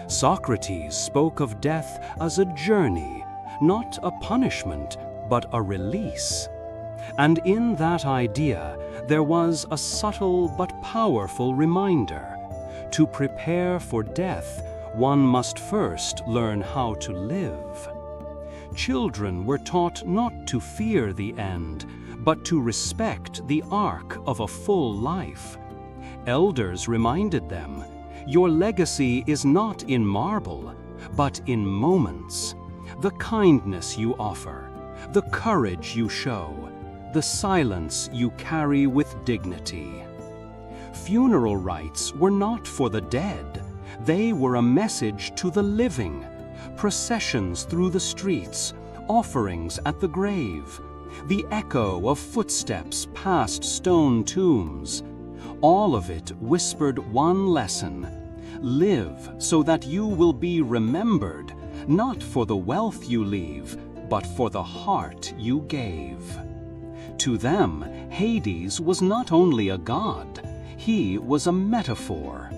Socrates spoke of death as a journey, not a punishment, but a release. And in that idea, there was a subtle but powerful reminder. To prepare for death, one must first learn how to live. Children were taught not to fear the end, but to respect the arc of a full life. Elders reminded them, your legacy is not in marble, but in moments. The kindness you offer, the courage you show, the silence you carry with dignity. Funeral rites were not for the dead. They were a message to the living. Processions through the streets, offerings at the grave, the echo of footsteps past stone tombs. All of it whispered one lesson: live so that you will be remembered, not for the wealth you leave, but for the heart you gave. To them, Hades was not only a god, he was a metaphor,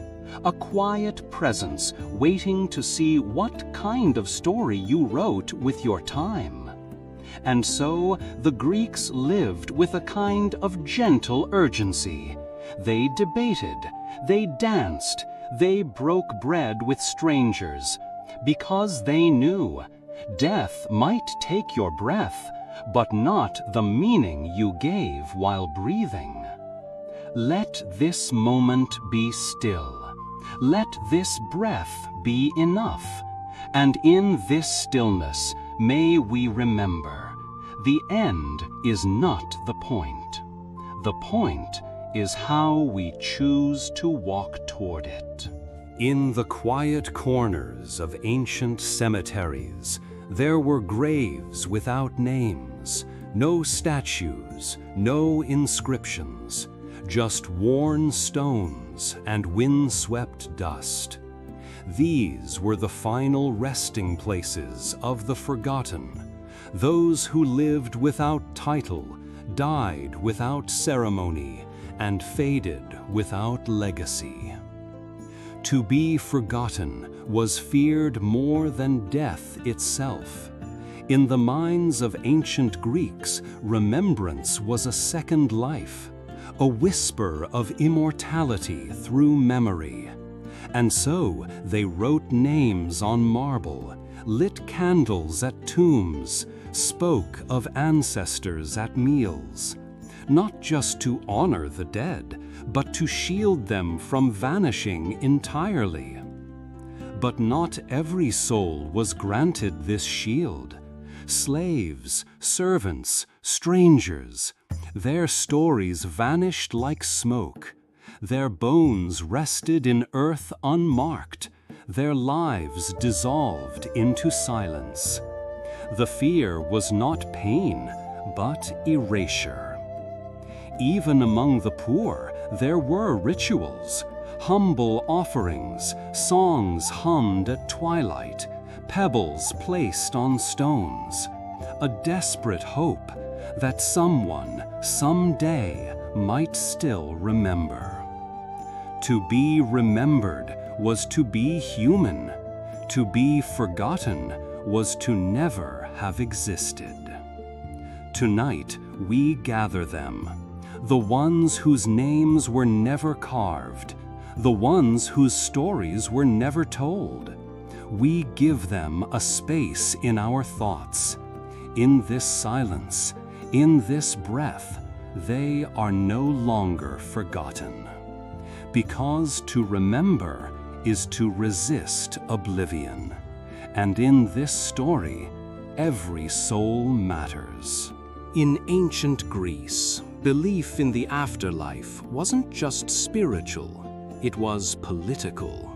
a quiet presence waiting to see what kind of story you wrote with your time. And so the Greeks lived with a kind of gentle urgency. They debated, they danced, they broke bread with strangers, because they knew death might take your breath, but not the meaning you gave while breathing. Let this moment be still. Let this breath be enough. And in this stillness may we remember, the end is not the point. The point is how we choose to walk toward it. In the quiet corners of ancient cemeteries, there were graves without names, no statues, no inscriptions, just worn stones and wind-swept dust. These were the final resting places of the forgotten, those who lived without title, died without ceremony, and faded without legacy. To be forgotten was feared more than death itself. In the minds of ancient Greeks, remembrance was a second life, a whisper of immortality through memory. And so they wrote names on marble, lit candles at tombs, spoke of ancestors at meals, not just to honor the dead, but to shield them from vanishing entirely. But not every soul was granted this shield. Slaves, servants, strangers, their stories vanished like smoke. Their bones rested in earth unmarked, their lives dissolved into silence. The fear was not pain, but erasure. Even among the poor, there were rituals, humble offerings, songs hummed at twilight, pebbles placed on stones, a desperate hope that someone, someday, might still remember. To be remembered was to be human. To be forgotten was to never have existed. Tonight, we gather them, the ones whose names were never carved, the ones whose stories were never told. We give them a space in our thoughts. In this silence, in this breath, they are no longer forgotten. Because to remember is to resist oblivion. And in this story, every soul matters. In ancient Greece, belief in the afterlife wasn't just spiritual, it was political.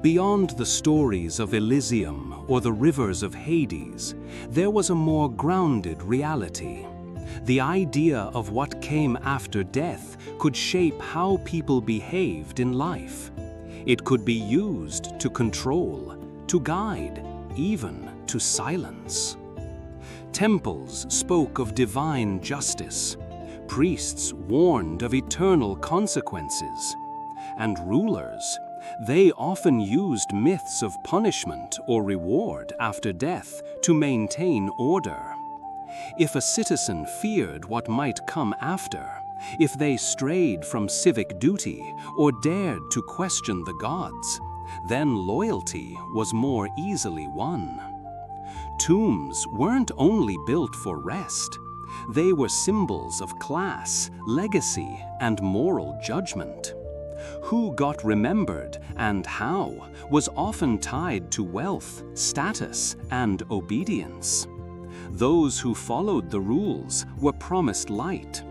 Beyond the stories of Elysium or the rivers of Hades, there was a more grounded reality. The idea of what came after death could shape how people behaved in life. It could be used to control, to guide, even to silence. Temples spoke of divine justice. Priests warned of eternal consequences. And rulers, they often used myths of punishment or reward after death to maintain order. If a citizen feared what might come after, if they strayed from civic duty or dared to question the gods, then loyalty was more easily won. Tombs weren't only built for rest. They were symbols of class, legacy, and moral judgment. Who got remembered and how was often tied to wealth, status, and obedience. Those who followed the rules were promised light.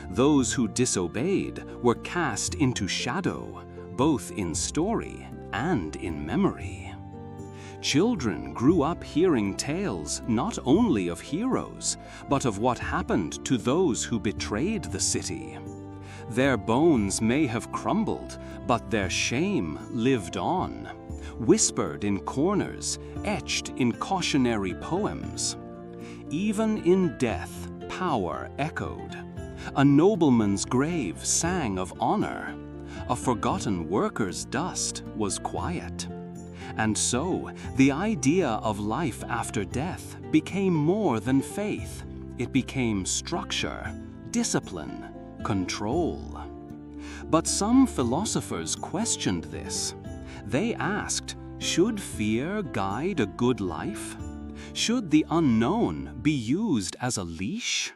Those who disobeyed were cast into shadow, both in story and in memory. Children grew up hearing tales not only of heroes, but of what happened to those who betrayed the city. Their bones may have crumbled, but their shame lived on, whispered in corners, etched in cautionary poems. Even in death, power echoed. A nobleman's grave sang of honor. A forgotten worker's dust was quiet. And so, the idea of life after death became more than faith. It became structure, discipline, control. But some philosophers questioned this. They asked, should fear guide a good life? Should the unknown be used as a leash?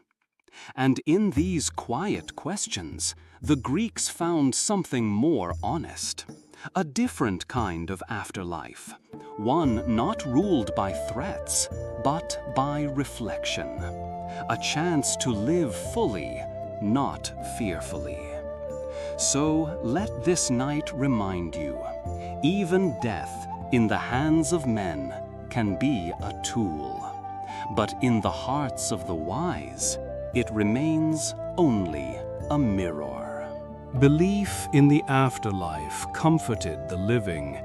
And in these quiet questions, the Greeks found something more honest. A different kind of afterlife, one not ruled by threats, but by reflection. A chance to live fully, not fearfully. So let this night remind you, even death in the hands of men can be a tool, but in the hearts of the wise, it remains only a mirror. Belief in the afterlife comforted the living,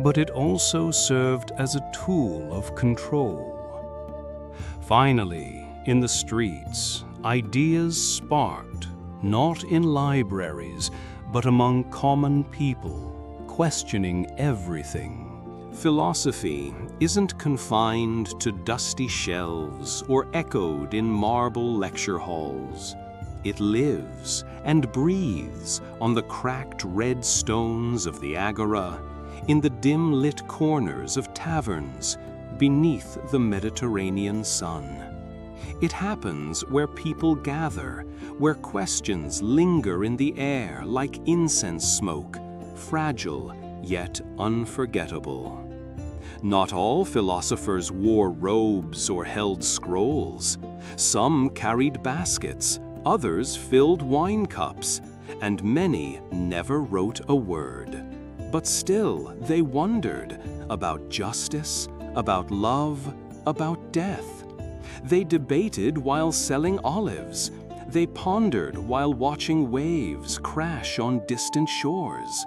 but it also served as a tool of control. Finally, in the streets, ideas sparked, not in libraries, but among common people, questioning everything. Philosophy isn't confined to dusty shelves or echoed in marble lecture halls. It lives and breathes on the cracked red stones of the Agora, in the dim-lit corners of taverns, beneath the Mediterranean sun. It happens where people gather, where questions linger in the air like incense smoke, fragile yet unforgettable. Not all philosophers wore robes or held scrolls. Some carried baskets, others filled wine cups, and many never wrote a word. But still they wondered about justice, about love, about death. They debated while selling olives. They pondered while watching waves crash on distant shores.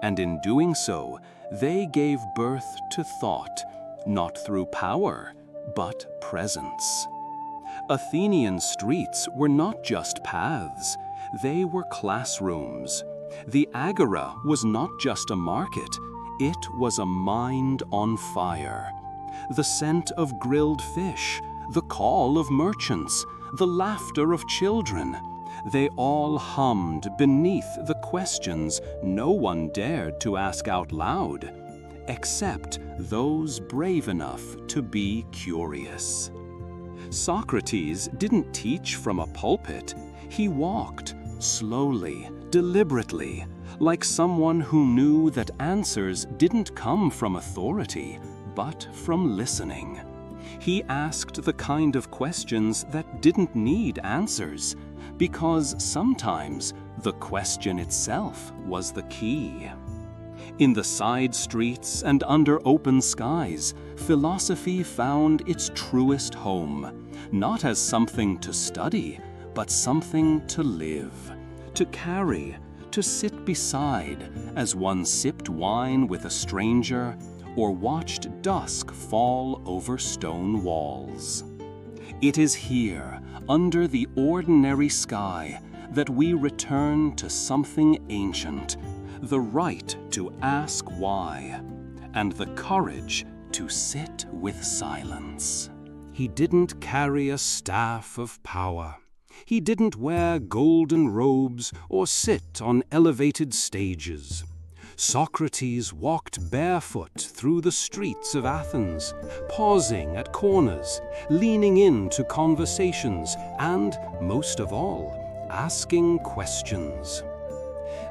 And in doing so, they gave birth to thought, not through power, but presence. Athenian streets were not just paths, they were classrooms. The Agora was not just a market, it was a mind on fire. The scent of grilled fish, the call of merchants, the laughter of children, they all hummed beneath the questions no one dared to ask out loud, except those brave enough to be curious. Socrates didn't teach from a pulpit. He walked, slowly, deliberately, like someone who knew that answers didn't come from authority, but from listening. He asked the kind of questions that didn't need answers, because sometimes the question itself was the key. In the side streets and under open skies, philosophy found its truest home, not as something to study, but something to live, to carry, to sit beside as one sipped wine with a stranger or watched dusk fall over stone walls. It is here, under the ordinary sky, that we return to something ancient, the right to ask why, and the courage to sit with silence. He didn't carry a staff of power. He didn't wear golden robes or sit on elevated stages. Socrates walked barefoot through the streets of Athens, pausing at corners, leaning into conversations, and, most of all, asking questions.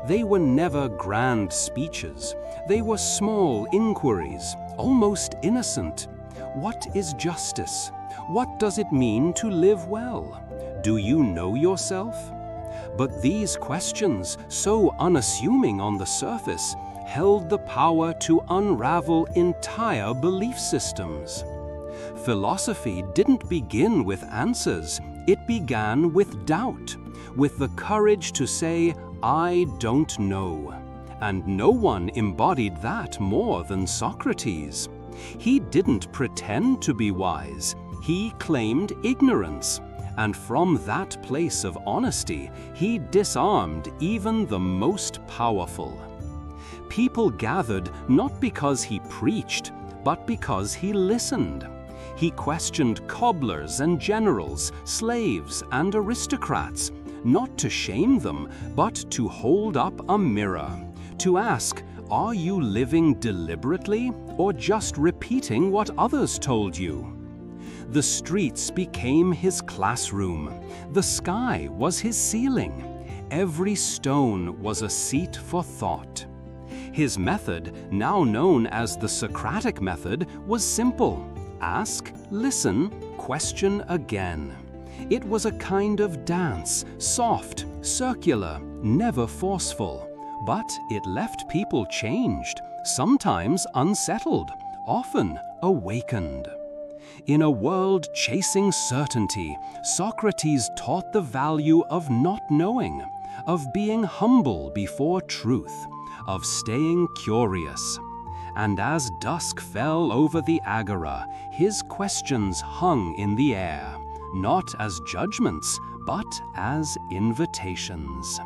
They were never grand speeches. They were small inquiries, almost innocent. What is justice? What does it mean to live well? Do you know yourself? But these questions, so unassuming on the surface, held the power to unravel entire belief systems. Philosophy didn't begin with answers, it began with doubt, with the courage to say, "I don't know." And no one embodied that more than Socrates. He didn't pretend to be wise, he claimed ignorance. And from that place of honesty, he disarmed even the most powerful. People gathered not because he preached, but because he listened. He questioned cobblers and generals, slaves and aristocrats, not to shame them, but to hold up a mirror, to ask, are you living deliberately or just repeating what others told you? The streets became his classroom. The sky was his ceiling. Every stone was a seat for thought. His method, now known as the Socratic method, was simple. Ask, listen, question again. It was a kind of dance, soft, circular, never forceful. But it left people changed, sometimes unsettled, often awakened. In a world chasing certainty, Socrates taught the value of not knowing, of being humble before truth, of staying curious. And as dusk fell over the Agora, his questions hung in the air, not as judgments, but as invitations.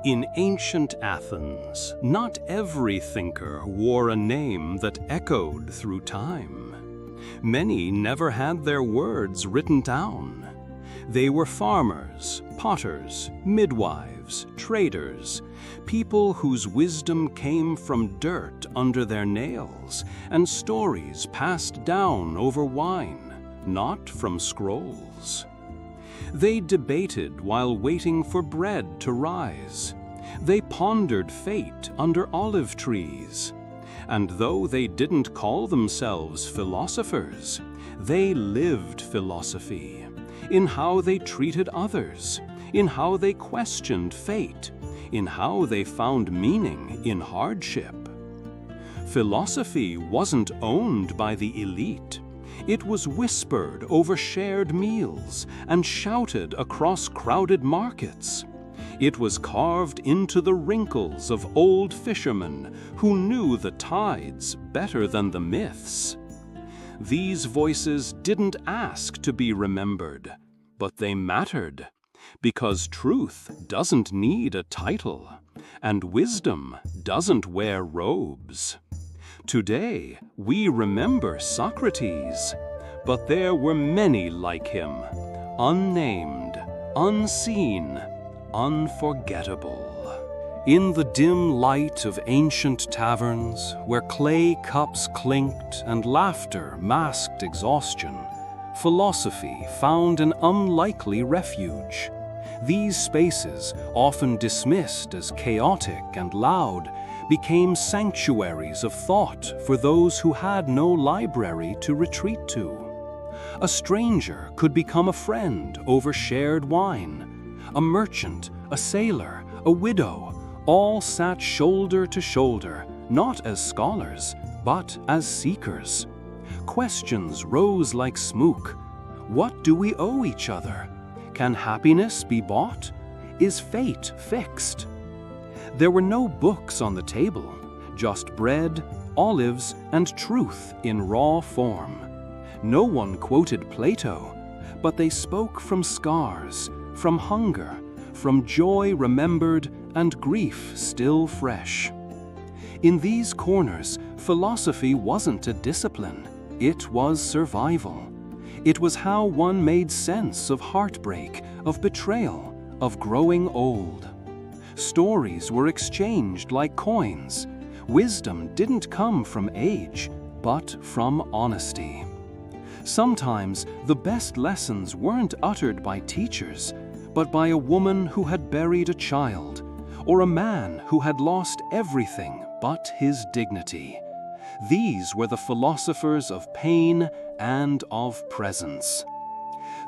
In ancient Athens, not every thinker wore a name that echoed through time. Many never had their words written down. They were farmers, potters, midwives, traders, people whose wisdom came from dirt under their nails and stories passed down over wine, not from scrolls. They debated while waiting for bread to rise. They pondered fate under olive trees. And though they didn't call themselves philosophers, they lived philosophy in how they treated others, in how they questioned fate, in how they found meaning in hardship. Philosophy wasn't owned by the elite. It was whispered over shared meals and shouted across crowded markets. It was carved into the wrinkles of old fishermen who knew the tides better than the myths. These voices didn't ask to be remembered, but they mattered, because truth doesn't need a title, and wisdom doesn't wear robes. Today, we remember Socrates, but there were many like him, unnamed, unseen, unforgettable. In the dim light of ancient taverns, where clay cups clinked and laughter masked exhaustion, philosophy found an unlikely refuge. These spaces, often dismissed as chaotic and loud, became sanctuaries of thought for those who had no library to retreat to. A stranger could become a friend over shared wine. A merchant, a sailor, a widow, all sat shoulder to shoulder, not as scholars, but as seekers. Questions rose like smoke. What do we owe each other? Can happiness be bought? Is fate fixed? There were no books on the table, just bread, olives, and truth in raw form. No one quoted Plato, but they spoke from scars, from hunger, from joy remembered and grief still fresh. In these corners, philosophy wasn't a discipline, it was survival. It was how one made sense of heartbreak, of betrayal, of growing old. Stories were exchanged like coins. Wisdom didn't come from age, but from honesty. Sometimes the best lessons weren't uttered by teachers, but by a woman who had buried a child, or a man who had lost everything but his dignity. These were the philosophers of pain and of presence.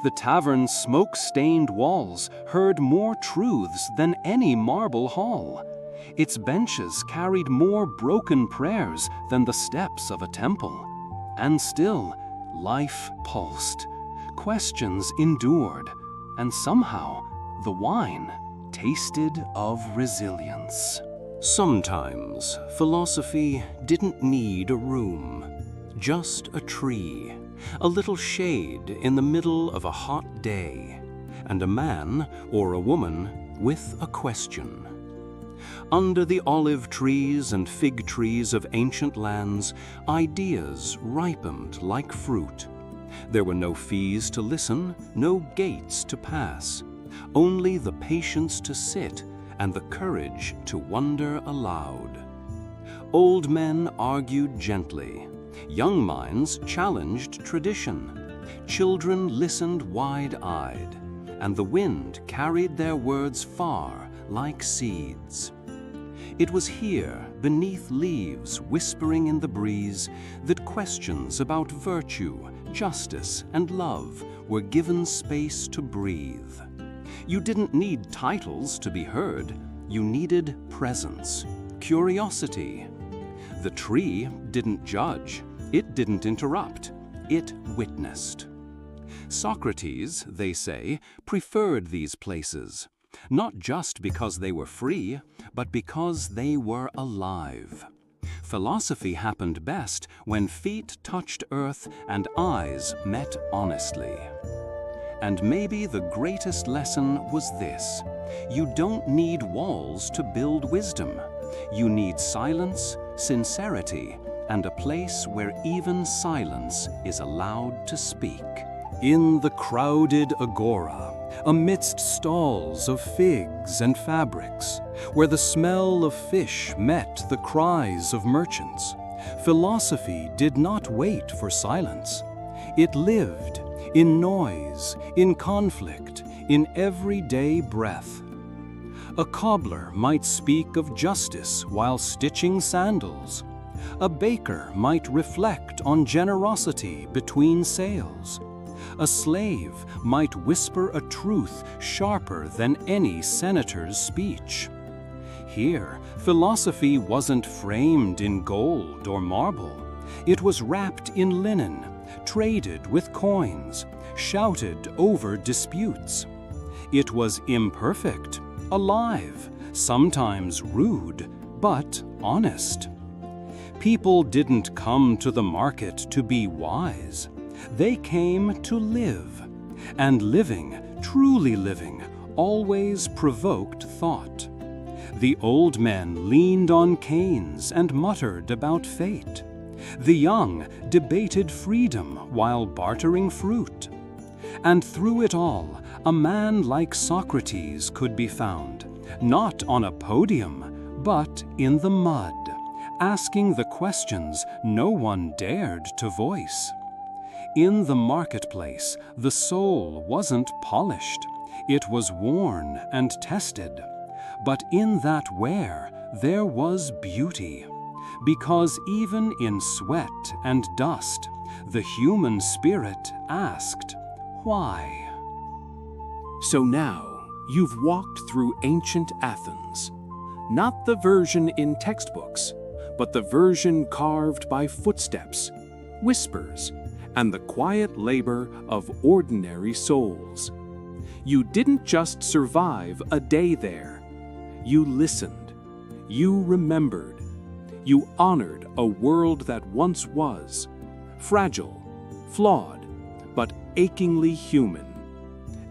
The tavern's smoke-stained walls heard more truths than any marble hall. Its benches carried more broken prayers than the steps of a temple. And still, life pulsed, questions endured, and somehow the wine tasted of resilience. Sometimes philosophy didn't need a room, just a tree, a little shade in the middle of a hot day, and a man or a woman with a question. Under the olive trees and fig trees of ancient lands, ideas ripened like fruit. There were no fees to listen, no gates to pass, only the patience to sit and the courage to wonder aloud. Old men argued gently. Young minds challenged tradition. Children listened wide-eyed, and the wind carried their words far like seeds. It was here, beneath leaves whispering in the breeze, that questions about virtue, justice, and love were given space to breathe. You didn't need titles to be heard. You needed presence, curiosity. The tree didn't judge. It didn't interrupt. It witnessed. Socrates, they say, preferred these places, not just because they were free, but because they were alive. Philosophy happened best when feet touched earth and eyes met honestly. And maybe the greatest lesson was this: you don't need walls to build wisdom. You need silence, sincerity, and a place where even silence is allowed to speak. In the crowded agora, amidst stalls of figs and fabrics, where the smell of fish met the cries of merchants, philosophy did not wait for silence. It lived in noise, in conflict, in everyday breath. A cobbler might speak of justice while stitching sandals. A baker might reflect on generosity between sales. A slave might whisper a truth sharper than any senator's speech. Here, philosophy wasn't framed in gold or marble. It was wrapped in linen, traded with coins, shouted over disputes. It was imperfect, alive, sometimes rude, but honest. People didn't come to the market to be wise. They came to live, and living, truly living, always provoked thought. The old men leaned on canes and muttered about fate. The young debated freedom while bartering fruit. And through it all, a man like Socrates could be found, not on a podium, but in the mud, asking the questions no one dared to voice. In the marketplace, the soul wasn't polished. It was worn and tested. But in that wear, there was beauty. Because even in sweat and dust, the human spirit asked, why? So now, you've walked through ancient Athens. Not the version in textbooks, but the version carved by footsteps, whispers, and the quiet labor of ordinary souls. You didn't just survive a day there. You listened. You remembered. You honored a world that once was, fragile, flawed, but achingly human.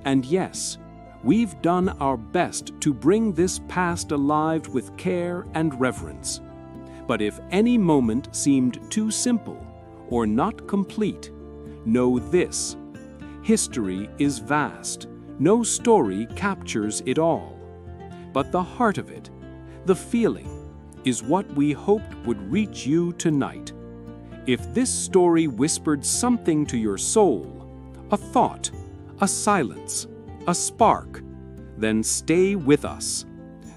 And yes, we've done our best to bring this past alive with care and reverence. But if any moment seemed too simple or not complete, know this: history is vast. No story captures it all. But the heart of it, the feeling, is what we hoped would reach you tonight. If this story whispered something to your soul, a thought, a silence, a spark, then stay with us.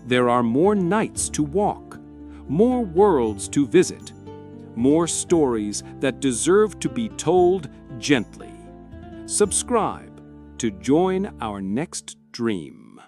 There are more nights to walk, more worlds to visit, more stories that deserve to be told gently. Subscribe to join our next dream.